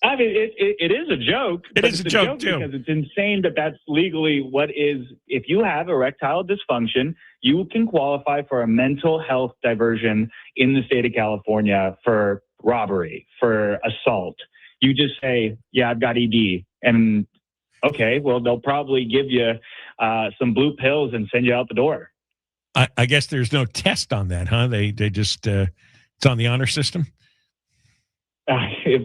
Speaker 2: I mean, it is a joke.
Speaker 1: It is a joke too.
Speaker 2: Because it's insane that that's legally what is. If you have erectile dysfunction, you can qualify for a mental health diversion in the state of California for robbery, for assault. You just say, yeah, I've got ED. And okay, well, they'll probably give you some blue pills and send you out the door.
Speaker 1: I guess there's no test on that, huh? They just, it's on the honor system?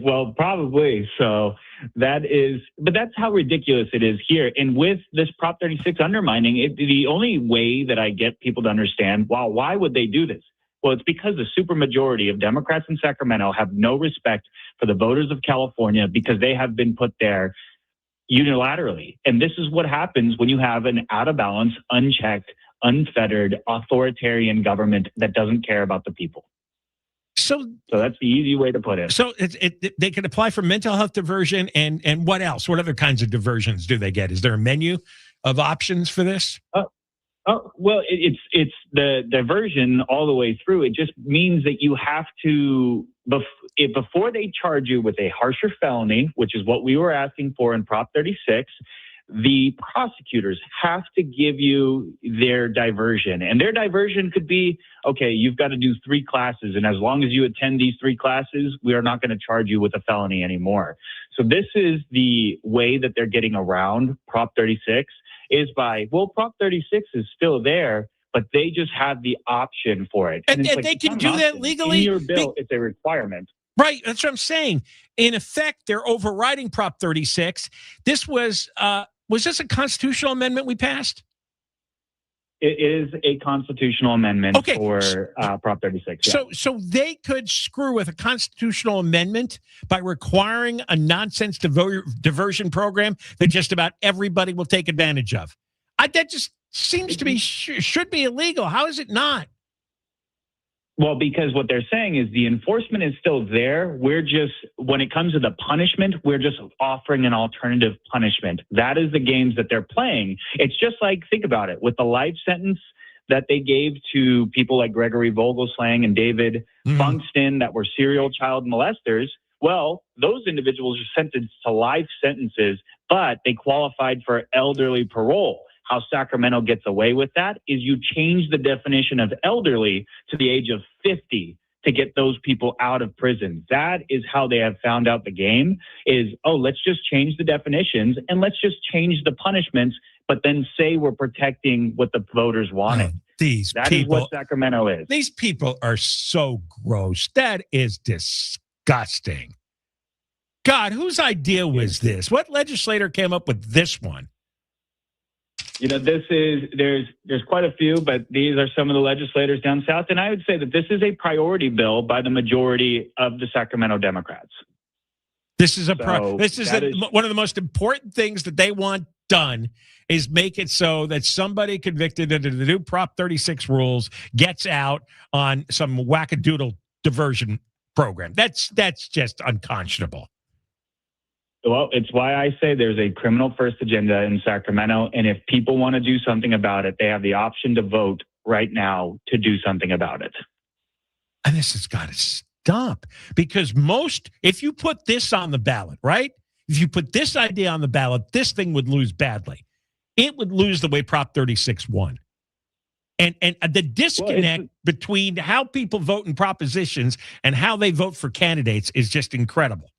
Speaker 2: Well, probably. So but that's how ridiculous it is here. And with this Prop 36 undermining, the only way that I get people to understand, well, why would they do this? Well, it's because the supermajority of Democrats in Sacramento have no respect for the voters of California because they have been put there unilaterally. And this is what happens when you have an out of balance, unchecked, unfettered, authoritarian government that doesn't care about the people.
Speaker 1: So
Speaker 2: that's the easy way to put it.
Speaker 1: So they can apply for mental health diversion and what else? What other kinds of diversions do they get? Is there a menu of options for this?
Speaker 2: Well, it's the diversion all the way through. It just means that you have to, before they charge you with a harsher felony, which is what we were asking for in Prop 36, the prosecutors have to give you their diversion. And their diversion could be, okay, you've got to do 3 classes. And as long as you attend these 3 classes, we are not going to charge you with a felony anymore. So this is the way that they're getting around Prop 36 is by, well, Prop 36 is still there, but they just have the option for it.
Speaker 1: And they can do that legally?
Speaker 2: In your bill, it's a requirement.
Speaker 1: Right. That's what I'm saying. In effect, they're overriding Prop 36. This was Was this a constitutional amendment we passed?
Speaker 2: It is a constitutional amendment for Prop 36. Yeah.
Speaker 1: So they could screw with a constitutional amendment by requiring a nonsense diversion program that just about everybody will take advantage of. That just seems to be should be illegal. How is it not?
Speaker 2: Well, because what they're saying is the enforcement is still there. We're just, when it comes to the punishment, we're just offering an alternative punishment. That is the games that they're playing. It's just like, think about it, with the life sentence that they gave to people like Gregory Vogelslang and David Funkston that were serial child molesters. Well, those individuals are sentenced to life sentences, but they qualified for elderly parole. How Sacramento gets away with that is you change the definition of elderly to the age of 50 to get those people out of prison. That is how they have found out the game is, let's just change the definitions and let's just change the punishments, but then say we're protecting what the voters wanted. That is what Sacramento is.
Speaker 1: These people are so gross. That is disgusting. God, whose idea was this? What legislator came up with this one?
Speaker 2: You know, there's quite a few, but these are some of the legislators down south. And I would say that this is a priority bill by the majority of the Sacramento Democrats.
Speaker 1: This is one of the most important things that they want done is make it so that somebody convicted under the new Prop 36 rules gets out on some wackadoodle diversion program. That's just unconscionable.
Speaker 2: Well, it's why I say there's a criminal first agenda in Sacramento. And if people want to do something about it, they have the option to vote right now to do something about it.
Speaker 1: And this has got to stop because if you put this on the ballot, right? If you put this idea on the ballot, this thing would lose badly. It would lose the way Prop 36 won. And the disconnect between how people vote in propositions and how they vote for candidates is just incredible.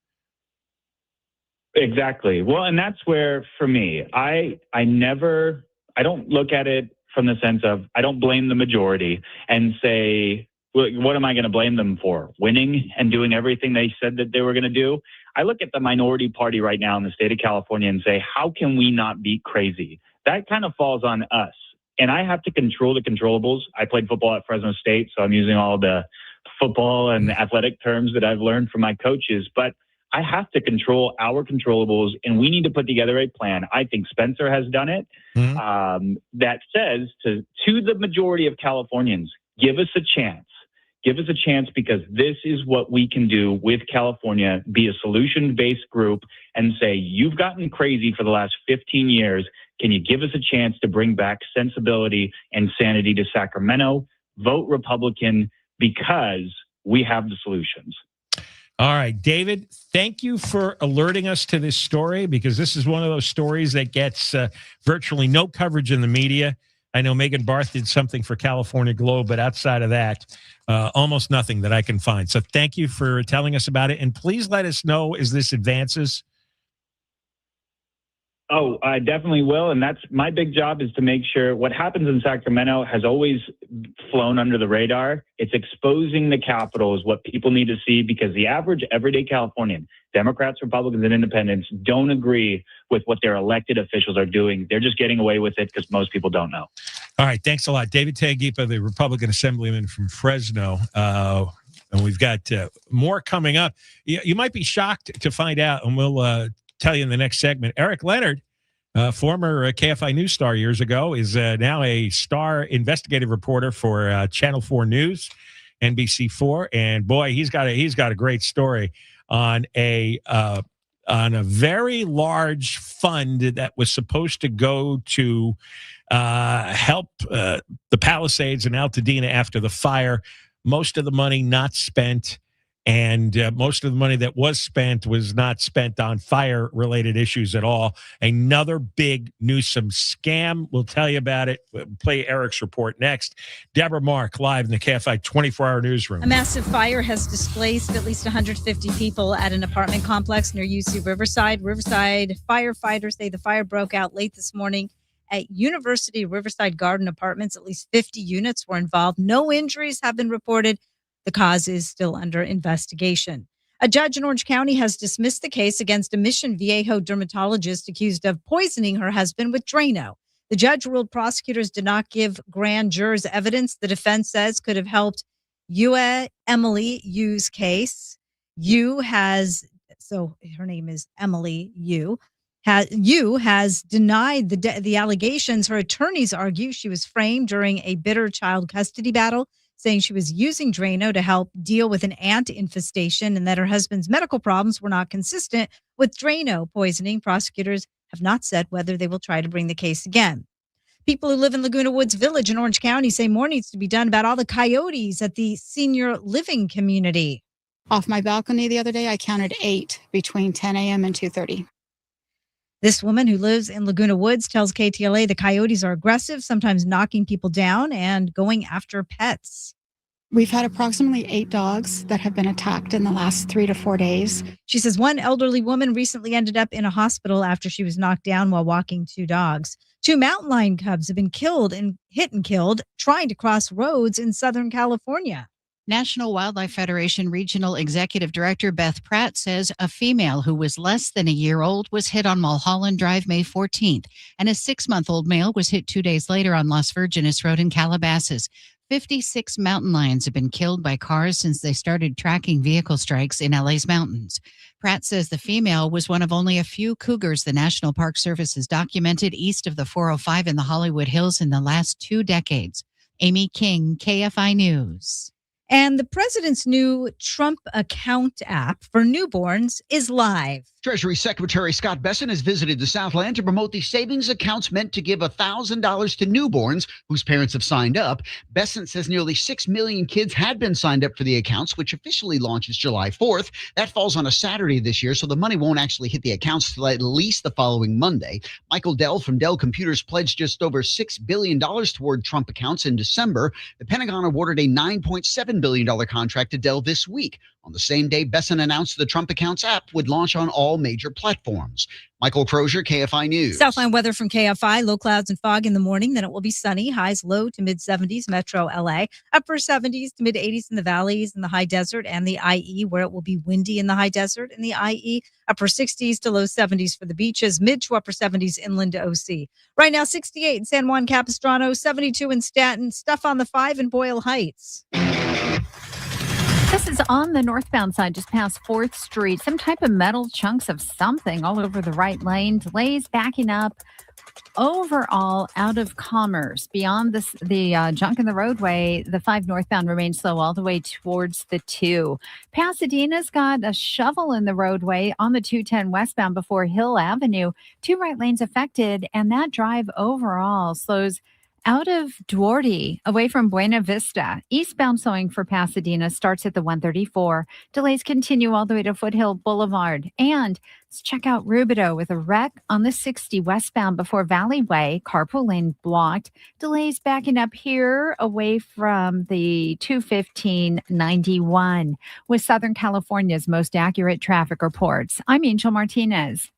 Speaker 2: Exactly. Well, and that's where, for me, I don't look at it from the sense of, I don't blame the majority and say, what am I going to blame them for? Winning and doing everything they said that they were going to do? I look at the minority party right now in the state of California and say, how can we not be crazy? That kind of falls on us. And I have to control the controllables. I played football at Fresno State, so I'm using all the football and athletic terms that I've learned from my coaches. But I have to control our controllables, and we need to put together a plan. I think Spencer has done it. That says to the majority of Californians, give us a chance. Give us a chance because this is what we can do with California, be a solution-based group and say, you've gotten crazy for the last 15 years. Can you give us a chance to bring back sensibility and sanity to Sacramento? Vote Republican because we have the solutions.
Speaker 1: All right, David, thank you for alerting us to this story because this is one of those stories that gets virtually no coverage in the media. I know Megan Barth did something for California Globe, but outside of that, almost nothing that I can find. So thank you for telling us about it. And please let us know as this advances.
Speaker 2: Oh, I definitely will. And that's my big job is to make sure what happens in Sacramento has always flown under the radar. It's exposing the Capitol is what people need to see because the average everyday Californian, Democrats, Republicans, and independents don't agree with what their elected officials are doing. They're just getting away with it because most people don't know.
Speaker 1: All right. Thanks a lot. David Tangipa, the Republican Assemblyman from Fresno. And we've got more coming up. You might be shocked to find out, and we'll tell you in the next segment. Eric Leonard, former KFI News star years ago, is now a star investigative reporter for Channel 4 News, NBC4, and boy, he's got a great story on a very large fund that was supposed to go to help the Palisades and Altadena after the fire. Most of the money not spent. And most of the money that was not spent on fire-related issues at all. Another big Newsom scam. We'll tell you about it. We'll play Eric's report next. Deborah Mark, live in the KFI 24-hour newsroom.
Speaker 4: A massive fire has displaced at least 150 people at an apartment complex near UC Riverside. Riverside firefighters say the fire broke out late this morning at University Riverside Garden Apartments. At least 50 units were involved. No injuries have been reported. The cause is still under investigation. A judge in Orange County has dismissed the case against a Mission Viejo dermatologist accused of poisoning her husband with Drano. The judge ruled prosecutors did not give grand jurors evidence the defense says could have helped Emily Yu's case. So her name is Emily Yu. Yu has denied the allegations. Her attorneys argue she was framed during a bitter child custody battle, saying she was using Drano to help deal with an ant infestation and that her husband's medical problems were not consistent with Drano poisoning. Prosecutors have not said whether they will try to bring the case again. People who live in Laguna Woods Village in Orange County say more needs to be done about all the coyotes at the senior living community.
Speaker 3: Off my balcony the other day, I counted 8 between 10 a.m. and 2:30.
Speaker 4: This woman who lives in Laguna Woods tells KTLA the coyotes are aggressive, sometimes knocking people down and going after pets.
Speaker 3: We've had approximately 8 dogs that have been attacked in the last 3 to 4 days.
Speaker 4: She says one elderly woman recently ended up in a hospital after she was knocked down while walking 2 dogs. 2 mountain lion cubs have been hit and killed trying to cross roads in Southern California.
Speaker 6: National Wildlife Federation Regional Executive Director Beth Pratt says a female who was less than a year old was hit on Mulholland Drive May 14th, and a 6-month-old male was hit 2 days later on Las Virgenes Road in Calabasas. 56 mountain lions have been killed by cars since they started tracking vehicle strikes in LA's mountains. Pratt says the female was one of only a few cougars the National Park Service has documented east of the 405 in the Hollywood Hills in the last 2 decades. Amy King, KFI News.
Speaker 4: And the president's new Trump account app for newborns is live.
Speaker 15: Treasury Secretary Scott Bessent has visited the Southland to promote the savings accounts meant to give $1,000 to newborns whose parents have signed up. Bessent says nearly 6 million kids had been signed up for the accounts, which officially launches July 4th. That falls on a Saturday this year, so the money won't actually hit the accounts till at least the following Monday. Michael Dell from Dell Computers pledged just over $6 billion toward Trump accounts in December. The Pentagon awarded a $9.7 billion contract to Dell this week. On the same day, Bessent announced the Trump Accounts app would launch on all major platforms. Michael Crozier, KFI News.
Speaker 4: Southland weather from KFI. Low clouds and fog in the morning. Then it will be sunny. Highs low to mid-70s, Metro LA. Upper 70s to mid-80s in the valleys in the high desert and the IE, where it will be windy in the high desert and the IE. Upper 60s to low 70s for the beaches. Mid to upper 70s inland to OC. Right now, 68 in San Juan Capistrano, 72 in Staten. Stuff on the 5 in Boyle Heights.
Speaker 5: This is on the northbound side, just past 4th Street. Some type of metal chunks of something all over the right lane. Delays backing up overall out of Commerce. Beyond the junk in the roadway, the 5 northbound remains slow all the way towards the 2. Pasadena's got a shovel in the roadway on the 210 westbound before Hill Avenue. 2 right lanes affected, and that drive overall slows out of Duarte, away from Buena Vista. Eastbound slowing for Pasadena starts at the 134. Delays continue all the way to Foothill Boulevard. And let's check out Rubidoux with a wreck on the 60 westbound before Valley Way. Carpool lane blocked. Delays backing up here away from the 215-91. With Southern California's most accurate traffic reports, I'm Angel Martinez.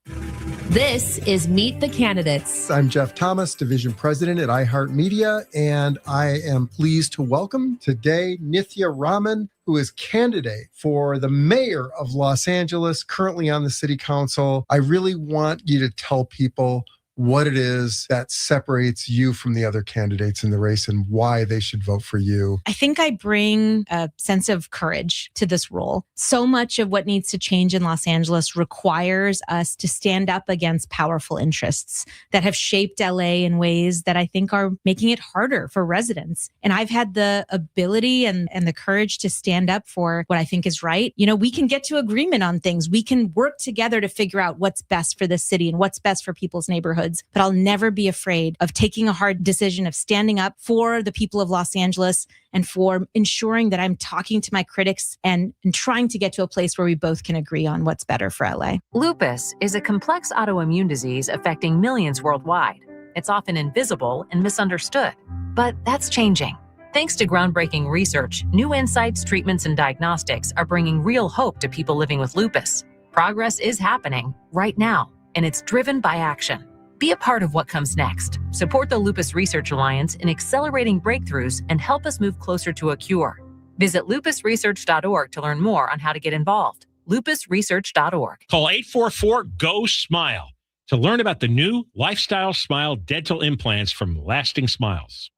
Speaker 16: This is Meet the Candidates.
Speaker 18: I'm Jeff Thomas, Division President at iHeartMedia, and I am pleased to welcome today Nithya Raman, who is candidate for the mayor of Los Angeles, currently on the city council. I really want you to tell people what it is that separates you from the other candidates in the race and why they should vote for you.
Speaker 19: I think I bring a sense of courage to this role. So much of what needs to change in Los Angeles requires us to stand up against powerful interests that have shaped LA in ways that I think are making it harder for residents. And I've had the ability and the courage to stand up for what I think is right. You know, we can get to agreement on things. We can work together to figure out what's best for this city and what's best for people's neighborhoods. But I'll never be afraid of taking a hard decision, of standing up for the people of Los Angeles and for ensuring that I'm talking to my critics and trying to get to a place where we both can agree on what's better for LA.
Speaker 20: Lupus is a complex autoimmune disease affecting millions worldwide. It's often invisible and misunderstood, but that's changing. Thanks to groundbreaking research, new insights, treatments, and diagnostics are bringing real hope to people living with lupus. Progress is happening right now, and it's driven by action. Be a part of what comes next. Support the Lupus Research Alliance in accelerating breakthroughs and help us move closer to a cure. Visit lupusresearch.org to learn more on how to get involved. lupusresearch.org.
Speaker 1: Call 844-GO-SMILE to learn about the new Lifestyle Smile dental implants from Lasting Smiles.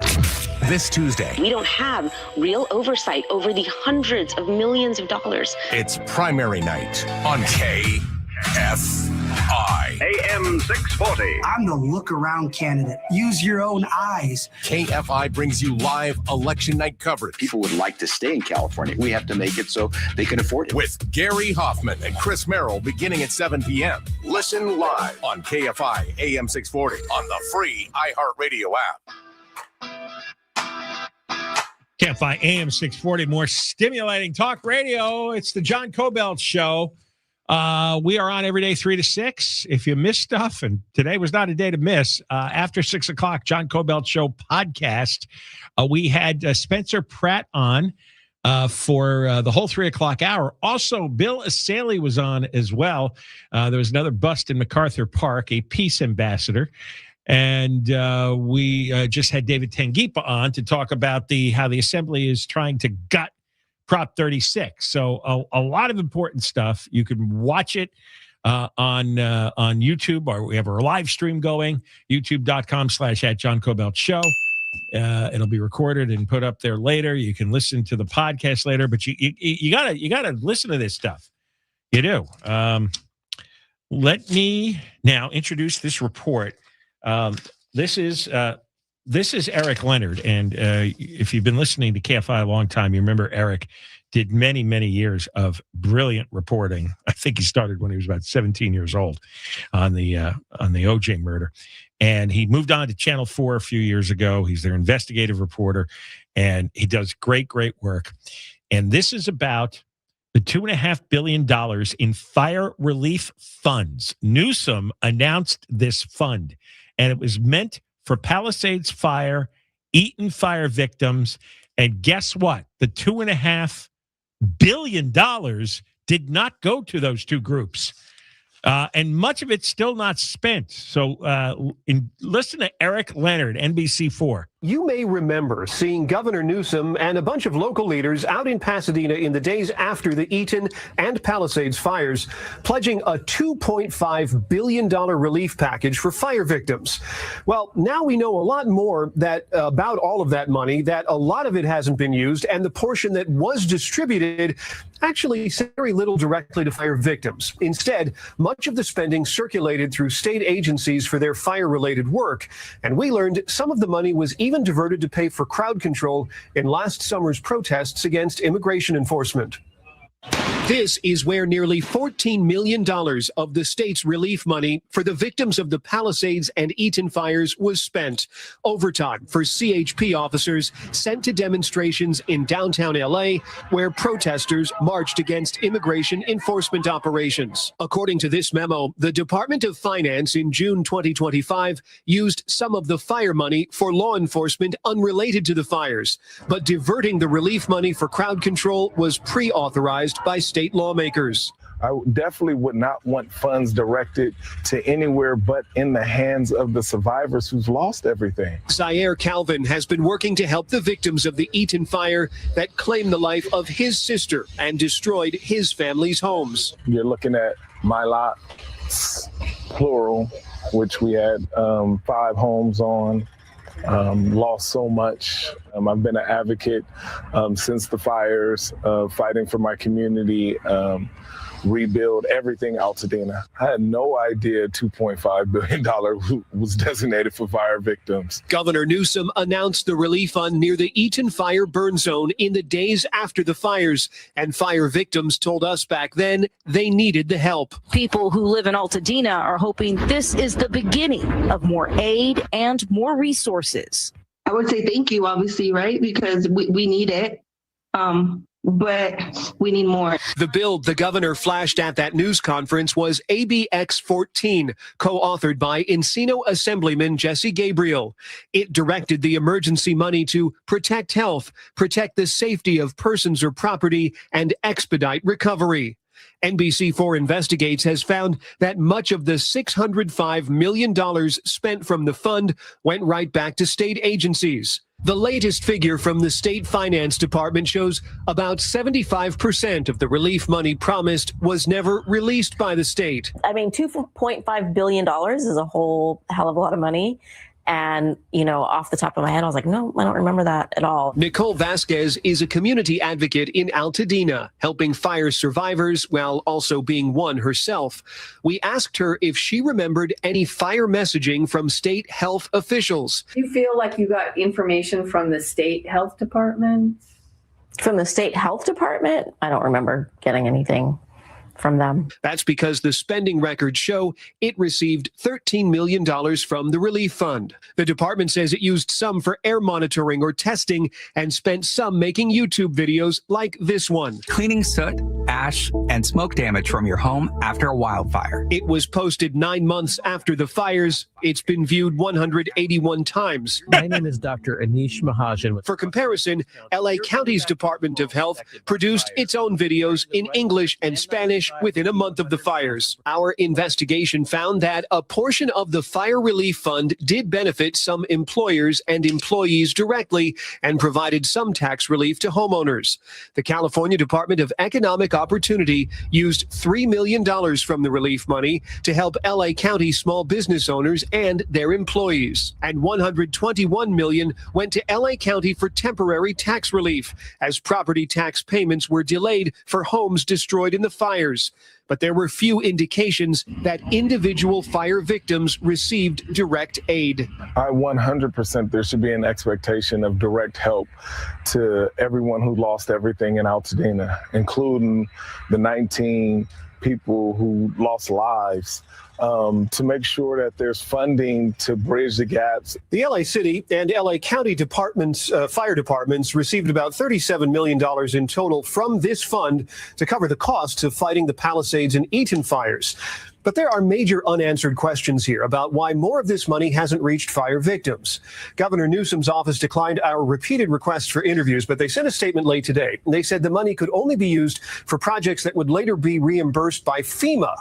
Speaker 17: This Tuesday,
Speaker 7: we don't have real oversight over the hundreds of millions of dollars.
Speaker 17: it's primary night on KFI.
Speaker 8: AM 640. I'm the look-around candidate. Use your own eyes.
Speaker 17: KFI brings you live election night coverage.
Speaker 9: People would like to stay in California. We have to make it so they can afford it.
Speaker 17: With Gary Hoffman and Chris Merrill beginning at 7 p.m. Listen live on KFI AM 640 on the free iHeartRadio app.
Speaker 1: KFI AM 640, more stimulating talk radio. It's the John Kobylt Show. We are on every day 3 to 6. If you miss stuff, and today was not a day to miss, after 6 o'clock, John Kobylt Show podcast, we had Spencer Pratt on for the whole 3 o'clock hour. Also, Bill Essayli was on as well. There was another bust in MacArthur Park, a peace ambassador. And we just had David Tangipa on to talk about how the Assembly is trying to gut Prop 36. So a lot of important stuff. You can watch it on YouTube, or we have our live stream going, youtube.com/@JohnKobyltShow. It'll be recorded and put up there later. You can listen to the podcast later, but you gotta listen to this stuff. You do. Let me now introduce this report. This is Eric Leonard, and if you've been listening to KFI a long time, you remember Eric did many, many years of brilliant reporting. I think he started when he was about 17 years old on the OJ murder, and he moved on to Channel 4 a few years ago. He's their investigative reporter, and he does great work. And this is about the $2.5 billion in fire relief funds. Newsom announced this fund, and it was meant for Palisades Fire, Eaton Fire victims. And guess what? The $2.5 billion did not go to those two groups. And much of it's still not spent. So listen to Eric Leonard, NBC4.
Speaker 10: You may remember seeing Governor Newsom and a bunch of local leaders out in Pasadena in the days after the Eaton and Palisades fires, pledging a $2.5 billion relief package for fire victims. Well, now we know a lot more about all of that money, that a lot of it hasn't been used, and the portion that was distributed actually sent very little directly to fire victims. Instead, much of the spending circulated through state agencies for their fire-related work, and we learned some of the money was even diverted to pay for crowd control in last summer's protests against immigration enforcement. This is where nearly $14 million of the state's relief money for the victims of the Palisades and Eaton fires was spent. Overtime for CHP officers sent to demonstrations in downtown LA where protesters marched against immigration enforcement operations. According to this memo, the Department of Finance in June 2025 used some of the fire money for law enforcement unrelated to the fires, but diverting the relief money for crowd control was pre-authorized by state lawmakers.
Speaker 11: I definitely would not want funds directed to anywhere but in the hands of the survivors who've lost everything.
Speaker 10: Zaire Calvin has been working to help the victims of the Eaton fire that claimed the life of his sister and destroyed his family's homes.
Speaker 11: You're looking at my lot, plural, which we had 5 homes on. Lost so much. I've been an advocate since the fires, fighting for my community, rebuild everything Altadena. I had no idea $2.5 billion was designated for fire victims.
Speaker 10: Governor Newsom announced the relief fund near the Eaton fire burn zone in the days after the fires, and fire victims told us back then they needed the help.
Speaker 7: People who live in Altadena are hoping this is the beginning of more aid and more resources.
Speaker 21: I would say thank you, obviously, right? Because we need it. But we need more.
Speaker 10: The bill the governor flashed at that news conference was ABX 14, co-authored by Encino Assemblyman Jesse Gabriel. It directed the emergency money to protect health, protect the safety of persons or property, and expedite recovery. NBC4 Investigates has found that much of the $605 million spent from the fund went right back to state agencies. The latest figure from the state finance department shows about 75% of the relief money promised was never released by the state.
Speaker 7: I mean, $2.5 billion is a whole hell of a lot of money. And, off the top of my head, I was like, no, I don't remember that at all.
Speaker 10: Nicole Vasquez is a community advocate in Altadena, helping fire survivors while also being one herself. We asked her if she remembered any fire messaging from state health officials.
Speaker 13: Do you feel like you got information from the state health department?
Speaker 7: From the state health department? I don't remember getting anything from them.
Speaker 10: That's because the spending records show it received $13 million from the relief fund. The department says it used some for air monitoring or testing and spent some making YouTube videos like this one.
Speaker 14: Cleaning soot, ash, and smoke damage from your home after a wildfire.
Speaker 10: It was posted 9 months after the fires. It's been viewed 181 times.
Speaker 22: My name is Dr. Anish Mahajan.
Speaker 10: For comparison, LA County's Department of Health produced its own videos in English and Spanish within a month of the fires. Our investigation found that a portion of the fire relief fund did benefit some employers and employees directly and provided some tax relief to homeowners. The California Department of Economic Opportunity used $3 million from the relief money to help LA County small business owners and their employees. And $121 million went to LA County for temporary tax relief as property tax payments were delayed for homes destroyed in the fires. But there were few indications that individual fire victims received direct aid.
Speaker 11: 100% there should be an expectation of direct help to everyone who lost everything in Altadena, including the 19 people who lost lives. To make sure that there's funding to bridge the gaps.
Speaker 10: The LA City and LA County departments, fire departments received about $37 million in total from this fund to cover the costs of fighting the Palisades and Eaton fires. But there are major unanswered questions here about why more of this money hasn't reached fire victims. Governor Newsom's office declined our repeated requests for interviews, but they sent a statement late today. They said the money could only be used for projects that would later be reimbursed by FEMA.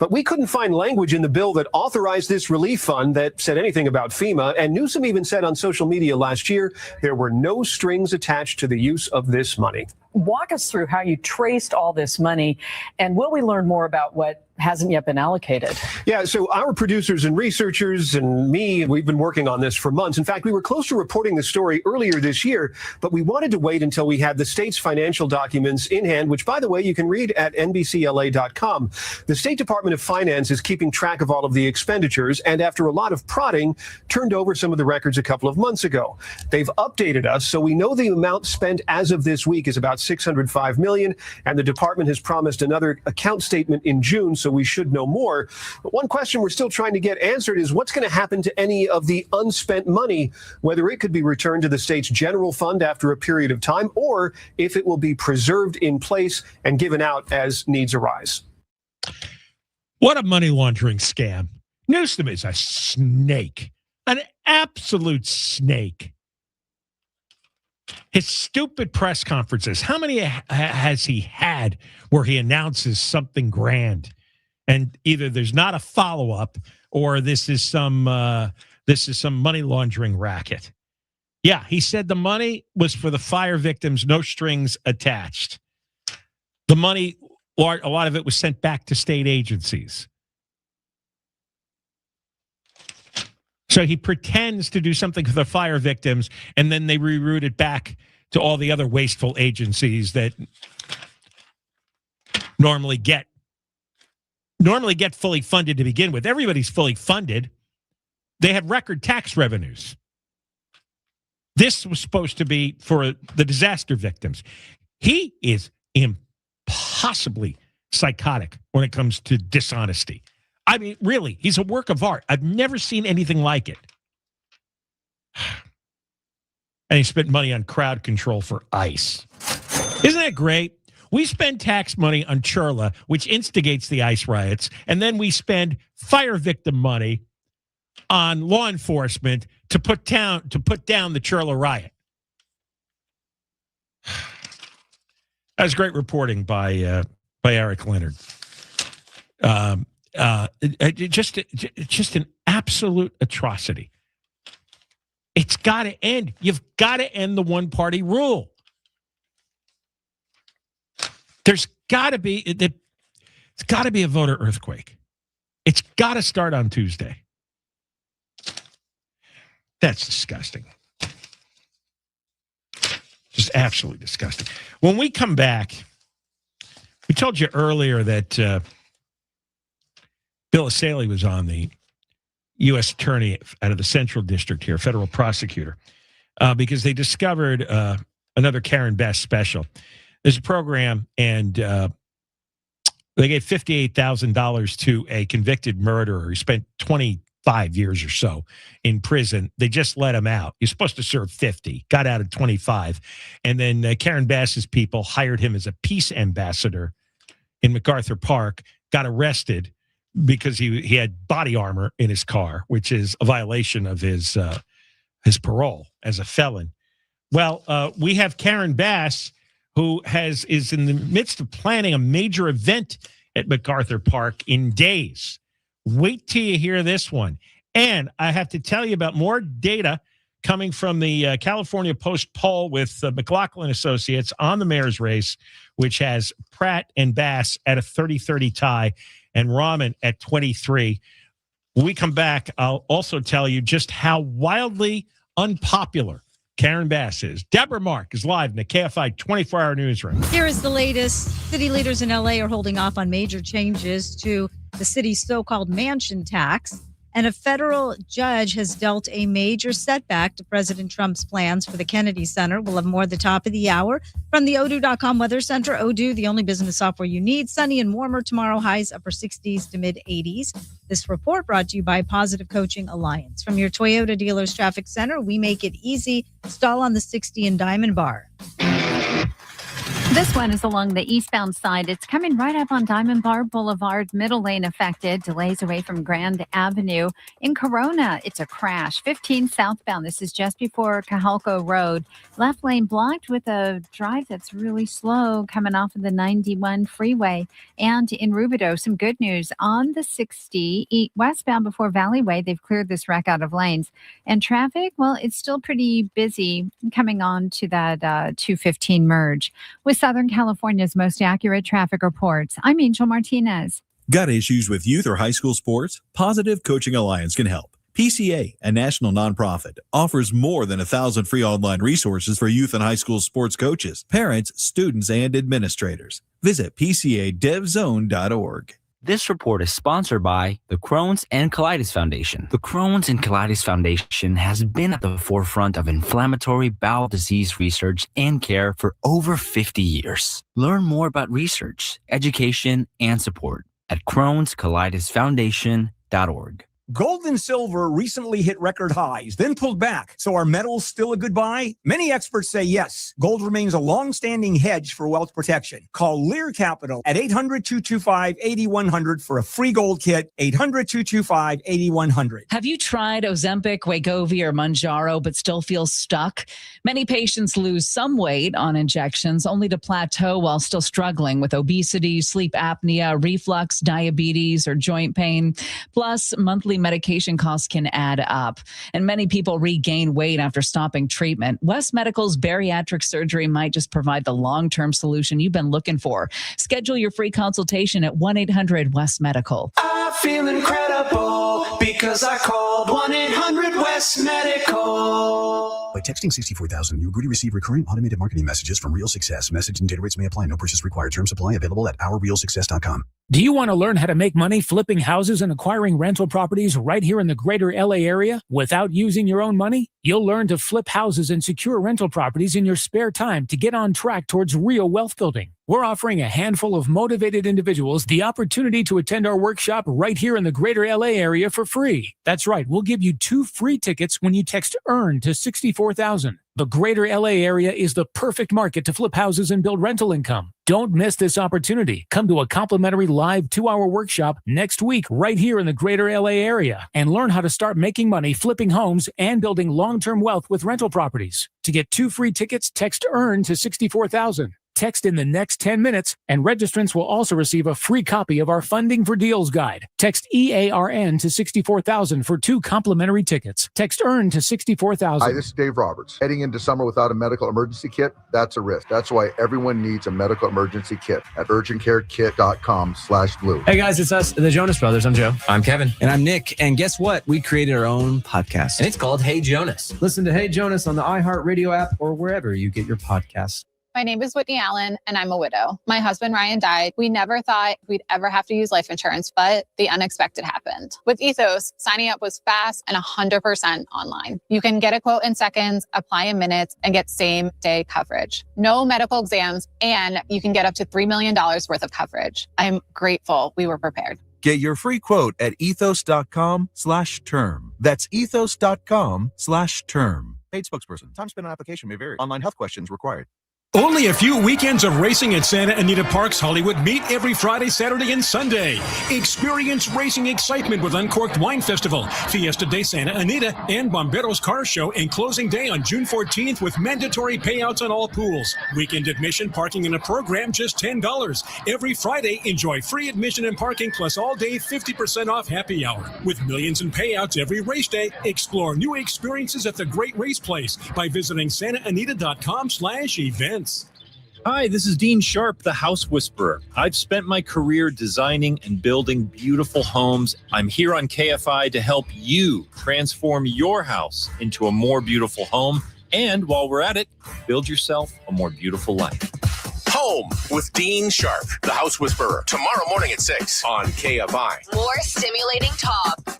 Speaker 10: But we couldn't find language in the bill that authorized this relief fund that said anything about FEMA. And Newsom even said on social media last year there were no strings attached to the use of this money.
Speaker 23: Walk us through how you traced all this money, and will we learn more about what hasn't yet been allocated?
Speaker 10: Yeah, so our producers and researchers and me, we've been working on this for months. In fact, we were close to reporting the story earlier this year, but we wanted to wait until we had the state's financial documents in hand, which, by the way, you can read at nbcla.com. The State Department of Finance is keeping track of all of the expenditures, and after a lot of prodding, turned over some of the records a couple of months ago. They've updated us, so we know the amount spent as of this week is about $605 million, and the department has promised another account statement in June, so we should know more. But one question we're still trying to get answered is what's going to happen to any of the unspent money, whether it could be returned to the state's general fund after a period of time, or if it will be preserved in place and given out as needs arise.
Speaker 1: What a money laundering scam. Newsom is a snake, an absolute snake. His stupid press conferences, how many has he had where he announces something grand and either there's not a follow-up or this is some money laundering racket? Yeah, he said the money was for the fire victims, no strings attached. The money, a lot of it was sent back to state agencies. So he pretends to do something for the fire victims, and then they reroute it back to all the other wasteful agencies that normally get fully funded to begin with. Everybody's fully funded. They had record tax revenues. This was supposed to be for the disaster victims. He is impossibly psychotic when it comes to dishonesty. I mean, really, he's a work of art. I've never seen anything like it. And he spent money on crowd control for ICE. Isn't that great? We spend tax money on Churla, which instigates the ICE riots, and then we spend fire victim money on law enforcement to put down the Churla riot. That was great reporting by Eric Leonard. Just an absolute atrocity. It's got to end. You've got to end the one-party rule. There's got to be it's got to be a voter earthquake. It's got to start on Tuesday. That's disgusting. Just absolutely disgusting. When we come back, we told you earlier that Bill Essayli was on, the U.S. attorney out of the Central District here, federal prosecutor, because they discovered another Karen Bass special. There's a program, and they gave $58,000 to a convicted murderer. He spent 25 years or so in prison. They just let him out. He's supposed to serve 50, got out at 25. And then Karen Bass's people hired him as a peace ambassador in MacArthur Park, got arrested because he had body armor in his car, which is a violation of his parole as a felon. Well, we have Karen Bass, who is in the midst of planning a major event at MacArthur Park in days. Wait till you hear this one. And I have to tell you about more data coming from the California Post poll with McLaughlin Associates on the mayor's race, which has Pratt and Bass at a 30-30 tie and Raman at 23. When we come back, I'll also tell you just how wildly unpopular Karen Bass is. Deborah Mark is live in the KFI 24-hour newsroom.
Speaker 4: Here is the latest. City leaders in LA are holding off on major changes to the city's so-called mansion tax. And a federal judge has dealt a major setback to President Trump's plans for the Kennedy Center. We'll have more at the top of the hour. From the Odoo.com Weather Center, Odoo, the only business software you need. Sunny and warmer tomorrow, highs upper 60s to mid 80s. This report brought to you by Positive Coaching Alliance. From your Toyota Dealers Traffic Center, we make it easy. Stall on the 60 in Diamond Bar.
Speaker 5: This one is along the eastbound side. It's coming right up on Diamond Bar Boulevard, middle lane affected. Delays away from Grand Avenue. In Corona, it's a crash. 15 southbound. This is just before Cajalco Road. Left lane blocked with a drive that's really slow coming off of the 91 freeway. And in Rubidoux, some good news. On the 60 westbound before Valleyway, they've cleared this wreck out of lanes. And traffic, well, it's still pretty busy coming on to that 215 merge. With Southern California's most accurate traffic reports, I'm Angel Martinez.
Speaker 2: Got issues with youth or high school sports? Positive Coaching Alliance can help. PCA, a national nonprofit, offers more than 1,000 free online resources for youth and high school sports coaches, parents, students, and administrators. Visit PCADevZone.org.
Speaker 3: This report is sponsored by the Crohn's and Colitis Foundation. The Crohn's and Colitis Foundation has been at the forefront of inflammatory bowel disease research and care for over 50 years. Learn more about research, education, and support at Crohn'sColitisFoundation.org.
Speaker 12: Gold and silver recently hit record highs, then pulled back. So are metals still a good buy? Many experts say yes. Gold remains a long-standing hedge for wealth protection. Call Lear Capital at 800-225-8100 for a free gold kit, 800-225-8100.
Speaker 24: Have you tried Ozempic, Wegovy, or Mounjaro but still feel stuck? Many patients lose some weight on injections only to plateau while still struggling with obesity, sleep apnea, reflux, diabetes, or joint pain. Plus, monthly medication costs can add up, and many people regain weight after stopping treatment. West Medical's bariatric surgery might just provide the long-term solution you've been looking for. Schedule your free consultation at 1-800-WEST-MEDICAL.
Speaker 25: I feel incredible because I called 1-800-WEST-MEDICAL.
Speaker 26: By texting 64,000, you agree to receive recurring automated marketing messages from Real Success. Message and data rates may apply. No purchase required. Terms apply. Available at ourrealsuccess.com.
Speaker 27: Do you want to learn how to make money flipping houses and acquiring rental properties right here in the greater LA area without using your own money? You'll learn to flip houses and secure rental properties in your spare time to get on track towards real wealth building. We're offering a handful of motivated individuals the opportunity to attend our workshop right here in the greater LA area for free. That's right. We'll give you 2 free tickets when you text EARN to 64,000. The greater LA area is the perfect market to flip houses and build rental income. Don't miss this opportunity. Come to a complimentary live 2-hour workshop next week right here in the greater LA area and learn how to start making money flipping homes and building long-term wealth with rental properties. To get 2 free tickets, text EARN to 64,000. text in the next 10 minutes, and registrants will also receive a free copy of our Funding for Deals guide. Text EARN to 64,000 for 2 complimentary tickets. Text EARN to 64,000.
Speaker 6: Hi, this is Dave Roberts. Heading into summer without a medical emergency kit, that's a risk. That's why everyone needs a medical emergency kit at urgentcarekit.com/blue.
Speaker 8: Hey guys, it's us, the Jonas Brothers. I'm Joe. I'm Kevin. And I'm Nick. And guess what? We created our own podcast. And it's called Hey Jonas. Listen to Hey Jonas on the iHeartRadio app or wherever you get your podcasts.
Speaker 15: My name is Whitney Allen, and I'm a widow. My husband, Ryan, died. We never thought we'd ever have to use life insurance, but the unexpected happened. With Ethos, signing up was fast and 100% online. You can get a quote in seconds, apply in minutes, and get same-day coverage. No medical exams, and you can get up to $3 million worth of coverage. I'm grateful we were prepared.
Speaker 16: Get your free quote at ethos.com/term. That's ethos.com/term. Paid spokesperson. Time spent on application may vary. Online health questions required.
Speaker 18: Only a few weekends of racing at Santa Anita Park's Hollywood Meet every Friday, Saturday, and Sunday. Experience racing excitement with Uncorked Wine Festival, Fiesta de Santa Anita, and Bomberos Car Show, and closing day on June 14th with mandatory payouts on all pools. Weekend admission, parking in a program, just $10. Every Friday, enjoy free admission and parking, plus all day 50% off happy hour. With millions in payouts every race day, explore new experiences at the Great Race Place by visiting santaanita.com/events.
Speaker 19: Hi, this is Dean Sharp, the House Whisperer. I've spent my career designing and building beautiful homes. I'm here on KFI to help you transform your house into a more beautiful home. And while we're at it, build yourself a more beautiful life.
Speaker 17: Home with Dean Sharp, the House Whisperer. Tomorrow morning at 6 on KFI.
Speaker 20: More stimulating talk.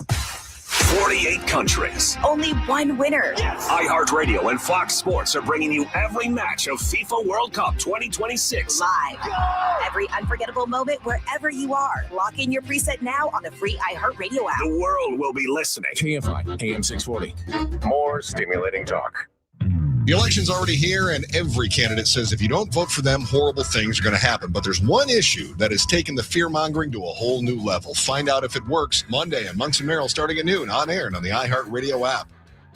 Speaker 28: 48 countries.
Speaker 20: Only one winner.
Speaker 28: iHeartRadio and Fox Sports are bringing you every match of FIFA World Cup 2026.
Speaker 20: Live. Every unforgettable moment wherever you are. Lock in your preset now on the free iHeartRadio app.
Speaker 28: The world will be listening.
Speaker 17: KFI, AM 640. More stimulating talk.
Speaker 29: The election's already here, and every candidate says if you don't vote for them, horrible things are going to happen. But there's one issue that has taken the fear-mongering to a whole new level. Find out if it works Monday on Monks and Merrill starting at noon on air and on the iHeartRadio app.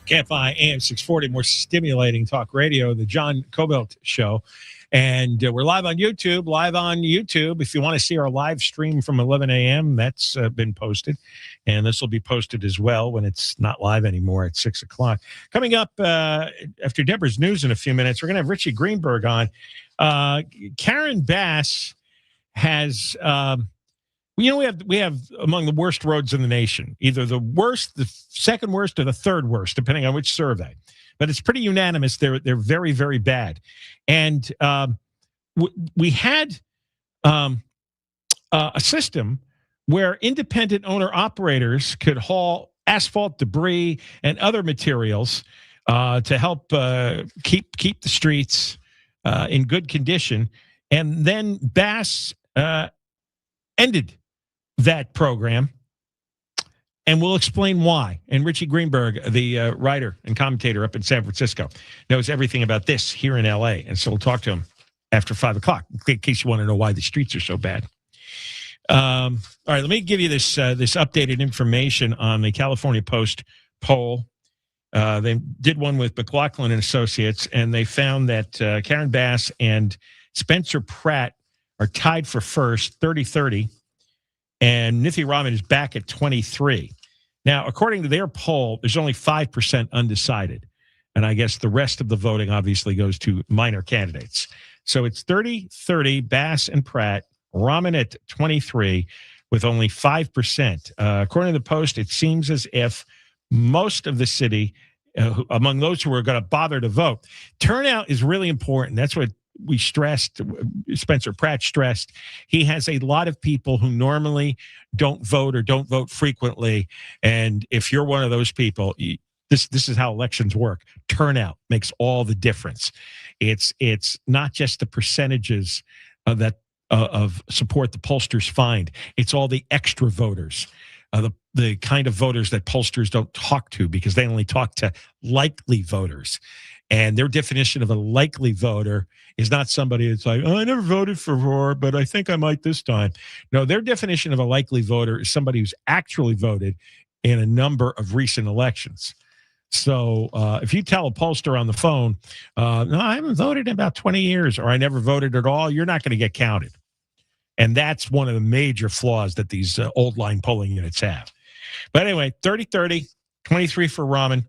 Speaker 1: KFI AM 640, more stimulating talk radio, the John Kobylt Show. And we're live on YouTube. If you want to see our live stream from 11 a.m., that's been posted. And this will be posted as well when it's not live anymore at 6 o'clock. Coming up after Deborah's news in a few minutes, we're going to have Richie Greenberg on. Karen Bass has, we have among the worst roads in the nation, either the worst, the second worst, or the third worst, depending on which survey. But it's pretty unanimous. They're very, very bad. And we had a system where independent owner-operators could haul asphalt, debris, and other materials to help keep the streets in good condition. And then Bass ended that program. And we'll explain why. And Richie Greenberg, the writer and commentator up in San Francisco, knows everything about this here in L.A. And so we'll talk to him after 5 o'clock, in case you want to know why the streets are so bad. All right, let me give you this updated information on the California Post poll. They did one with McLaughlin and Associates, and they found that Karen Bass and Spencer Pratt are tied for first, 30-30. And Nithya Raman is back at 23. Now, according to their poll, there's only 5% undecided. And I guess the rest of the voting obviously goes to minor candidates. So it's 30-30, Bass and Pratt, Raman at 23 with only 5%. According to the Post, it seems as if most of the city, among those who are going to bother to vote, turnout is really important. That's what we stressed, Spencer Pratt stressed. He has a lot of people who normally don't vote or don't vote frequently. And if you're one of those people, this is how elections work. Turnout makes all the difference. It's not just the percentages of support the pollsters find. It's all the extra voters, the kind of voters that pollsters don't talk to because they only talk to likely voters. And their definition of a likely voter is not somebody that's like, oh, I never voted for Roar, but I think I might this time. No, their definition of a likely voter is somebody who's actually voted in a number of recent elections. So if you tell a pollster on the phone, no, I haven't voted in about 20 years, or I never voted at all, you're not going to get counted. And that's one of the major flaws that these old line polling units have. But anyway, 30-30, 23 for Raman.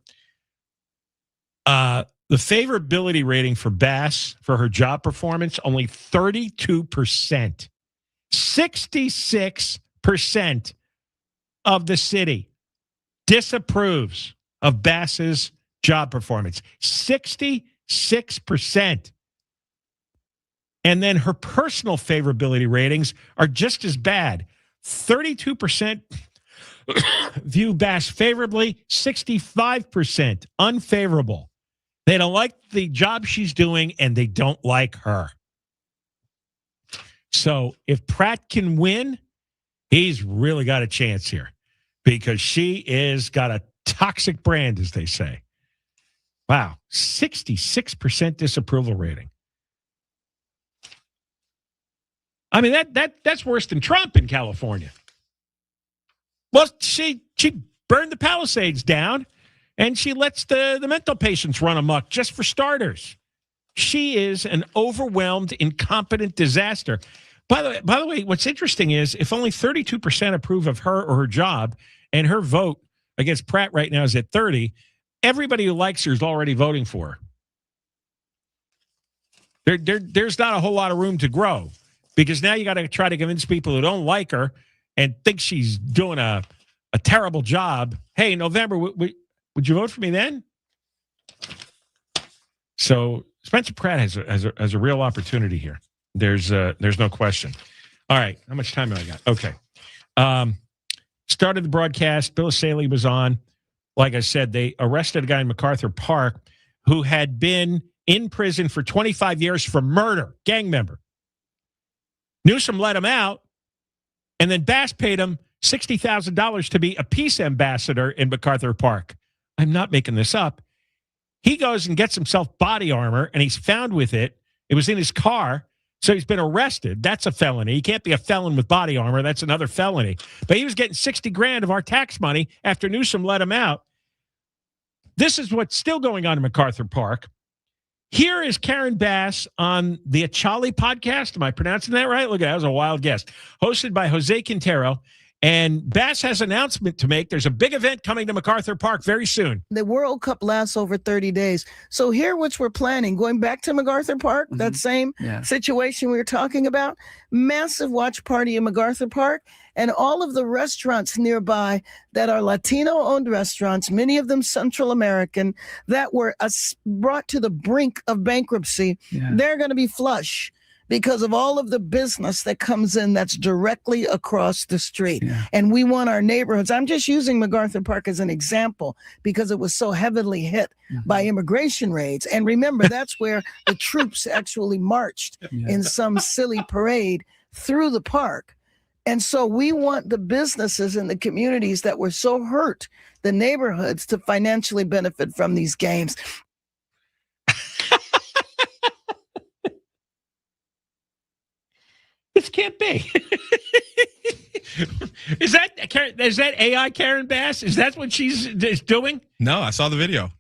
Speaker 1: The favorability rating for Bass for her job performance, only 32%. 66% of the city disapproves of Bass's job performance. 66%. And then her personal favorability ratings are just as bad. 32% view Bass favorably, 65% unfavorable. They don't like the job she's doing, and they don't like her. So if Pratt can win, he's really got a chance here, because she is got a toxic brand, as they say. Wow, 66% disapproval rating. I mean, that's worse than Trump in California. Well, she burned the Palisades down, and she lets the mental patients run amok, just for starters. She is an overwhelmed, incompetent disaster. By the way, what's interesting is if only 32% approve of her or her job, and her vote against Pratt right now is at 30, everybody who likes her is already voting for her. There's not a whole lot of room to grow, because now you got to try to convince people who don't like her and think she's doing a terrible job. Hey, November, would you vote for me then? So Spencer Pratt has a real opportunity here. There's no question. All right, how much time have I got? Okay. Started the broadcast. Bill Essayli was on. Like I said, they arrested a guy in MacArthur Park who had been in prison for 25 years for murder, gang member. Newsom let him out, and then Bass paid him $60,000 to be a peace ambassador in MacArthur Park. I'm not making this up. He goes and gets himself body armor, and he's found with it. It was in his car, so he's been arrested. That's a felony. He can't be a felon with body armor. That's another felony. But he was getting $60,000 of our tax money after Newsom let him out. This is what's still going on in MacArthur Park. Here is Karen Bass on the Essayli podcast. Am I pronouncing that right? Look, that was a wild guess. Hosted by Jose Quintero. And Bass has an announcement to make. There's a big event coming to MacArthur Park very soon.
Speaker 7: The World Cup lasts over 30 days. So here, which we're planning, going back to MacArthur Park, that same situation we were talking about, massive watch party in MacArthur Park, and all of the restaurants nearby that are Latino-owned restaurants, many of them Central American, that were brought to the brink of bankruptcy, they're going to be flush because of all of the business that comes in that's directly across the street. And we want our neighborhoods. I'm just using MacArthur Park as an example because it was so heavily hit by immigration raids. And remember, that's where the troops actually marched in some silly parade through the park. And so we want the businesses in the communities that were so hurt, the neighborhoods, to financially benefit from these games.
Speaker 1: This can't be. Is that AI Karen Bass? Is that what she's doing?
Speaker 9: No, I saw the video.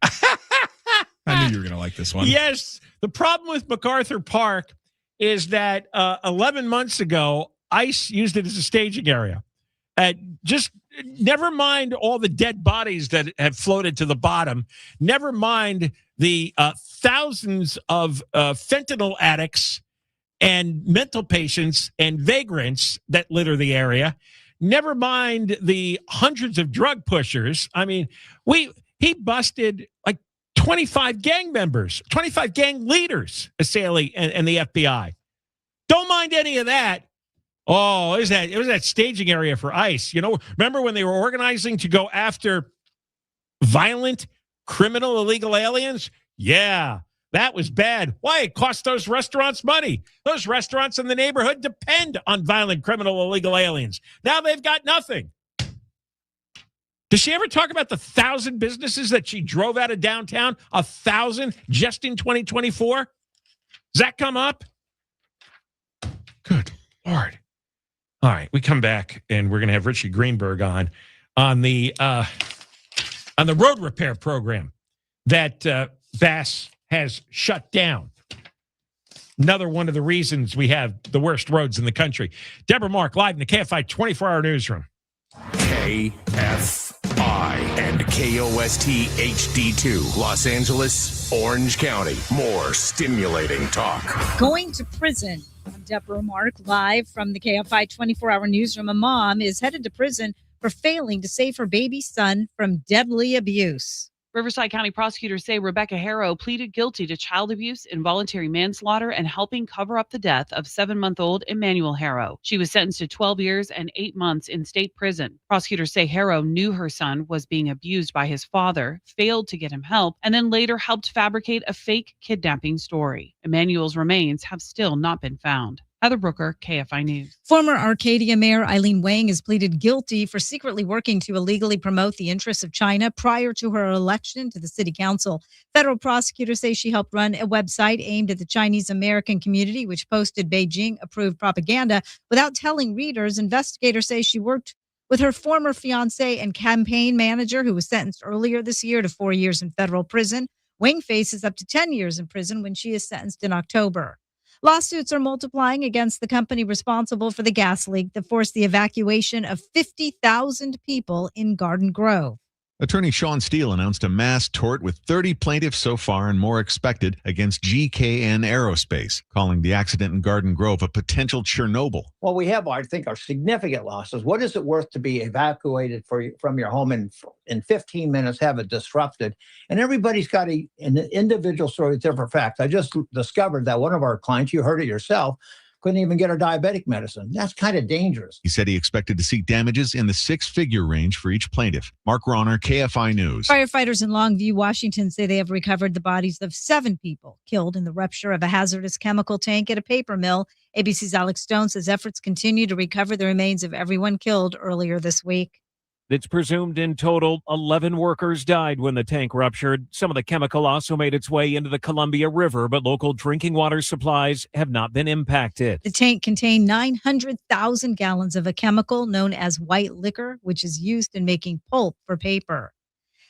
Speaker 9: I knew you were going to like this one.
Speaker 1: Yes. The problem with MacArthur Park is that 11 months ago, ICE used it as a staging area. Just never mind all the dead bodies that have floated to the bottom. Never mind the thousands of fentanyl addicts and mental patients and vagrants that litter the area. Never mind the hundreds of drug pushers. I mean, he busted like 25 gang members, 25 gang leaders, Essayli and the FBI. Don't mind any of that. Oh, it was that staging area for ICE. You know, remember when they were organizing to go after violent, criminal, illegal aliens? Yeah. That was bad. Why? It cost those restaurants money. Those restaurants in the neighborhood depend on violent, criminal, illegal aliens. Now they've got nothing. Does she ever talk about the 1,000 businesses that she drove out of downtown? 1,000 just in 2024? Does that come up? Good Lord. All right, we come back, and we're going to have Richie Greenberg on the on the road repair program that Bass has shut down. Another one of the reasons we have the worst roads in the country. Deborah Mark, live in the KFI 24-hour newsroom.
Speaker 17: KFI and KOST HD2, Los Angeles, Orange County. More stimulating talk.
Speaker 4: Going to prison. I'm Deborah Mark, live from the KFI 24-hour newsroom. A mom is headed to prison for failing to save her baby son from deadly abuse.
Speaker 5: Riverside County prosecutors say Rebecca Harrow pleaded guilty to child abuse, involuntary manslaughter, and helping cover up the death of 7-month-old Emmanuel Harrow. She was sentenced to 12 years and 8 months in state prison. Prosecutors say Harrow knew her son was being abused by his father, failed to get him help, and then later helped fabricate a fake kidnapping story. Emmanuel's remains have still not been found. Heather Brooker, KFI News.
Speaker 4: Former Arcadia Mayor Eileen Wang has pleaded guilty for secretly working to illegally promote the interests of China prior to her election to the city council. Federal prosecutors say she helped run a website aimed at the Chinese American community, which posted Beijing-approved propaganda without telling readers. Investigators say she worked with her former fiancé and campaign manager, who was sentenced earlier this year to 4 years in federal prison. Wang faces up to 10 years in prison when she is sentenced in October. Lawsuits are multiplying against the company responsible for the gas leak that forced the evacuation of 50,000 people in Garden Grove.
Speaker 10: Attorney Sean Steele announced a mass tort with 30 plaintiffs so far and more expected against GKN Aerospace, calling the accident in Garden Grove a potential Chernobyl.
Speaker 11: Well, we have, I think, our significant losses. What is it worth to be evacuated from your home in 15 minutes, have it disrupted? And everybody's got an individual story with different facts. I just discovered that one of our clients, you heard it yourself, couldn't even get her diabetic medicine. That's kind of dangerous.
Speaker 10: He said he expected to seek damages in the 6-figure range for each plaintiff. Mark Ronner, KFI News.
Speaker 4: Firefighters in Longview, Washington say they have recovered the bodies of 7 people killed in the rupture of a hazardous chemical tank at a paper mill. ABC's Alex Stone says efforts continue to recover the remains of everyone killed earlier this week.
Speaker 13: It's presumed in total 11 workers died when the tank ruptured. Some of the chemical also made its way into the Columbia River, but local drinking water supplies have not been impacted.
Speaker 4: The tank contained 900,000 gallons of a chemical known as white liquor, which is used in making pulp for paper.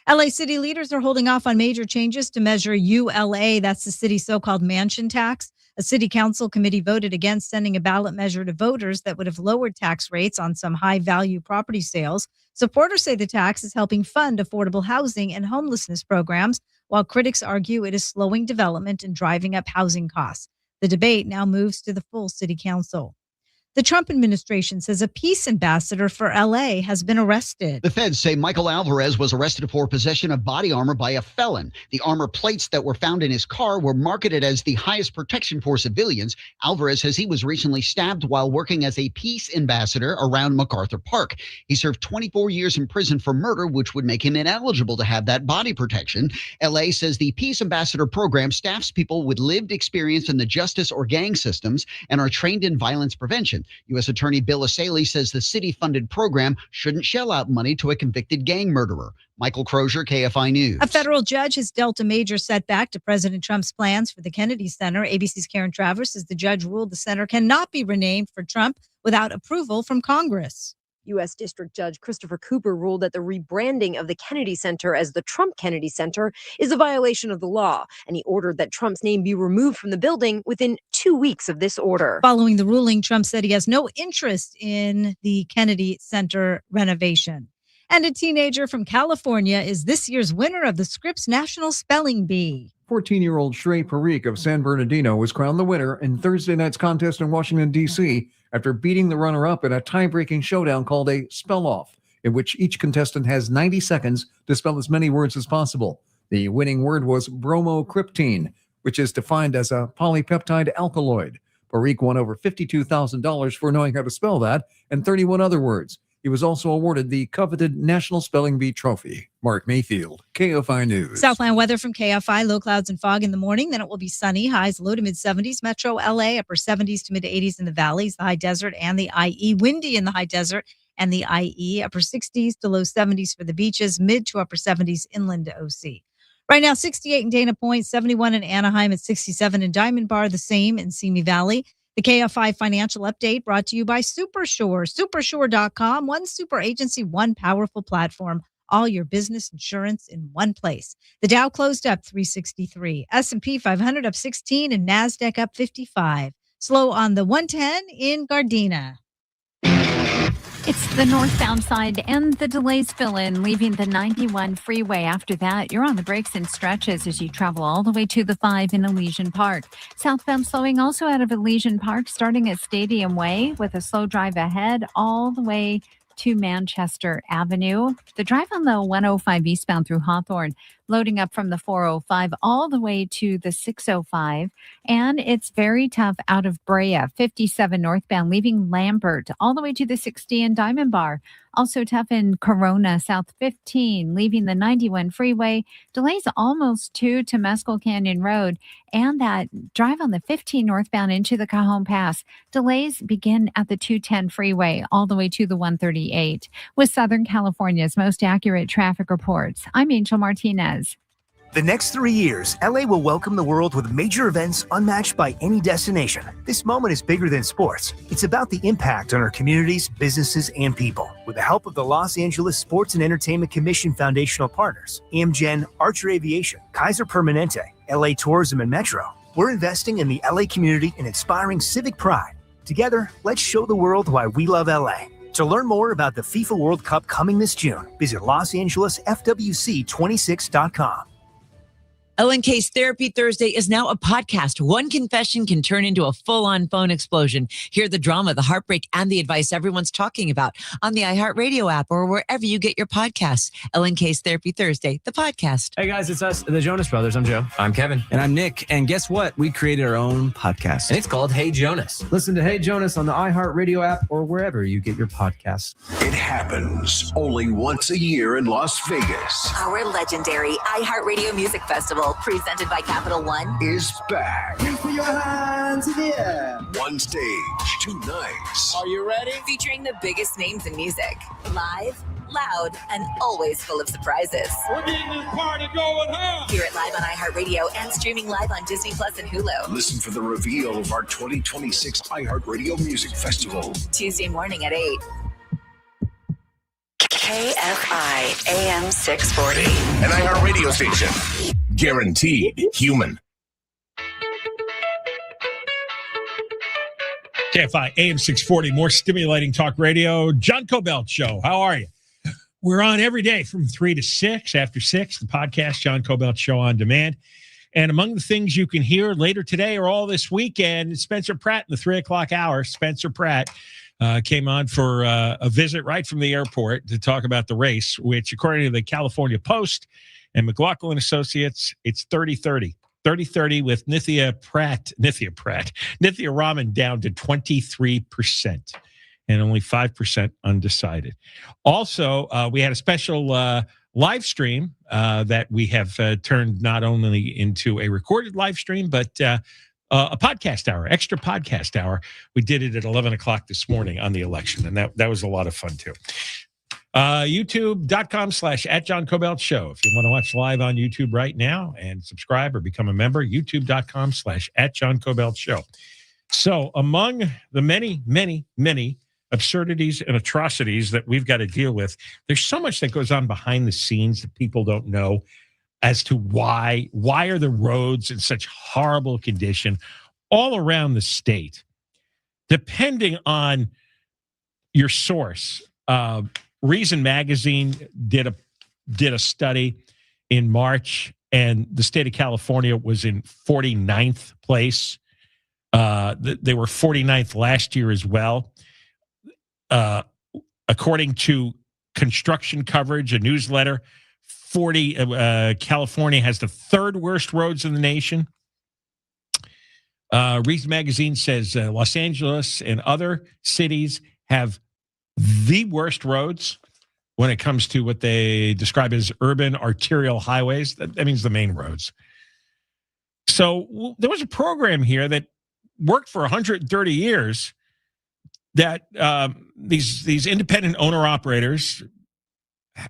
Speaker 4: LA city leaders are holding off on major changes to measure ULA. That's the city's so-called mansion tax. A city council committee voted against sending a ballot measure to voters that would have lowered tax rates on some high-value property sales. Supporters say the tax is helping fund affordable housing and homelessness programs, while critics argue it is slowing development and driving up housing costs. The debate now moves to the full city council. The Trump administration says a peace ambassador for LA has been arrested.
Speaker 14: The feds say Michael Alvarez was arrested for possession of body armor by a felon. The armor plates that were found in his car were marketed as the highest protection for civilians. Alvarez says he was recently stabbed while working as a peace ambassador around MacArthur Park. He served 24 years in prison for murder, which would make him ineligible to have that body protection. LA says the peace ambassador program staffs people with lived experience in the justice or gang systems and are trained in violence prevention. U.S. Attorney Bill Essayli says the city-funded program shouldn't shell out money to a convicted gang murderer. Michael Crozier, KFI News.
Speaker 4: A federal judge has dealt a major setback to President Trump's plans for the Kennedy Center. ABC's Karen Travers says the judge ruled the center cannot be renamed for Trump without approval from Congress.
Speaker 21: U.S. District Judge Christopher Cooper ruled that the rebranding of the Kennedy Center as the Trump Kennedy Center is a violation of the law, and he ordered that Trump's name be removed from the building within 2 weeks of this order.
Speaker 4: Following the ruling, Trump said he has no interest in the Kennedy Center renovation. And a teenager from California is this year's winner of the Scripps National Spelling Bee.
Speaker 22: 14-year-old Shrey Parikh of San Bernardino was crowned the winner in Thursday night's contest in Washington, D.C., after beating the runner-up in a tie-breaking showdown called a spell-off, in which each contestant has 90 seconds to spell as many words as possible. The winning word was bromocryptine, which is defined as a polypeptide alkaloid. Parikh won over $52,000 for knowing how to spell that and 31 other words. He was also awarded the coveted National Spelling Bee Trophy. Mark Mayfield, KFI News.
Speaker 4: Southland weather from KFI, low clouds and fog in the morning. Then it will be sunny, highs low to mid 70s. Metro LA, upper 70s to mid 80s in the valleys, the high desert and the IE. Windy in the high desert and the IE, upper 60s to low 70s for the beaches, mid to upper 70s inland to OC. Right now, 68 in Dana Point, 71 in Anaheim, at 67 in Diamond Bar, the same in Simi Valley. The KFI financial update brought to you by Supershore. Supershore.com, one super agency, one powerful platform. All your business insurance in one place. The Dow closed up 363, S&P 500 up 16, and NASDAQ up 55. Slow on the 110 in Gardena.
Speaker 2: It's the northbound side and the delays fill in, leaving the 91 freeway. After that, you're on the brakes and stretches as you travel all the way to the 5 in Elysian Park. Southbound slowing also out of Elysian Park, starting at Stadium Way with a slow drive ahead all the way to Manchester Avenue. The drive on the 105 eastbound through Hawthorne, loading up from the 405 all the way to the 605. And it's very tough out of Brea, 57 northbound, leaving Lambert all the way to the 60 in Diamond Bar. Also tough in Corona, South 15, leaving the 91 freeway. Delays almost to Mescal Canyon Road. And that drive on the 15 northbound into the Cajon Pass. Delays begin at the 210 freeway all the way to the 138. With Southern California's most accurate traffic reports, I'm Angel Martinez.
Speaker 3: The next 3 years, LA will welcome the world with major events unmatched by any destination. This moment is bigger than sports. It's about the impact on our communities, businesses, and people. With the help of the Los Angeles Sports and Entertainment Commission foundational partners, Amgen, Archer Aviation, Kaiser Permanente, LA Tourism, and Metro, we're investing in the LA community and inspiring civic pride. Together, let's show the world why we love LA. To learn more about the FIFA World Cup coming this June, visit LosAngelesFWC26.com.
Speaker 6: LNK's Therapy Thursday is now a podcast. One confession can turn into a full-on phone explosion. Hear the drama, the heartbreak, and the advice everyone's talking about on the iHeartRadio app or wherever you get your podcasts. LNK's Therapy Thursday, the podcast.
Speaker 8: Hey guys, it's us, the Jonas Brothers. I'm Joe. I'm Kevin. And I'm Nick. And guess what? We created our own podcast. And it's called Hey Jonas. Listen to Hey Jonas on the iHeartRadio app or wherever you get your podcasts.
Speaker 17: It happens only once a year in Las Vegas.
Speaker 20: Our legendary iHeartRadio Music Festival, presented by Capital One,
Speaker 17: Is back.
Speaker 20: Put your hands in the air.
Speaker 17: One stage, 2 nights.
Speaker 20: Are you ready? Featuring the biggest names in music. Live, loud, and always full of surprises.
Speaker 12: We're getting this party going, huh?
Speaker 20: Hear it live on iHeartRadio and streaming live on Disney Plus and Hulu.
Speaker 17: Listen for the reveal of our 2026 iHeartRadio Music Festival.
Speaker 20: Tuesday morning at 8. KFI AM 640.
Speaker 17: An iHeartRadio station. Guaranteed human.
Speaker 1: KFI AM 640, more stimulating talk radio. John Kobylt Show. How are you? We're on every day from 3 to 6. After 6, the podcast, John Kobylt Show on Demand. And among the things you can hear later today or all this weekend, Spencer Pratt in the 3 o'clock hour. Spencer Pratt came on for a visit right from the airport to talk about the race, which, according to the California Post and McLaughlin Associates, it's 30-30. 30-30 with Nithya Raman down to 23% and only 5% undecided. Also, we had a special live stream that we have turned not only into a recorded live stream, but a podcast hour, extra podcast hour. We did it at 11 o'clock this morning on the election, and that was a lot of fun, too. YouTube.com/@JohnKobylt Show. If you want to watch live on YouTube right now and subscribe or become a member, YouTube.com/@JohnKobylt Show. So among the many, many, many absurdities and atrocities that we've got to deal with, there's so much that goes on behind the scenes that people don't know as to why are the roads in such horrible condition all around the state. Depending on your source, Reason Magazine did a study in March, and the state of California was in 49th place. They were 49th last year as well. According to Construction Coverage, a newsletter, California has the 3rd worst roads in the nation. Reason Magazine says Los Angeles and other cities have the worst roads when it comes to what they describe as urban arterial highways. That means the main roads. So there was a program here that worked for 130 years that these independent owner-operators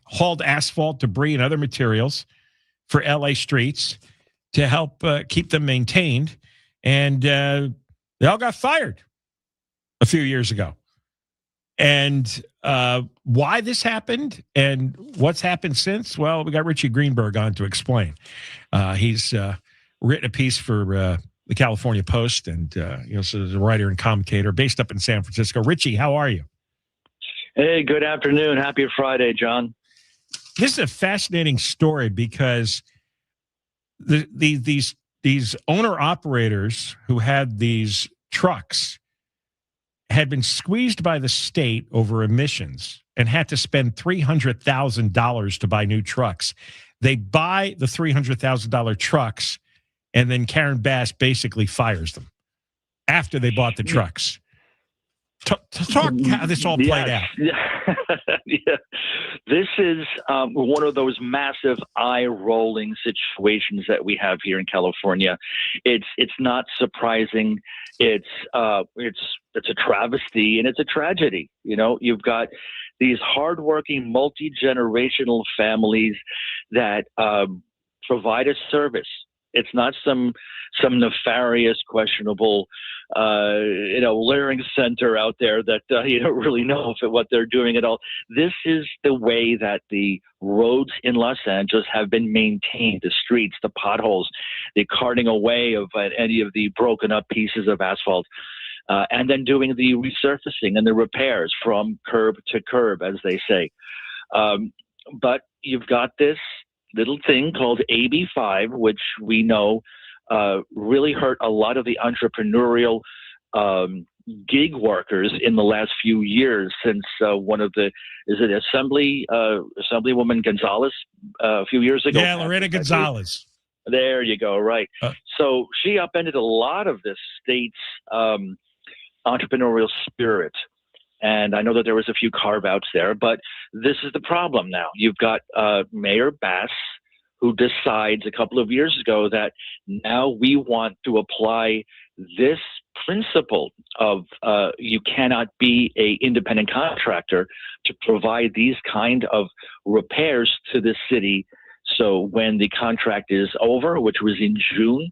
Speaker 1: hauled asphalt, debris, and other materials for LA streets to help keep them maintained. And they all got fired a few years ago. And why this happened and what's happened since, well, we got Richie Greenberg on to explain. He's written a piece for the California Post, and so he's a writer and commentator based up in San Francisco. Richie, how are you?
Speaker 15: Hey, good afternoon. Happy Friday, John.
Speaker 1: This is a fascinating story because these owner-operators who had these trucks had been squeezed by the state over emissions and had to spend $300,000 to buy new trucks. They buy the $300,000 trucks, and then Karen Bass basically fires them after they bought the trucks. Talk how this all played out.
Speaker 15: Yeah. This is one of those massive eye-rolling situations that we have here in California. It's not surprising. It's a travesty and it's a tragedy. You've got these hardworking, multi-generational families that provide a service. It's not some nefarious, questionable, learning center out there that you don't really know what they're doing at all. This is the way that the roads in Los Angeles have been maintained: the streets, the potholes, the carting away of any of the broken up pieces of asphalt, and then doing the resurfacing and the repairs from curb to curb, as they say. But you've got this little thing called AB5, which we know really hurt a lot of the entrepreneurial gig workers in the last few years, since Assemblywoman Gonzalez a few years ago?
Speaker 1: Yeah, Lorena Gonzalez.
Speaker 15: There you go, right. So she upended a lot of this state's entrepreneurial spirit. And I know that there was a few carve-outs there, but this is the problem now. You've got Mayor Bass, who decides a couple of years ago that now we want to apply this principle of you cannot be an independent contractor to provide these kind of repairs to the city. So when the contract is over, which was in June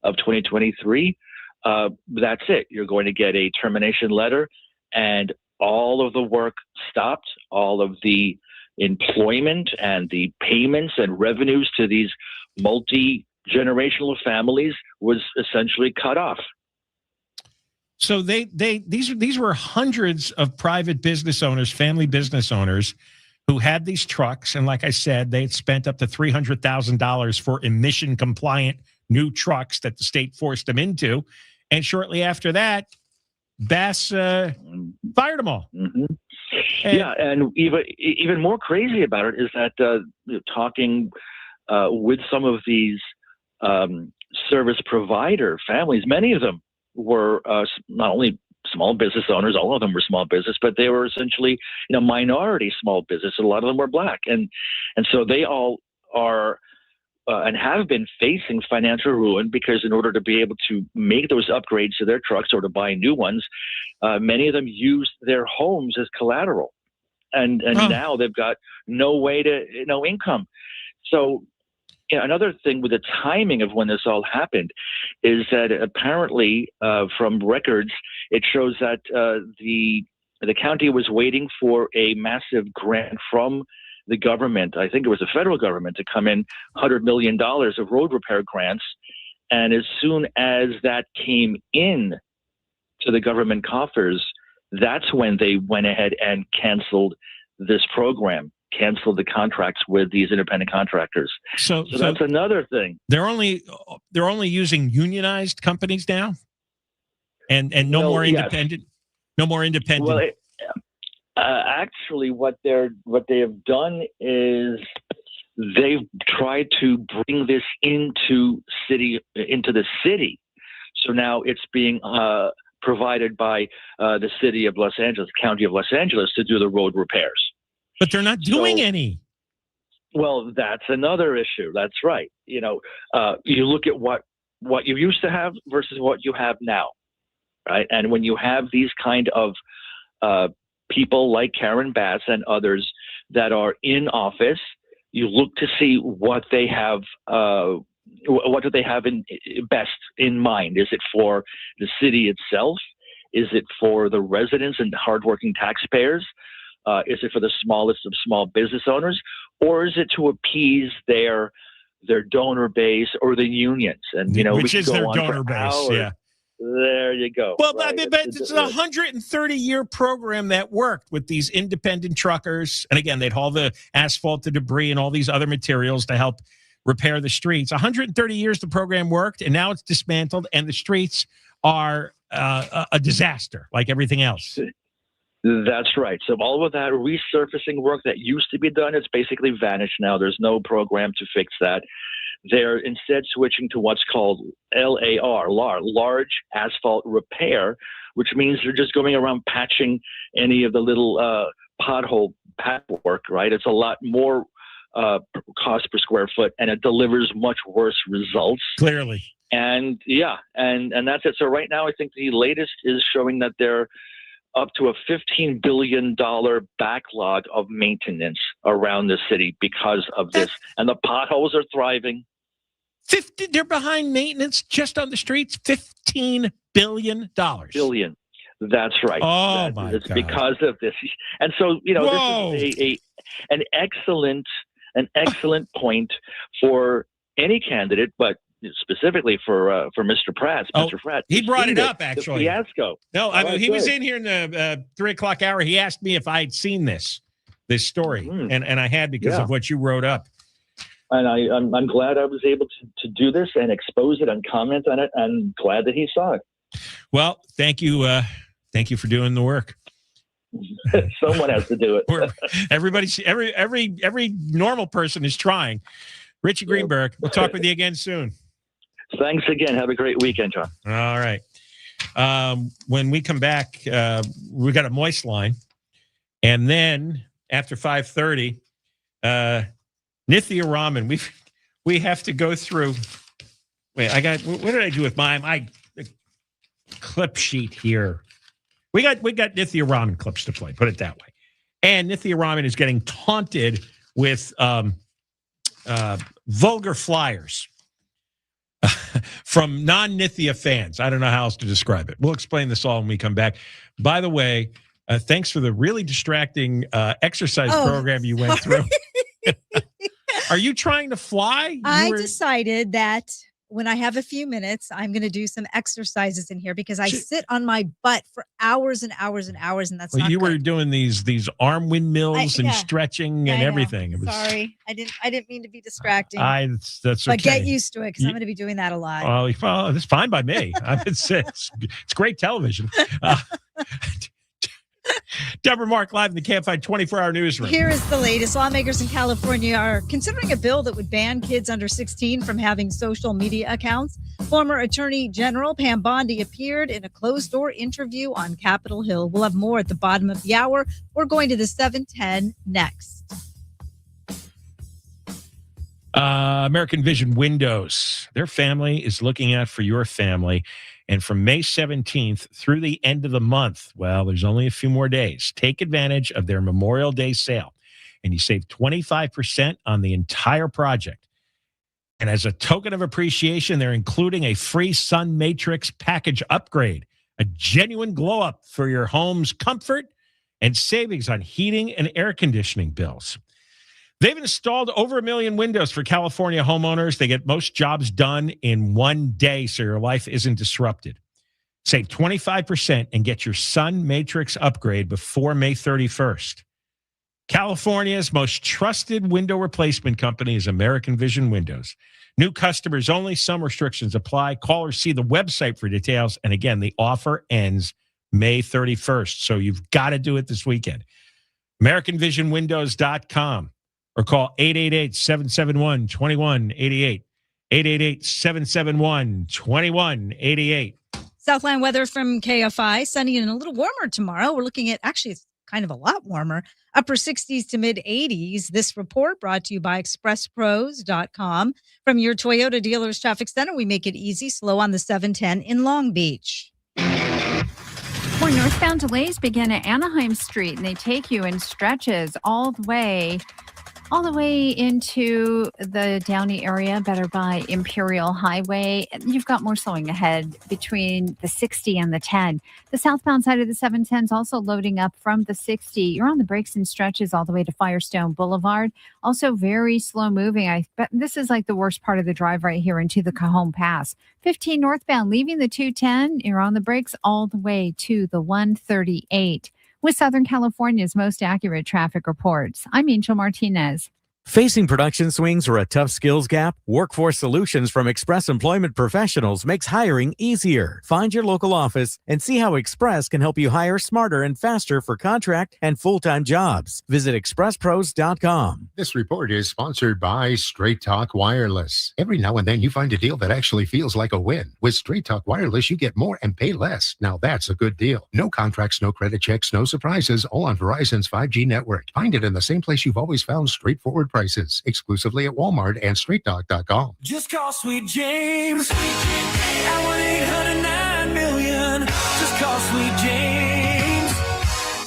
Speaker 15: of 2023, that's it. You're going to get a termination letter, and all of the work stopped, all of the employment and the payments and revenues to these multi-generational families was essentially cut off.
Speaker 1: So these were hundreds of private business owners, family business owners, who had these trucks, and like I said, they had spent up to $300,000 for emission-compliant new trucks that the state forced them into, and shortly after that, Bass fired them all.
Speaker 15: Mm-hmm. And even more crazy about it is that talking with some of these service provider families, many of them were not only small business owners, all of them were small business, but they were essentially minority small business. A lot of them were black, and so they all are and have been facing financial ruin, because in order to be able to make those upgrades to their trucks or to buy new ones, many of them used their homes as collateral, and now they've got no income. So another thing with the timing of when this all happened is that apparently from records, it shows that the county was waiting for a massive grant from the government. I think it was the federal government to come in $100 million of road repair grants. And as soon as that came in to the government coffers, that's when they went ahead and canceled this program, canceled the contracts with these independent contractors. So that's another thing.
Speaker 1: They're only using unionized companies now, and no more independent. Yes. No more independent.
Speaker 15: Well, actually, what they have done is they've tried to bring this into the city. So now it's being provided by the city of Los Angeles, county of Los Angeles, to do the road repairs.
Speaker 1: But they're not doing any.
Speaker 15: Well, that's another issue. That's right. You look at what you used to have versus what you have now, right? And when you have these kind of people like Karen Bass and others that are in office, you look to see what they have. What do they have best in mind? Is it for the city itself? Is it for the residents and hardworking taxpayers? Is it for the smallest of small business owners? Or is it to appease their donor base or the unions? And,
Speaker 1: which is their donor base, yeah.
Speaker 15: There you go.
Speaker 1: Well, right. But it's a 130-year program that worked with these independent truckers. And again, they'd haul the asphalt, the debris, and all these other materials to help repair the streets. 130 years the program worked, and now it's dismantled, and the streets are a disaster like everything else.
Speaker 15: That's right. So all of that resurfacing work that used to be done, it's basically vanished now. There's no program to fix that. They're instead switching to what's called LAR, large asphalt repair, which means they're just going around patching any of the little pothole patchwork, right? It's a lot more cost per square foot, and it delivers much worse results.
Speaker 1: Clearly.
Speaker 15: And and that's it. So right now, I think the latest is showing that they're up to a $15 billion backlog of maintenance around the city because of this. And the potholes are thriving.
Speaker 1: They're behind maintenance just on the streets. $15 billion.
Speaker 15: Billion. That's right.
Speaker 1: Oh, my God.
Speaker 15: It's because of this. And so, this is an excellent point for any candidate, but specifically for Mr. Pratt, Spencer Pratt.
Speaker 1: He brought it up, actually.
Speaker 15: The fiasco.
Speaker 1: No, he was in here in the 3 o'clock hour. He asked me if I'd seen this story, and I had because of what you wrote up.
Speaker 15: And I'm glad I was able to do this and expose it and comment on it. I'm glad that he saw it.
Speaker 1: Well, thank you. Thank you for doing the work.
Speaker 15: Someone has to do it.
Speaker 1: Every normal person is trying. Richie Greenberg, we'll talk with you again soon.
Speaker 15: Thanks again. Have a great weekend, John.
Speaker 1: All right. When we come back, we got a moist line. And then after 5:30, Nithya Raman, we have to go through. Wait, what did I do with my clip sheet here? We got Nithya Raman clips to play, put it that way. And Nithya Raman is getting taunted with vulgar flyers from non-Nithya fans. I don't know how else to describe it. We'll explain this all when we come back. By the way, thanks for the really distracting exercise program you went through. Are you trying to fly?
Speaker 4: I decided that when I have a few minutes, I'm going to do some exercises in here because I sit on my butt for hours and hours and hours, and that's not
Speaker 1: you
Speaker 4: good.
Speaker 1: were doing these arm windmills and stretching and everything.
Speaker 4: It was, sorry, I didn't mean to be distracting.
Speaker 1: That's okay.
Speaker 4: But get used to it because I'm going to be doing that a lot.
Speaker 1: Well, it's fine by me. It's great television. Deborah Mark live in the Campfire 24-hour newsroom.
Speaker 4: Here is the latest. Lawmakers in California are considering a bill that would ban kids under 16 from having social media accounts. Former Attorney General Pam Bondi appeared in a closed-door interview on Capitol Hill. We'll have more at the bottom of the hour. We're going to the 7:10 next.
Speaker 1: American Vision Windows. Their family is looking out for your family. And from May 17th through the end of the month, well, there's only a few more days. Take advantage of their Memorial Day sale, and you save 25% on the entire project. And as a token of appreciation, they're including a free Sun Matrix package upgrade, a genuine glow-up for your home's comfort and savings on heating and air conditioning bills. They've installed over 1 million windows for California homeowners. They get most jobs done in one day, so your life isn't disrupted. Save 25% and get your Sun Matrix upgrade before May 31st. California's most trusted window replacement company is American Vision Windows. New customers only. Some restrictions apply. Call or see the website for details. And again, the offer ends May 31st, so you've got to do it this weekend. AmericanVisionWindows.com. Or call 888-771-2188. 888-771-2188.
Speaker 4: Southland weather from KFI. Sunny and a little warmer tomorrow. We're looking at, actually, it's kind of a lot warmer. Upper 60s to mid 80s. This report brought to you by ExpressPros.com. From your Toyota Dealers Traffic Center, we make it easy. Slow on the 710 in Long Beach.
Speaker 2: More northbound delays begin at Anaheim Street, and they take you in stretches all the way all the way into the Downey area, better by Imperial Highway. You've got more slowing ahead between the 60 and the 10. The southbound side of the 710 is also loading up from the 60. You're on the breaks and stretches all the way to Firestone Boulevard. Also very slow moving. I bet this is like the worst part of the drive right here into the Cajon Pass. 15 northbound, leaving the 210. You're on the brakes all the way to the 138. With Southern California's most accurate traffic reports, I'm Angel Martinez.
Speaker 16: Facing production swings or a tough skills gap? Workforce Solutions from Express Employment Professionals makes hiring easier. Find your local office and see how Express can help you hire smarter and faster for contract and full-time jobs. Visit expresspros.com.
Speaker 18: This report is sponsored by Straight Talk Wireless. Every now and then you find a deal that actually feels like a win. With Straight Talk Wireless, you get more and pay less. Now that's a good deal. No contracts, no credit checks, no surprises, all on Verizon's 5G network. Find it in the same place you've always found straightforward prices, exclusively at Walmart and StraightTalk.com.
Speaker 19: Just call Sweet James at 1-800-9-million. Just call Sweet James,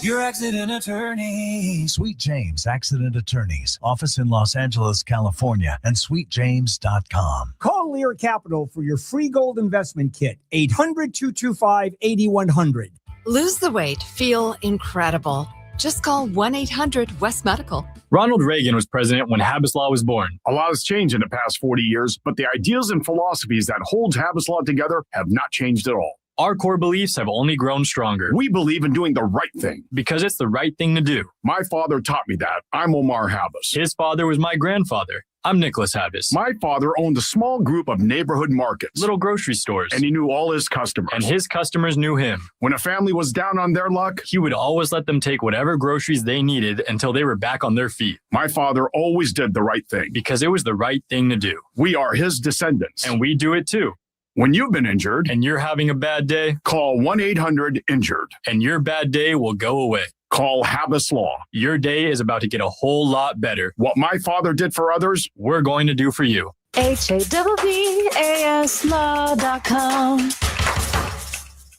Speaker 19: your accident attorney.
Speaker 23: Sweet James Accident Attorneys. Office in Los Angeles, California, and sweetjames.com.
Speaker 24: Call Lear Capital for your free gold investment kit. 800-225-8100.
Speaker 25: Lose the weight. Feel incredible. Just call 1-800-WEST Medical.
Speaker 26: Ronald Reagan was president when Habas Law was born.
Speaker 27: A lot has changed in the past 40 years, but the ideals and philosophies that hold Habas Law together have not changed at all.
Speaker 26: Our core beliefs have only grown stronger.
Speaker 27: We believe in doing the right thing.
Speaker 26: Because it's the right thing to do.
Speaker 27: My father taught me that. I'm Omar Habas.
Speaker 26: His father was my grandfather. I'm Nicholas Habas.
Speaker 27: My father owned a small group of neighborhood markets.
Speaker 26: Little grocery stores.
Speaker 27: And he knew all his customers.
Speaker 26: And his customers knew him.
Speaker 27: When a family was down on their luck,
Speaker 26: he would always let them take whatever groceries they needed until they were back on their feet.
Speaker 27: My father always did the right thing.
Speaker 26: Because it was the right thing to do.
Speaker 27: We are his descendants.
Speaker 26: And we do it too.
Speaker 27: When you've been injured
Speaker 26: and you're having a bad day,
Speaker 27: call 1-800-INJURED.
Speaker 26: And your bad day will go away.
Speaker 27: Call Habas Law.
Speaker 26: Your day is about to get a whole lot better.
Speaker 27: What my father did for others,
Speaker 26: we're going to do for you.
Speaker 25: HABBASlaw.com.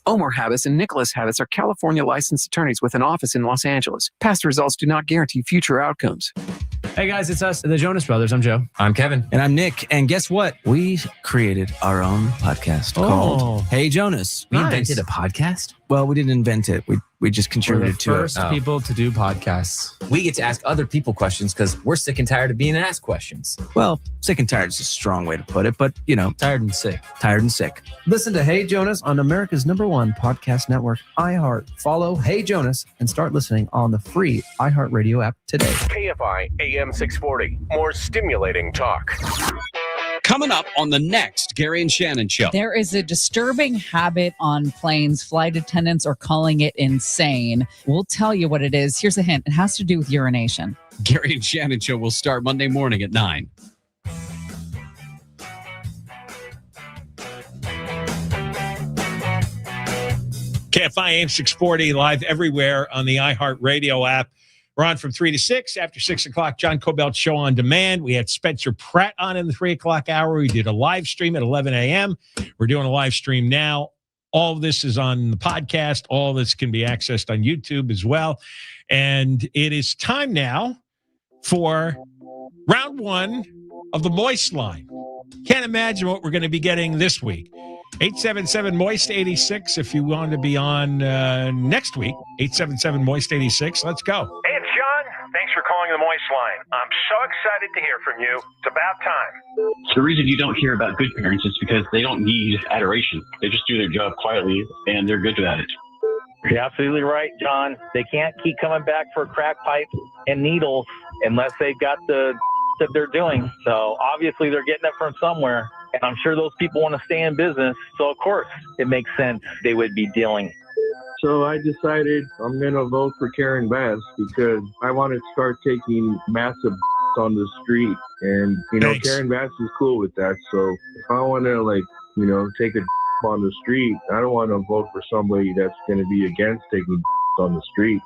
Speaker 28: Omar Habas and Nicholas Habas are California licensed attorneys with an office in Los Angeles. Past results do not guarantee future outcomes.
Speaker 8: Hey guys, it's us, the Jonas Brothers. I'm Joe.
Speaker 30: I'm Kevin.
Speaker 8: And I'm Nick. And guess what? We created our own podcast called Hey Jonas.
Speaker 30: We invented a podcast?
Speaker 8: Well, we didn't invent it. We just contributed to it.
Speaker 30: We're the first people to do podcasts. We get to ask other people questions because we're sick and tired of being asked questions.
Speaker 8: Well, sick and tired is a strong way to put it, but you know.
Speaker 30: Tired and sick.
Speaker 8: Tired and sick. Listen to Hey Jonas on America's #1 podcast network, iHeart. Follow Hey Jonas and start listening on the free iHeartRadio app today.
Speaker 17: KFI AM 640. More stimulating talk.
Speaker 31: Coming up on the next Gary and Shannon show.
Speaker 32: There is a disturbing habit on planes. Flight attendants are calling it insane. We'll tell you what it is. Here's a hint. It has to do with urination.
Speaker 31: Gary and Shannon show will start Monday morning at 9.
Speaker 1: KFI AM 640 live everywhere on the iHeartRadio app. We're on from 3 to 6. After 6 o'clock, John Kobylt Show on Demand. We had Spencer Pratt on in the 3 o'clock hour. We did a live stream at 11 a.m. We're doing a live stream now. All of this is on the podcast. All this can be accessed on YouTube as well. And it is time now for round 1 of the Moist Line. Can't imagine what we're going to be getting this week. 877-MOIST-86 if you want to be on next week. 877-MOIST-86. Let's go.
Speaker 33: Hey, it's John. Thanks for calling the Moist Line. I'm so excited to hear from you. It's about time.
Speaker 34: The reason you don't hear about good parents is because they don't need adoration. They just do their job quietly, and they're good at it.
Speaker 33: You're absolutely right, John. They can't keep coming back for crack pipe and needles unless they've got the that they're doing. So obviously they're getting it from somewhere. And I'm sure those people want to stay in business. So, of course, it makes sense they would be dealing.
Speaker 35: So I decided I'm going to vote for Karen Bass because I want to start taking massive on the street. And, you know, Karen Bass is cool with that. So if I want to, take a on the street, I don't want to vote for somebody that's going to be against taking on the street.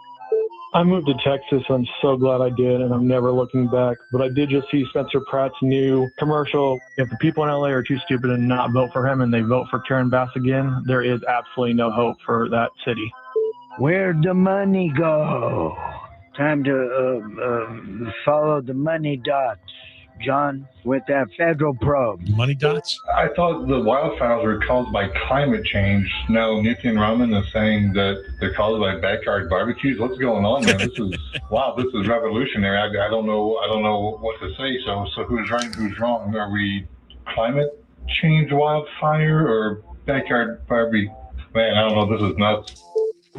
Speaker 36: I moved to Texas. I'm so glad I did, and I'm never looking back. But I did just see Spencer Pratt's new commercial. If the people in LA are too stupid to not vote for him and they vote for Karen Bass again, there is absolutely no hope for that city.
Speaker 37: Where'd the money go?
Speaker 3: Time to follow the money dots, John, with that federal probe.
Speaker 1: Money dots?
Speaker 4: I thought the wildfires were caused by climate change. Now Nithya Raman is saying that they're caused by backyard barbecues. What's going on, man? This is revolutionary. I don't know what to say. So who's right and who's wrong? Are we climate change wildfire or backyard barbecue? Man, I don't know. This is nuts.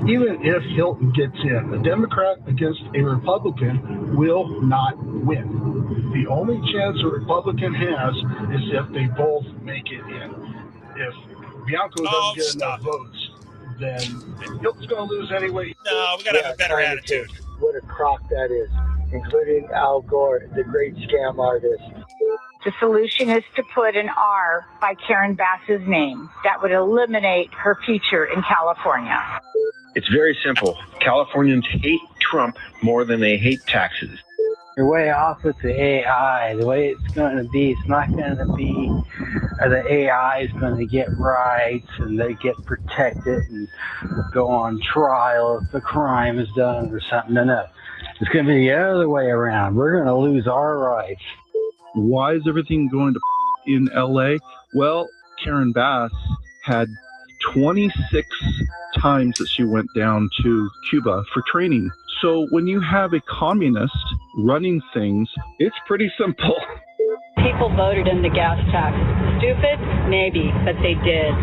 Speaker 5: Even if Hilton gets in, a Democrat against a Republican will not win. The only chance a Republican has is if they both make it in. If Bianco doesn't get enough votes, then Hilton's going to lose anyway.
Speaker 1: No, we got to have a better attitude.
Speaker 5: What a crock that is, including Al Gore, the great scam artist.
Speaker 6: The solution is to put an R by Karen Bass's name. That would eliminate her future in California.
Speaker 7: It's very simple. Californians hate Trump more than they hate taxes.
Speaker 3: You're way off with the AI. The way it's going to be, it's not going to be the AI is going to get rights and they get protected and go on trial if the crime is done or something. No. It's going to be the other way around. We're going to lose our rights.
Speaker 9: Why is everything going to in LA? Well, Karen Bass had 26 times that she went down to Cuba for training. So when you have a communist running things, it's pretty simple.
Speaker 10: People voted in the gas tax. Stupid? Maybe, but they did.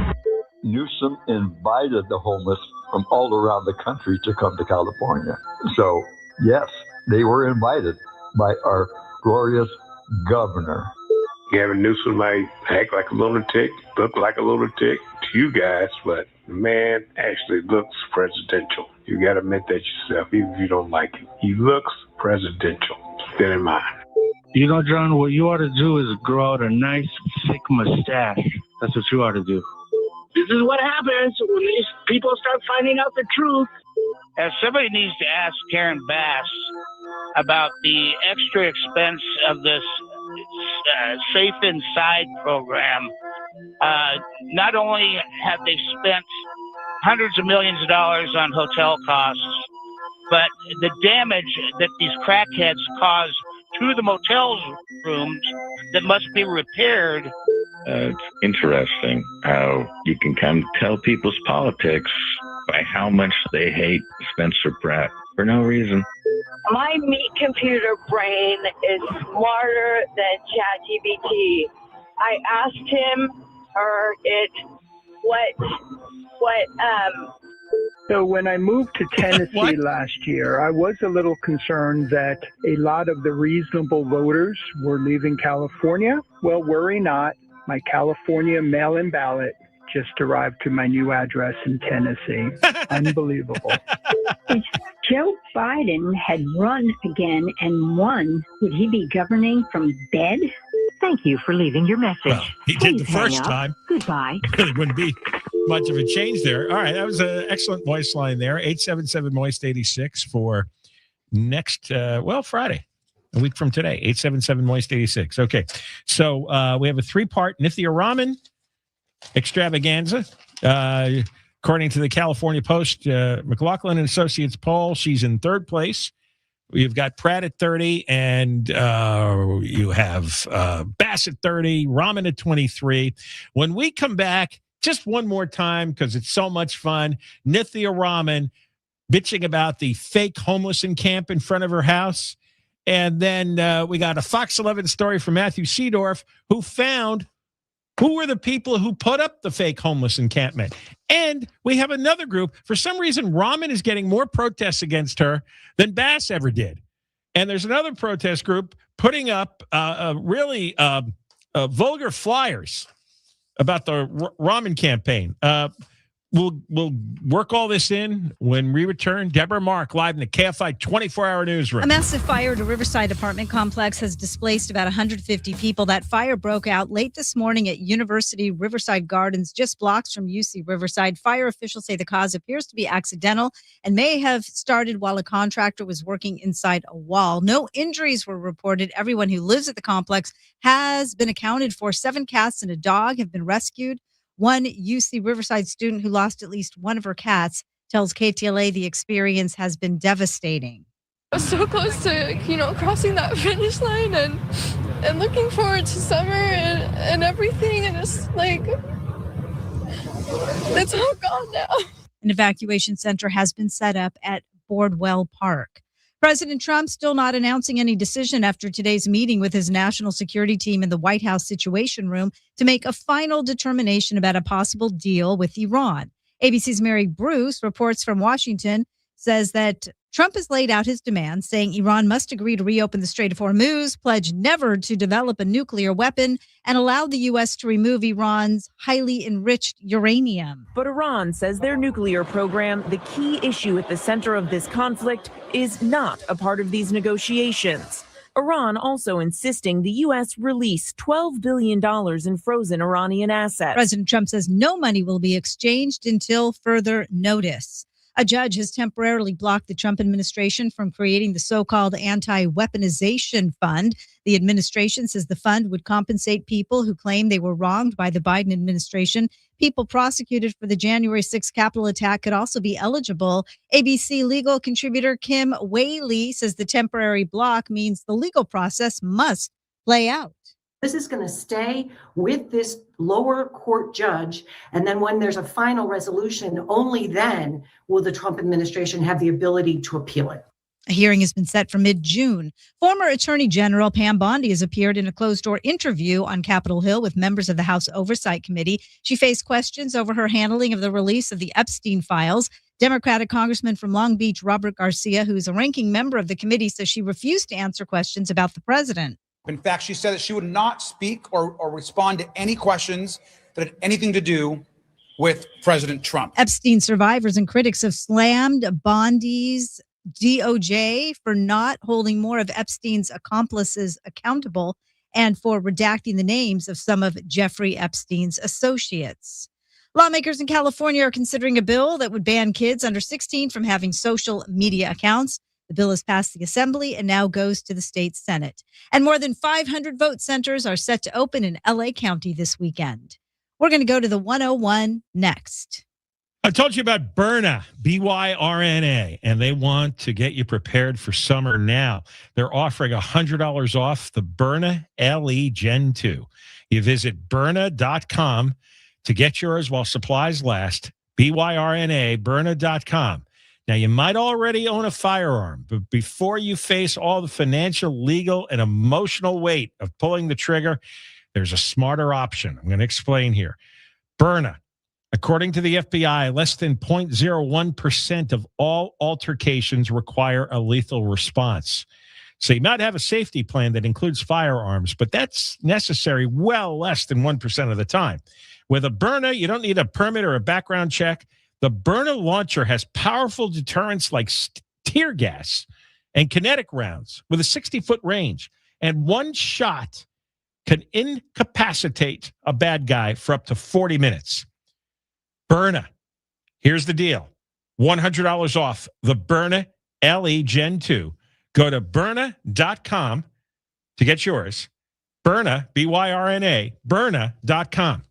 Speaker 11: Newsom invited the homeless from all around the country to come to California. So, yes, they were invited by our glorious governor.
Speaker 12: Gavin Newsom might act like a lunatic, look like a lunatic to you guys, but the man actually looks presidential. You got to admit that yourself, even if you don't like him. He looks presidential. Keep that in mind.
Speaker 3: You know, John, what you ought to do is grow out a nice, thick mustache. That's what you ought to do.
Speaker 13: This is what happens when these people start finding out the truth.
Speaker 14: Somebody needs to ask Karen Bass about the extra expense of this Safe Inside program. Not only have they spent hundreds of millions of dollars on hotel costs, but the damage that these crackheads cause to the motel rooms that must be repaired.
Speaker 15: It's interesting how you can kind of tell people's politics by how much they hate Spencer Pratt for no reason.
Speaker 20: My meat computer brain is smarter than ChatGPT. I asked him or it
Speaker 5: So when I moved to Tennessee last year, I was a little concerned that a lot of the reasonable voters were leaving California. Well, worry not. My California mail-in ballot just arrived to my new address in Tennessee. Unbelievable.
Speaker 21: If Joe Biden had run again and won, would he be governing from bed? Thank you for leaving your message.
Speaker 1: Well, he did the first time.
Speaker 21: Goodbye.
Speaker 1: It wouldn't be much of a change there. All right, that was an excellent voice line there. 877-MOIST-86 for next, Friday, a week from today. 877-MOIST-86. Okay, so we have a three-part Nithya Raman extravaganza. According to the California Post, McLaughlin and Associates poll, she's in third place. You've got Pratt at 30, and you have Bass at 30, Raman at 23. When we come back, just one more time, because it's so much fun, Nithya Raman bitching about the fake homeless encampment in front of her house. And then we got a Fox 11 story from Matthew Seedorf, who found who were the people who put up the fake homeless encampment. And we have another group. For some reason, Raman is getting more protests against her than Bass ever did. And there's another protest group putting up really vulgar flyers about the Raman campaign. We'll work all this in when we return. Deborah Mark, live in the KFI 24-hour newsroom.
Speaker 22: A massive fire at a Riverside apartment complex has displaced about 150 people. That fire broke out late this morning at University Riverside Gardens, just blocks from UC Riverside. Fire officials say the cause appears to be accidental and may have started while a contractor was working inside a wall. No injuries were reported. Everyone who lives at the complex has been accounted for. 7 cats and a dog have been rescued. One UC Riverside student who lost at least one of her cats tells KTLA the experience has been devastating.
Speaker 2: I was so close to, crossing that finish line and looking forward to summer and everything. And it's it's all gone now.
Speaker 22: An evacuation center has been set up at Bordwell Park. President Trump still not announcing any decision after today's meeting with his national security team in the White House Situation Room to make a final determination about a possible deal with Iran. ABC's Mary Bruce reports from Washington, says that Trump has laid out his demands, saying Iran must agree to reopen the Strait of Hormuz, pledge never to develop a nuclear weapon, and allow the U.S. to remove Iran's highly enriched uranium.
Speaker 8: But Iran says their nuclear program, the key issue at the center of this conflict, is not a part of these negotiations. Iran also insisting the U.S. release $12 billion in frozen Iranian assets.
Speaker 22: President Trump says no money will be exchanged until further notice. A judge has temporarily blocked the Trump administration from creating the so-called anti-weaponization fund. The administration says the fund would compensate people who claim they were wronged by the Biden administration. People prosecuted for the January 6th Capitol attack could also be eligible. ABC legal contributor Kim Whaley says the temporary block means the legal process must play out.
Speaker 16: This is going to stay with this lower court judge. And then when there's a final resolution, only then will the Trump administration have the ability to appeal it.
Speaker 22: A hearing has been set for mid-June. Former Attorney General Pam Bondi has appeared in a closed-door interview on Capitol Hill with members of the House Oversight Committee. She faced questions over her handling of the release of the Epstein files. Democratic Congressman from Long Beach, Robert Garcia, who is a ranking member of the committee, says she refused to answer questions about the president.
Speaker 17: In fact, she said that she would not speak or respond to any questions that had anything to do with President Trump.
Speaker 22: Epstein survivors and critics have slammed Bondi's DOJ for not holding more of Epstein's accomplices accountable and for redacting the names of some of Jeffrey Epstein's associates. Lawmakers in California are considering a bill that would ban kids under 16 from having social media accounts. The bill has passed the Assembly and now goes to the state Senate. And more than 500 vote centers are set to open in LA County this weekend. We're going to go to the 101 next.
Speaker 1: I told you about Byrna, B-Y-R-N-A, and they want to get you prepared for summer now. They're offering $100 off the Byrna LE Gen 2. You visit Byrna.com to get yours while supplies last. B-Y-R-N-A, Byrna.com. Now, you might already own a firearm, but before you face all the financial, legal, and emotional weight of pulling the trigger, there's a smarter option. I'm going to explain here. Byrna. According to the FBI, less than 0.01% of all altercations require a lethal response. So you might have a safety plan that includes firearms, but that's necessary well less than 1% of the time. With a Byrna, you don't need a permit or a background check. The Byrna launcher has powerful deterrents like tear gas and kinetic rounds with a 60-foot range. And one shot can incapacitate a bad guy for up to 40 minutes. Byrna. Here's the deal. $100 off the Byrna LE Gen 2. Go to Byrna.com to get yours. Byrna, B-Y-R-N-A, Byrna.com.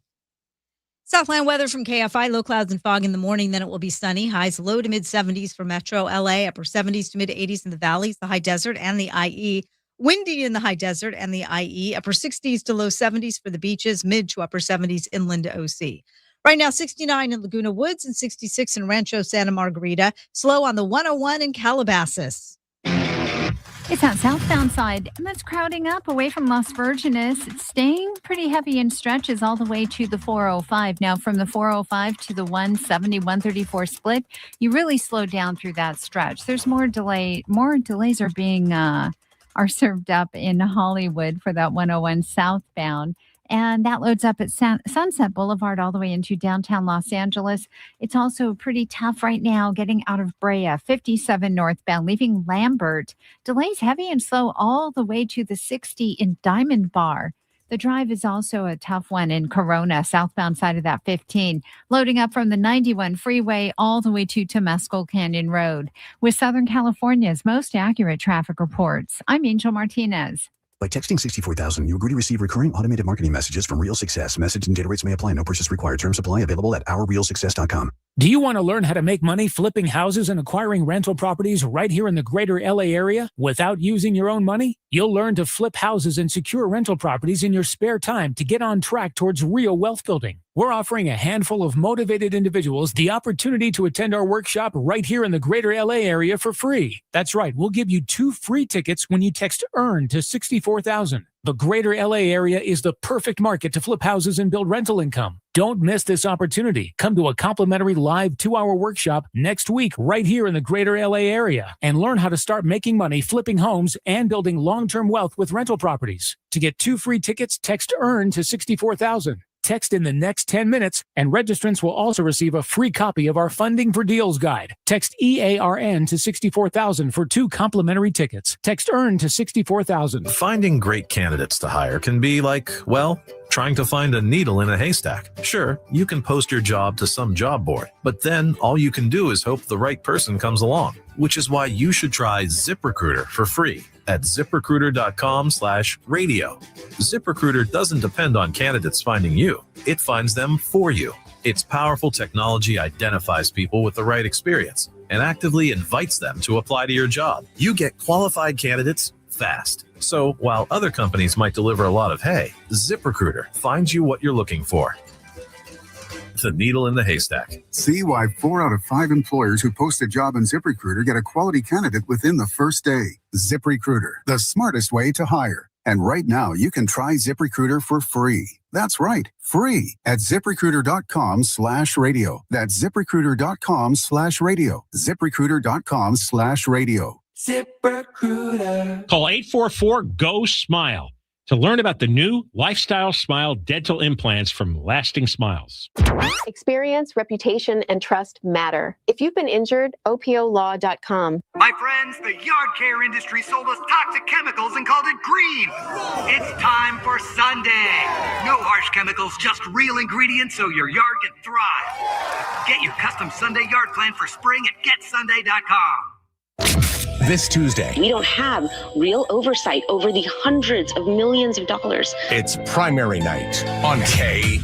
Speaker 22: Southland weather from KFI. Low clouds and fog in the morning. Then it will be sunny. Highs low to mid 70s for Metro LA. Upper 70s to mid 80s in the valleys, the high desert, and the IE. Windy in the high desert and the IE. Upper 60s to low 70s for the beaches. Mid to upper 70s inland to OC. Right now, 69 in Laguna Woods and 66 in Rancho Santa Margarita. Slow on the 101 in Calabasas.
Speaker 18: It's that southbound side, and that's crowding up away from Las Virgenes. It's staying pretty heavy in stretches all the way to the 405. Now, from the 405 to the 170, 134 split, you really slow down through that stretch. There's more delay. More delays are being are served up in Hollywood for that 101 southbound. And that loads up at Sunset Boulevard all the way into downtown Los Angeles. It's also pretty tough right now getting out of Brea, 57 northbound, leaving Lambert. Delays heavy and slow all the way to the 60 in Diamond Bar. The drive is also a tough one in Corona, southbound side of that 15. Loading up from the 91 freeway all the way to Temescal Canyon Road. With Southern California's most accurate traffic reports, I'm Angel Martinez.
Speaker 4: By texting 64,000, you agree to receive recurring automated marketing messages from Real Success. Message and data rates may apply. No purchase required. Terms apply. Available at ourrealsuccess.com.
Speaker 19: Do you want to learn how to make money flipping houses and acquiring rental properties right here in the greater LA area without using your own money? You'll learn to flip houses and secure rental properties in your spare time to get on track towards real wealth building. We're offering a handful of motivated individuals the opportunity to attend our workshop right here in the greater LA area for free. That's right, we'll give you 2 free tickets when you text EARN to 64,000. The greater LA area is the perfect market to flip houses and build rental income. Don't miss this opportunity. Come to a complimentary live 2-hour workshop next week right here in the greater LA area and learn how to start making money flipping homes and building long-term wealth with rental properties. To get 2 free tickets, text EARN to 64,000. Text in the next 10 minutes, and registrants will also receive a free copy of our Funding for Deals guide. Text EARN to 64,000 for 2 complimentary tickets. Text EARN to 64,000.
Speaker 23: Finding great candidates to hire can be like, well, trying to find a needle in a haystack. Sure, you can post your job to some job board, but then all you can do is hope the right person comes along, which is why you should try ZipRecruiter for free at ZipRecruiter.com/radio. ZipRecruiter doesn't depend on candidates finding you. It finds them for you. Its powerful technology identifies people with the right experience and actively invites them to apply to your job. You get qualified candidates fast. So while other companies might deliver a lot of hay, ZipRecruiter finds you what you're looking for. The needle in the haystack.
Speaker 24: See why 4 out of 5 employers who post a job in ZipRecruiter get a quality candidate within the first day. ZipRecruiter, the smartest way to hire. And right now, you can try ZipRecruiter for free. That's right, free at ZipRecruiter.com/radio. That's ZipRecruiter.com/radio. ZipRecruiter.com/radio.
Speaker 1: ZipRecruiter. Call 844-GO-SMILE to learn about the new Lifestyle Smile dental implants from Lasting Smiles.
Speaker 25: Experience, reputation, and trust matter. If you've been injured, opolaw.com.
Speaker 26: My friends, the yard care industry sold us toxic chemicals and called it green. It's time for Sunday. No harsh chemicals, just real ingredients so your yard can thrive. Get your custom Sunday yard plan for spring at getsunday.com.
Speaker 27: This Tuesday,
Speaker 28: we don't have real oversight over the hundreds of millions of dollars.
Speaker 27: It's primary night on KFI.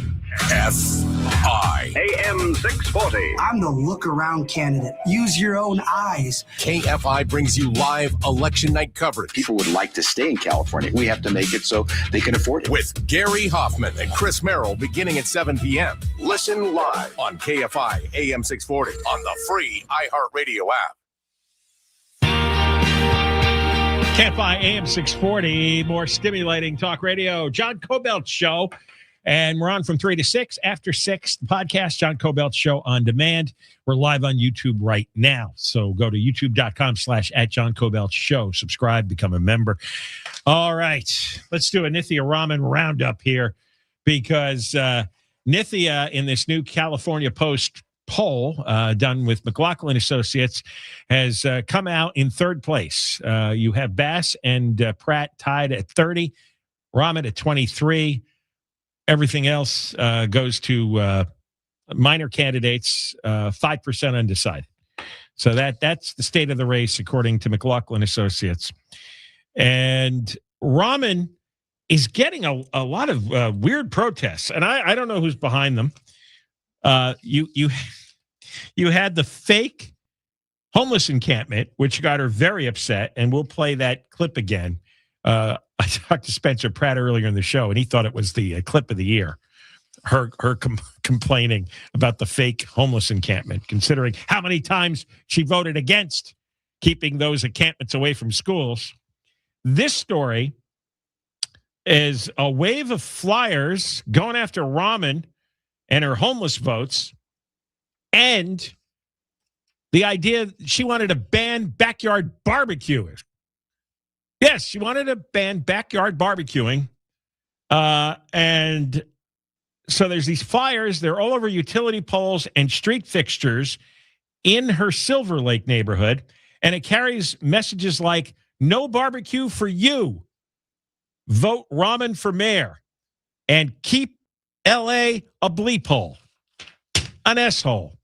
Speaker 29: AM 640.
Speaker 30: I'm the look-around candidate. Use your own eyes.
Speaker 27: KFI brings you live election night coverage.
Speaker 31: People would like to stay in California. We have to make it so they can afford it.
Speaker 27: With Gary Hoffman and Chris Merrill beginning at 7 p.m. Listen live on KFI AM 640 on the free iHeartRadio app.
Speaker 1: KFI AM 640, more stimulating talk radio. John Kobylt Show. And we're on from 3 to 6. After 6, the podcast, John Kobylt Show on demand. We're live on YouTube right now. So go to youtube.com/@JohnKobyltShow. Subscribe, become a member. All right. Let's do a Nithya Raman roundup here because Nithya in this new California Post poll done with McLaughlin Associates has come out in 3rd place. You have Bass and Pratt tied at 30, Raman at 23. Everything else goes to minor candidates, 5% undecided. So that's the state of the race according to McLaughlin Associates. And Raman is getting a lot of weird protests, and I don't know who's behind them. You had the fake homeless encampment, which got her very upset, and we'll play that clip again. I talked to Spencer Pratt earlier in the show, and he thought it was the clip of the year. Her complaining about the fake homeless encampment, considering how many times she voted against keeping those encampments away from schools. This story is a wave of flyers going after Raman and her homeless votes, and the idea she wanted to ban backyard barbecuing. Yes, she wanted to ban backyard barbecuing. And so there's these flyers. They're all over utility poles and street fixtures in her Silver Lake neighborhood. And it carries messages like, no barbecue for you. Vote Raman for mayor. And keep L.A. a bleep hole. An S-hole.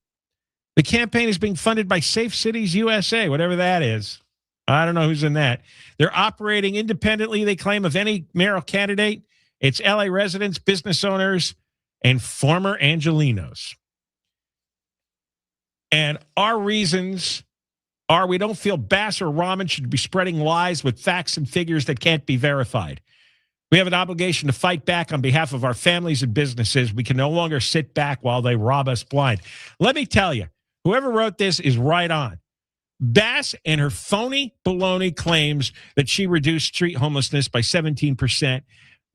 Speaker 1: The campaign is being funded by Safe Cities USA, whatever that is. I don't know who's in that. They're operating independently, they claim, of any mayoral candidate. It's LA residents, business owners, and former Angelenos. And our reasons are we don't feel Bass or Raman should be spreading lies with facts and figures that can't be verified. We have an obligation to fight back on behalf of our families and businesses. We can no longer sit back while they rob us blind. Let me tell you, whoever wrote this is right on. Bass and her phony baloney claims that she reduced street homelessness by 17%,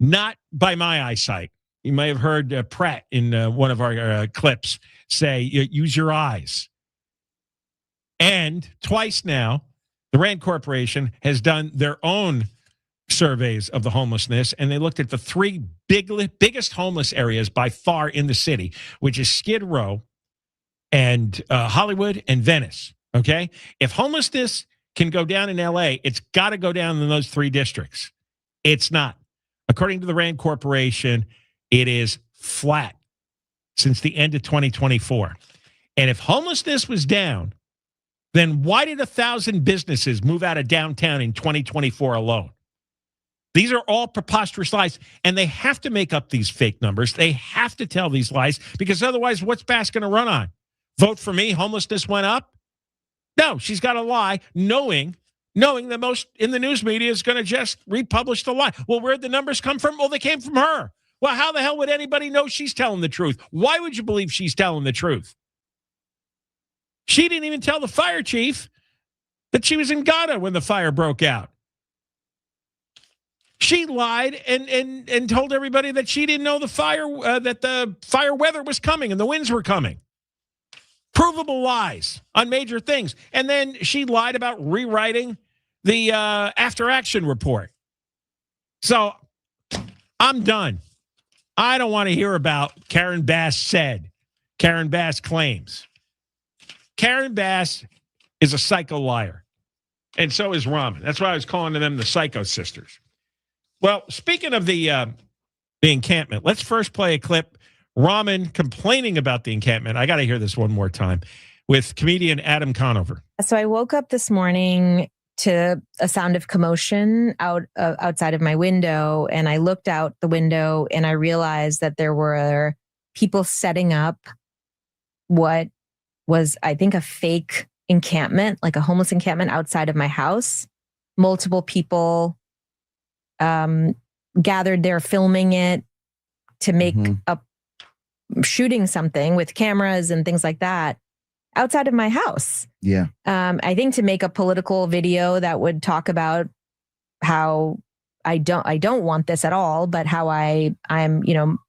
Speaker 1: not by my eyesight. You may have heard Pratt in one of our clips say, use your eyes. And twice now, the Rand Corporation has done their own surveys of the homelessness, and they looked at the three biggest homeless areas by far in the city, which is Skid Row and Hollywood and Venice. Okay? If homelessness can go down in LA, it's got to go down in those three districts. It's not. According to the Rand Corporation, it is flat since the end of 2024. And if homelessness was down, then why did 1,000 businesses move out of downtown in 2024 alone? These are all preposterous lies, and they have to make up these fake numbers. They have to tell these lies, because otherwise, what's Bass going to run on? Vote for me, homelessness went up? No, she's got to lie, knowing that most in the news media is going to just republish the lie. Well, where'd the numbers come from? Well, they came from her. Well, how the hell would anybody know she's telling the truth? Why would you believe she's telling the truth? She didn't even tell the fire chief that she was in Ghana when the fire broke out. She lied and told everybody that she didn't know the fire that the fire weather was coming and the winds were coming. Provable lies on major things. And then she lied about rewriting the after-action report. So I'm done. I don't want to hear about Karen Bass said. Karen Bass claims. Karen Bass is a psycho liar. And so is Raman. That's why I was calling them the Psycho Sisters. Well, speaking of the encampment, let's first play a clip. Raman complaining about the encampment. I got to hear this one more time with comedian Adam Conover.
Speaker 3: So I woke up this morning to a sound of commotion outside of my window, and I looked out the window and I realized that there were people setting up what was, I think, a fake encampment, like a homeless encampment outside of my house. Multiple people gathered there filming it to make shooting something with cameras and things like that outside of my house.
Speaker 6: Yeah.
Speaker 3: I think to make a political video that would talk about how I don't want this at all, but how I'm,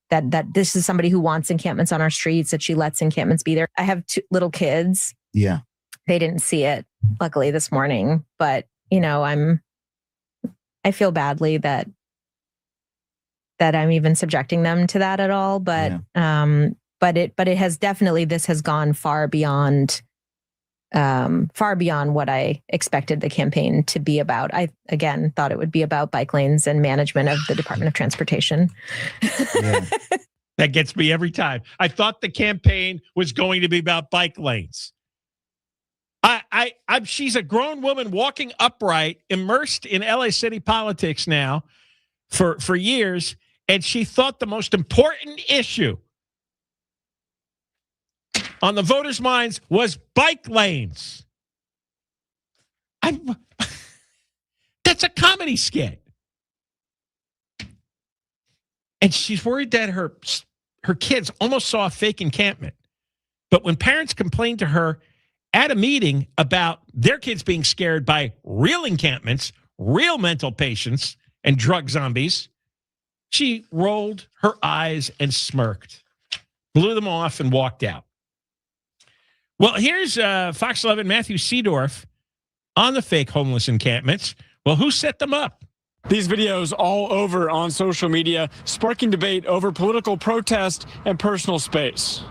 Speaker 3: that this is somebody who wants encampments on our streets, that she lets encampments be there. I have two little kids.
Speaker 6: Yeah.
Speaker 3: They didn't see it, luckily, this morning, but I feel badly that I'm even subjecting them to that at all. But it has definitely, this has gone far beyond what I expected the campaign to be about. I, again, thought it would be about bike lanes and management of the Department of Transportation.
Speaker 6: Yeah.
Speaker 1: That gets me every time. I thought the campaign was going to be about bike lanes. She's a grown woman walking upright, immersed in LA City politics now for years, and she thought the most important issue on the voters' minds was bike lanes. That's a comedy skit. And she's worried that her kids almost saw a fake encampment. But when parents complained to her at a meeting about their kids being scared by real encampments, real mental patients, and drug zombies, she rolled her eyes and smirked, blew them off, and walked out. Well, here's Fox 11 Matthew Seedorf on the fake homeless encampments. Well, who set them up?
Speaker 7: These videos all over on social media, sparking debate over political protest and personal space.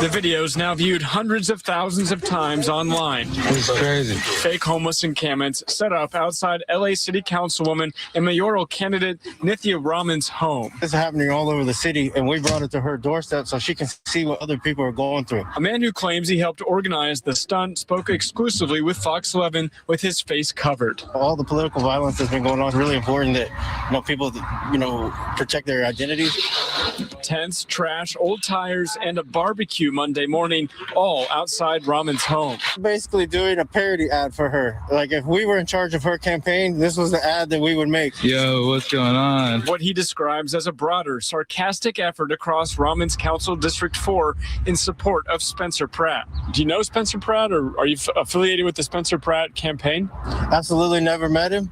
Speaker 7: The video is now viewed hundreds of thousands of times online.
Speaker 5: It's crazy.
Speaker 7: Fake homeless encampments set up outside LA City Councilwoman and mayoral candidate Nithya Raman's home.
Speaker 5: This is happening all over the city, and we brought it to her doorstep so she can see what other people are going through.
Speaker 7: A man who claims he helped organize the stunt spoke exclusively with Fox 11 with his face covered.
Speaker 5: All the political violence that's been going on is really important that people protect their identities.
Speaker 7: Tents, trash, old tires, and a barbecue Monday morning, all outside Raman's home.
Speaker 5: Basically doing a parody ad for her. Like if we were in charge of her campaign, this was the ad that we would make. Yo, what's going on?
Speaker 7: What he describes as a broader, sarcastic effort across Raman's Council District 4 in support of Spencer Pratt. Do you know Spencer Pratt, or are you affiliated with the Spencer Pratt campaign?
Speaker 5: Absolutely never met him.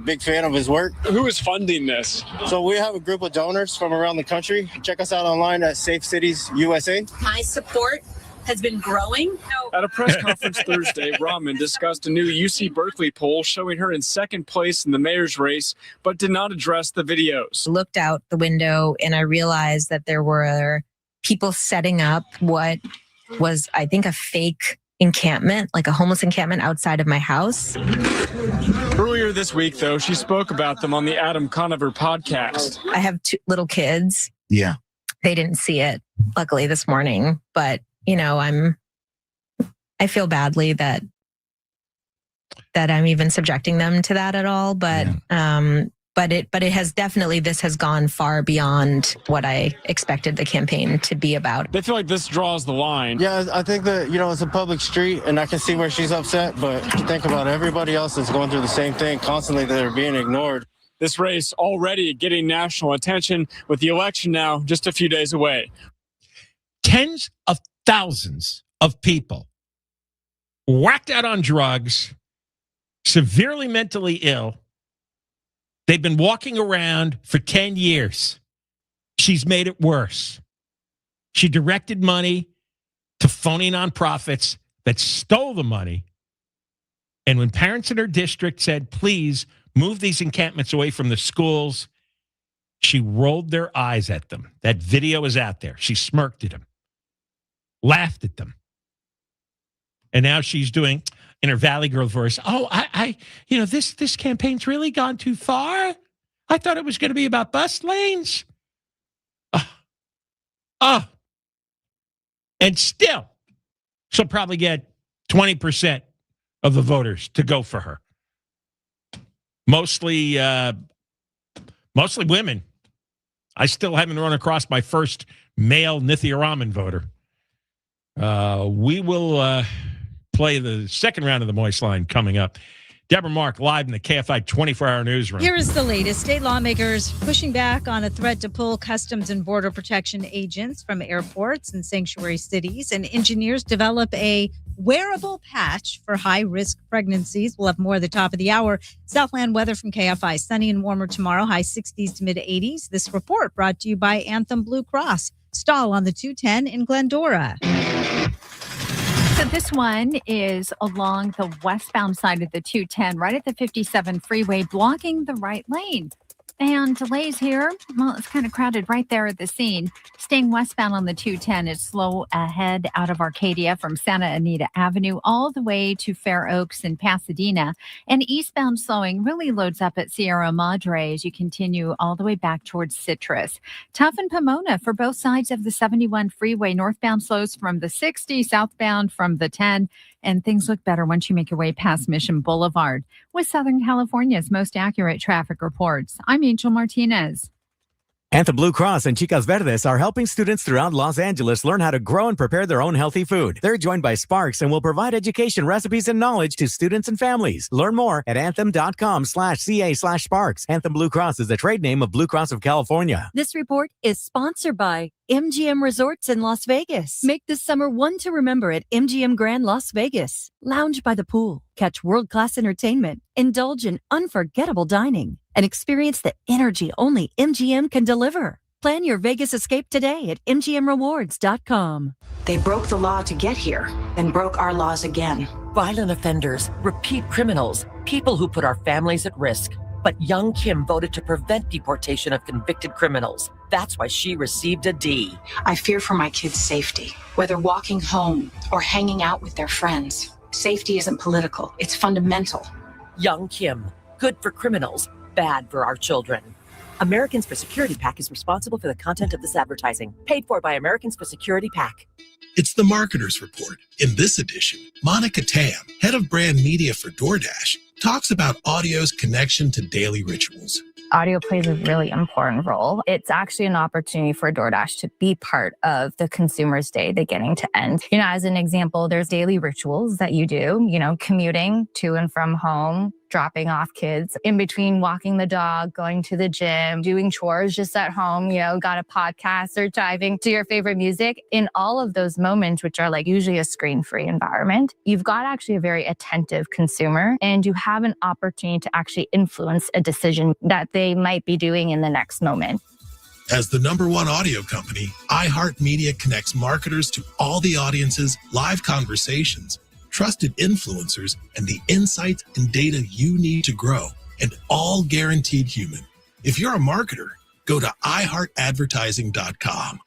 Speaker 5: Big fan of his work.
Speaker 7: Who is funding this?
Speaker 5: So we have a group of donors from around the country. Check us out online at Safe Cities USA.
Speaker 6: My support has been growing.
Speaker 7: At a press conference Thursday, Raman discussed a new UC Berkeley poll showing her in second place in the mayor's race, but did not address the videos.
Speaker 3: I looked out the window and I realized that there were people setting up what was, I think, a fake encampment, like a homeless encampment outside of my house.
Speaker 7: Earlier this week, though, she spoke about them on the Adam Conover podcast.
Speaker 3: I have 2 little kids.
Speaker 5: Yeah.
Speaker 3: They didn't see it, luckily, this morning. But, I feel badly that I'm even subjecting them to that at all. But, But it has definitely, this has gone far beyond what I expected the campaign to be about.
Speaker 7: They feel like this draws the line.
Speaker 5: Yeah, I think that, it's a public street and I can see where she's upset, but think about everybody else that's going through the same thing constantly that are being ignored.
Speaker 7: This race already getting national attention with the election now just a few days away.
Speaker 1: Tens of thousands of people whacked out on drugs, severely mentally ill. They've been walking around for 10 years. She's made it worse. She directed money to phony nonprofits that stole the money. And when parents in her district said, please move these encampments away from the schools, she rolled their eyes at them. That video is out there. She smirked at them, laughed at them. And now she's doing, in her Valley Girl voice, this campaign's really gone too far. I thought it was going to be about bus lanes. And still, she'll probably get 20% of the voters to go for her. Mostly women. I still haven't run across my first male Nithya Raman voter. We will play the second round of the Moist Line coming up. Deborah Mark live in the KFI 24-hour newsroom.
Speaker 22: Here is the latest. State lawmakers pushing back on a threat to pull Customs and Border Protection agents from airports and sanctuary cities. And engineers develop a wearable patch for high-risk pregnancies. We'll have more at the top of the hour. Southland weather from KFI. Sunny and warmer tomorrow, high 60s to mid-80s. This report brought to you by Anthem Blue Cross. Stall on the 210 in Glendora.
Speaker 18: So this one is along the westbound side of the 210, right at the 57 freeway, blocking the right lane. And delays here, well, it's kind of crowded right there at the scene. Staying westbound on the 210 is slow ahead out of Arcadia from Santa Anita Avenue all the way to Fair Oaks and Pasadena. And eastbound slowing really loads up at Sierra Madre as you continue all the way back towards Citrus. Tough in Pomona for both sides of the 71 freeway. Northbound slows from the 60, southbound from the 10. And things look better once you make your way past Mission Boulevard. With Southern California's most accurate traffic reports, I'm Angel Martinez.
Speaker 9: Anthem Blue Cross and Chicas Verdes are helping students throughout Los Angeles learn how to grow and prepare their own healthy food. They're joined by Sparks and will provide education, recipes, and knowledge to students and families. Learn more at anthem.com/CA/Sparks. Anthem Blue Cross is the trade name of Blue Cross of California.
Speaker 10: This report is sponsored by MGM Resorts in Las Vegas. Make this summer one to remember at MGM Grand Las Vegas. Lounge by the pool, catch world-class entertainment, indulge in unforgettable dining, and experience the energy only MGM can deliver. Plan your Vegas escape today at MGMRewards.com.
Speaker 11: They broke the law to get here, then broke our laws again.
Speaker 12: Violent offenders, repeat criminals, people who put our families at risk. But young Kim voted to prevent deportation of convicted criminals. That's why she received a D.
Speaker 11: I fear for my kids' safety, whether walking home or hanging out with their friends. Safety isn't political, it's fundamental.
Speaker 12: Young Kim, good for criminals, bad for our children. Americans for Security PAC is responsible for the content of this advertising. Paid for by Americans for Security PAC.
Speaker 2: It's the Marketer's Report. In this edition, Monica Tam, head of brand media for DoorDash, talks about audio's connection to daily rituals.
Speaker 4: Audio plays a really important role. It's actually an opportunity for DoorDash to be part of the consumer's day beginning to end. As an example, there's daily rituals that you do, commuting to and from home, dropping off kids, in between walking the dog, going to the gym, doing chores just at home, got a podcast or diving to your favorite music. In all of those moments, which are like usually a screen-free environment, you've got actually a very attentive consumer, and you have an opportunity to actually influence a decision that they might be doing in the next moment.
Speaker 2: As the #1 audio company, iHeartMedia connects marketers to all the audiences, live conversations, trusted influencers, and the insights and data you need to grow, and all guaranteed human. If you're a marketer, go to iHeartAdvertising.com.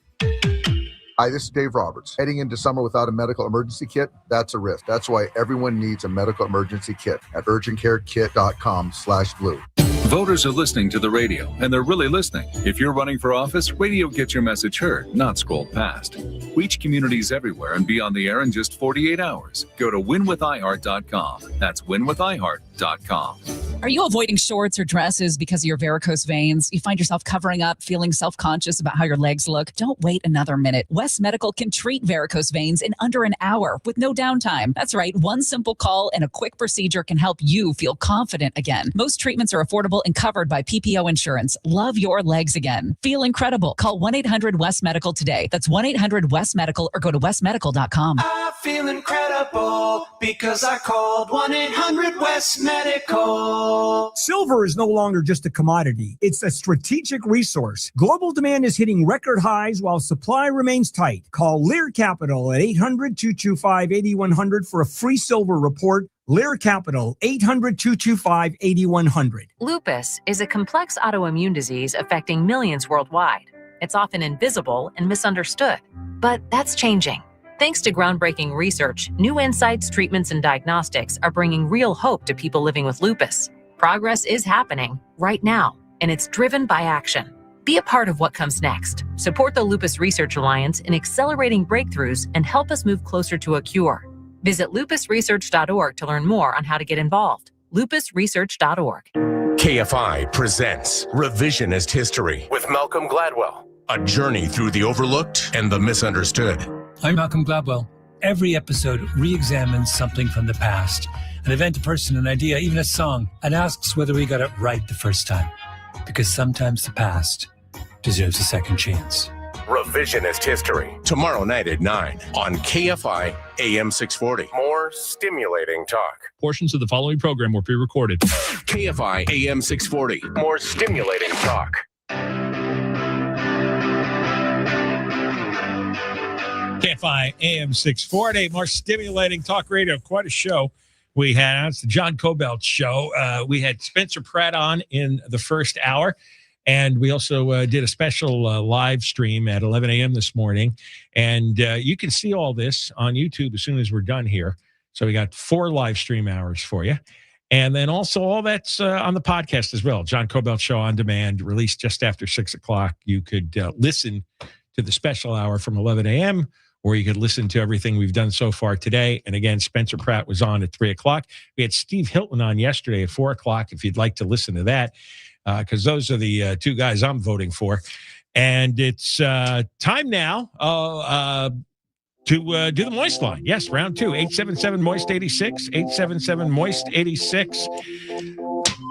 Speaker 8: Hi, this is Dave Roberts. Heading into summer without a medical emergency kit, that's a risk. That's why everyone needs a medical emergency kit at urgentcarekit.com/blue.
Speaker 13: Voters are listening to the radio, and they're really listening. If you're running for office, radio gets your message heard, not scrolled past. Reach communities everywhere and be on the air in just 48 hours. Go to winwithiheart.com. That's winwithiheart.com.
Speaker 14: Are you avoiding shorts or dresses because of your varicose veins? You find yourself covering up, feeling self-conscious about how your legs look? Don't wait another minute. West Medical can treat varicose veins in under an hour with no downtime. That's right. One simple call and a quick procedure can help you feel confident again. Most treatments are affordable and covered by PPO insurance. Love your legs again. Feel incredible. Call 1-800-WEST-MEDICAL today. That's 1-800-WEST-MEDICAL or go to westmedical.com.
Speaker 15: I feel incredible because I called 1-800-WEST-MEDICAL.
Speaker 16: Silver is no longer just a commodity. It's a strategic resource. Global demand is hitting record highs while supply remains tight. Call Lear Capital at 800-225-8100 for a free silver report. Lear Capital, 800-225-8100.
Speaker 17: Lupus is a complex autoimmune disease affecting millions worldwide. It's often invisible and misunderstood, but that's changing. Thanks to groundbreaking research, new insights, treatments, and diagnostics are bringing real hope to people living with lupus. Progress is happening right now, and it's driven by action. Be a part of what comes next. Support the Lupus Research Alliance in accelerating breakthroughs and help us move closer to a cure. Visit lupusresearch.org to learn more on how to get involved. lupusresearch.org.
Speaker 27: KFI presents Revisionist History with Malcolm Gladwell. A journey through the overlooked and the misunderstood.
Speaker 20: I'm Malcolm Gladwell. Every episode re-examines something from the past, an event, a person, an idea, even a song, and asks whether we got it right the first time. Because sometimes the past deserves a second chance.
Speaker 27: Revisionist History, tomorrow night at 9 on KFI AM 640. More stimulating talk.
Speaker 1: Portions of the following program were pre-recorded.
Speaker 27: KFI AM 640. More stimulating talk.
Speaker 1: KFI AM 640, more stimulating talk radio. Quite a show we had. It's the John Kobylt Show. We had Spencer Pratt on in the first hour, and we also did a special live stream at 11 a.m. this morning. And you can see all this on YouTube as soon as we're done here. So we got 4 live stream hours for you. And then also all that's on the podcast as well. John Kobylt Show on demand, released just after 6 o'clock. You could listen to the special hour from 11 a.m., or you could listen to everything we've done so far today. And again, Spencer Pratt was on at 3 o'clock. We had Steve Hilton on yesterday at 4 o'clock, if you'd like to listen to that, because those are the 2 guys I'm voting for. And it's time now to do the Moist line. Yes, round 2, 877-MOIST-86, 877-MOIST-86.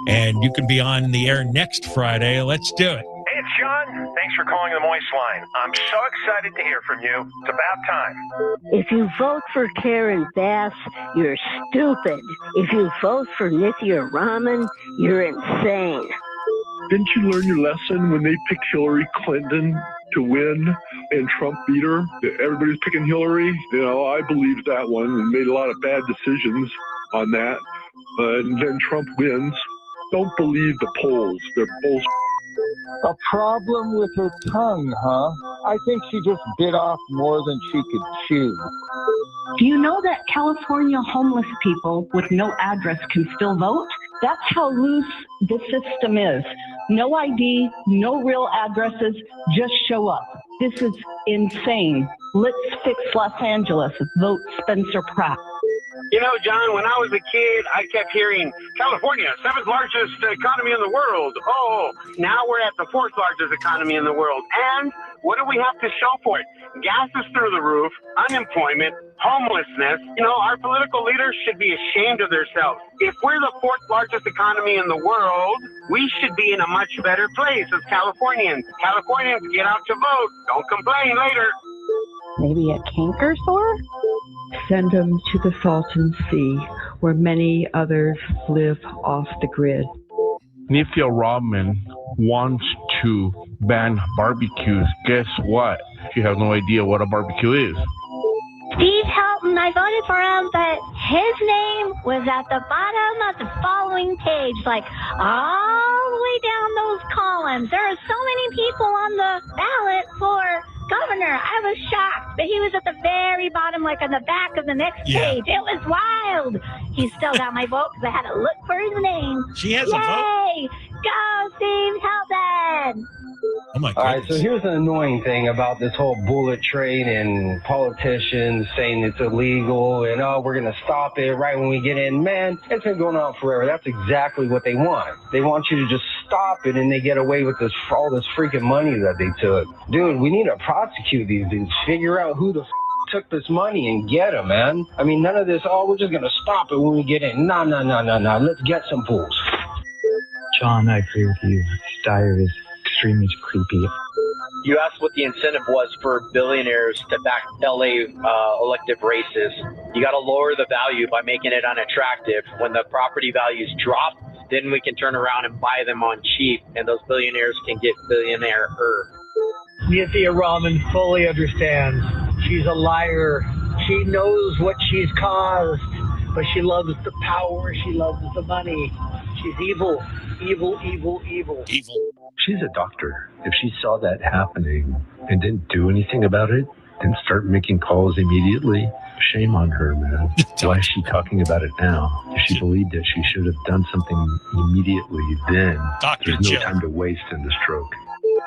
Speaker 1: And you can be on the air next Friday. Let's do it.
Speaker 21: Hey, it's John. Thanks for calling the Moist line. I'm so excited to hear from you. It's about time.
Speaker 29: If you vote for Karen Bass, you're stupid. If you vote for Nithya Raman, you're insane.
Speaker 32: Didn't you learn your lesson when they picked Hillary Clinton to win and Trump beat her? Everybody's picking Hillary. I believed that one and made a lot of bad decisions on that. And then Trump wins. Don't believe the polls. They're bullshit.
Speaker 3: A problem with her tongue, huh? I think she just bit off more than she could chew.
Speaker 5: Do you know that California homeless people with no address can still vote? That's how loose the system is. No ID, no real addresses, just show up. This is insane. Let's fix Los Angeles. Vote Spencer Pratt.
Speaker 21: You know, John, when I was a kid, I kept hearing California, 7th largest economy in the world. Oh, now we're at the 4th largest economy in the world. And what do we have to show for it? Gas is through the roof, unemployment, homelessness. You know, our political leaders should be ashamed of themselves. If we're the 4th largest economy in the world, we should be in a much better place as Californians. Californians, get out to vote. Don't complain later.
Speaker 5: Maybe a canker sore?
Speaker 6: Send them to the Salton Sea, where many others live off the grid.
Speaker 7: Nithya Raman wants to ban barbecues. Guess what? She has no idea what a barbecue is.
Speaker 19: Steve Helton, I voted for him, but his name was at the bottom of the following page, like all the way down those columns. There are so many people on the ballot for governor. I was shocked, but he was at the very bottom, like on the back of the next page. It was wild. He still got my vote because I had to look for his name.
Speaker 1: She has a vote?
Speaker 19: Yay! Go, Steve Helton!
Speaker 1: Oh my
Speaker 23: All right, so here's an annoying thing about this whole bullet train and politicians saying it's illegal and, oh, we're going to stop it right when we get in. Man, it's been going on forever. That's exactly what they want. They want you to just stop it and they get away with this all this freaking money that they took. Dude, we need to prosecute these dudes. Figure out who the took this money and get them, man. I mean, none of this, oh, we're just going to stop it when we get in. No. Let's get some fools.
Speaker 24: John, I agree with you. This diary is extremely creepy.
Speaker 25: You asked what the incentive was for billionaires to back LA elective races. You got to lower the value by making it unattractive. When the property values drop, then we can turn around and buy them on cheap, and those billionaires can get billionaire-er.
Speaker 26: Nithya Raman fully understands. She's a liar. She knows what she's caused, but she loves the power. She loves the money. She's evil. Evil.
Speaker 28: She's a doctor. If she saw that happening and didn't do anything about it, didn't start making calls immediately, shame on her, man. Why is she talking about it now? If she believed that she should have done something immediately, then there's no time to waste in the stroke.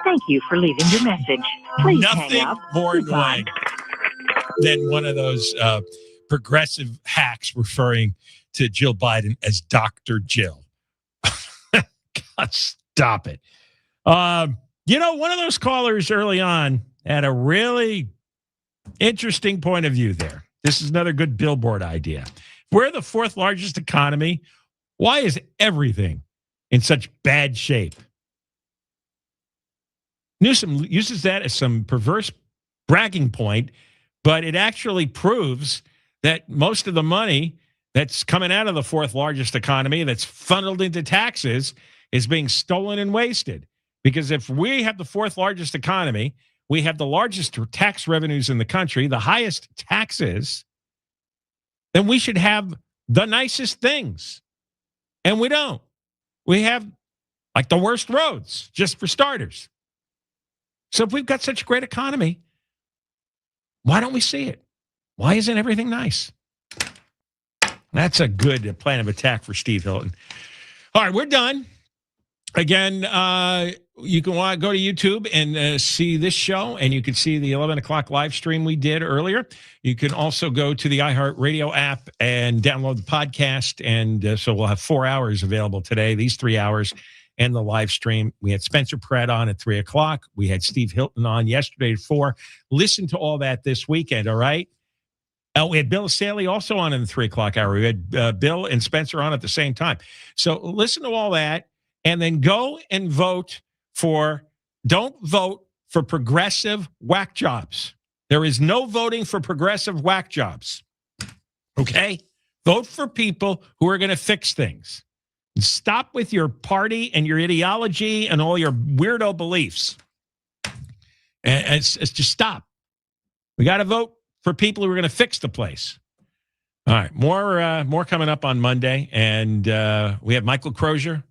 Speaker 30: Thank you for leaving your message. Please
Speaker 1: Nothing
Speaker 30: hang up.
Speaker 1: more annoying than one of those progressive hacks referring to Jill Biden as Dr. Jill. God, stop it. You know, one of those callers early on had a really interesting point of view there. This is another good billboard idea. We're the 4th largest economy. Why is everything in such bad shape? Newsom uses that as some perverse bragging point, but it actually proves that most of the money that's coming out of the 4th largest economy that's funneled into taxes is being stolen and wasted. Because if we have the 4th largest economy, we have the largest tax revenues in the country, the highest taxes, then we should have the nicest things. And we don't. We have like the worst roads, just for starters. So if we've got such a great economy, why don't we see it? Why isn't everything nice? That's a good plan of attack for Steve Hilton. All right, we're done. Again, you can go to YouTube and see this show, and you can see the 11 o'clock live stream we did earlier. You can also go to the iHeartRadio app and download the podcast, and so we'll have 4 hours available today, these 3 hours, and the live stream. We had Spencer Pratt on at 3 o'clock. We had Steve Hilton on yesterday at 4. Listen to all that this weekend, all right? We had Bill Essayli also on in the 3 o'clock hour. We had Bill and Spencer on at the same time. So listen to all that. And then go and don't vote for progressive whack jobs. There is no voting for progressive whack jobs. Okay? Vote for people who are going to fix things. Stop with your party and your ideology and all your weirdo beliefs. And it's just stop. We got to vote for people who are going to fix the place. All right. More coming up on Monday. And we have Michael Crozier.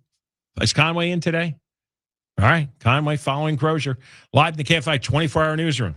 Speaker 1: Is Conway in today? All right. Conway following Crozier. Live in the KFI 24-hour newsroom.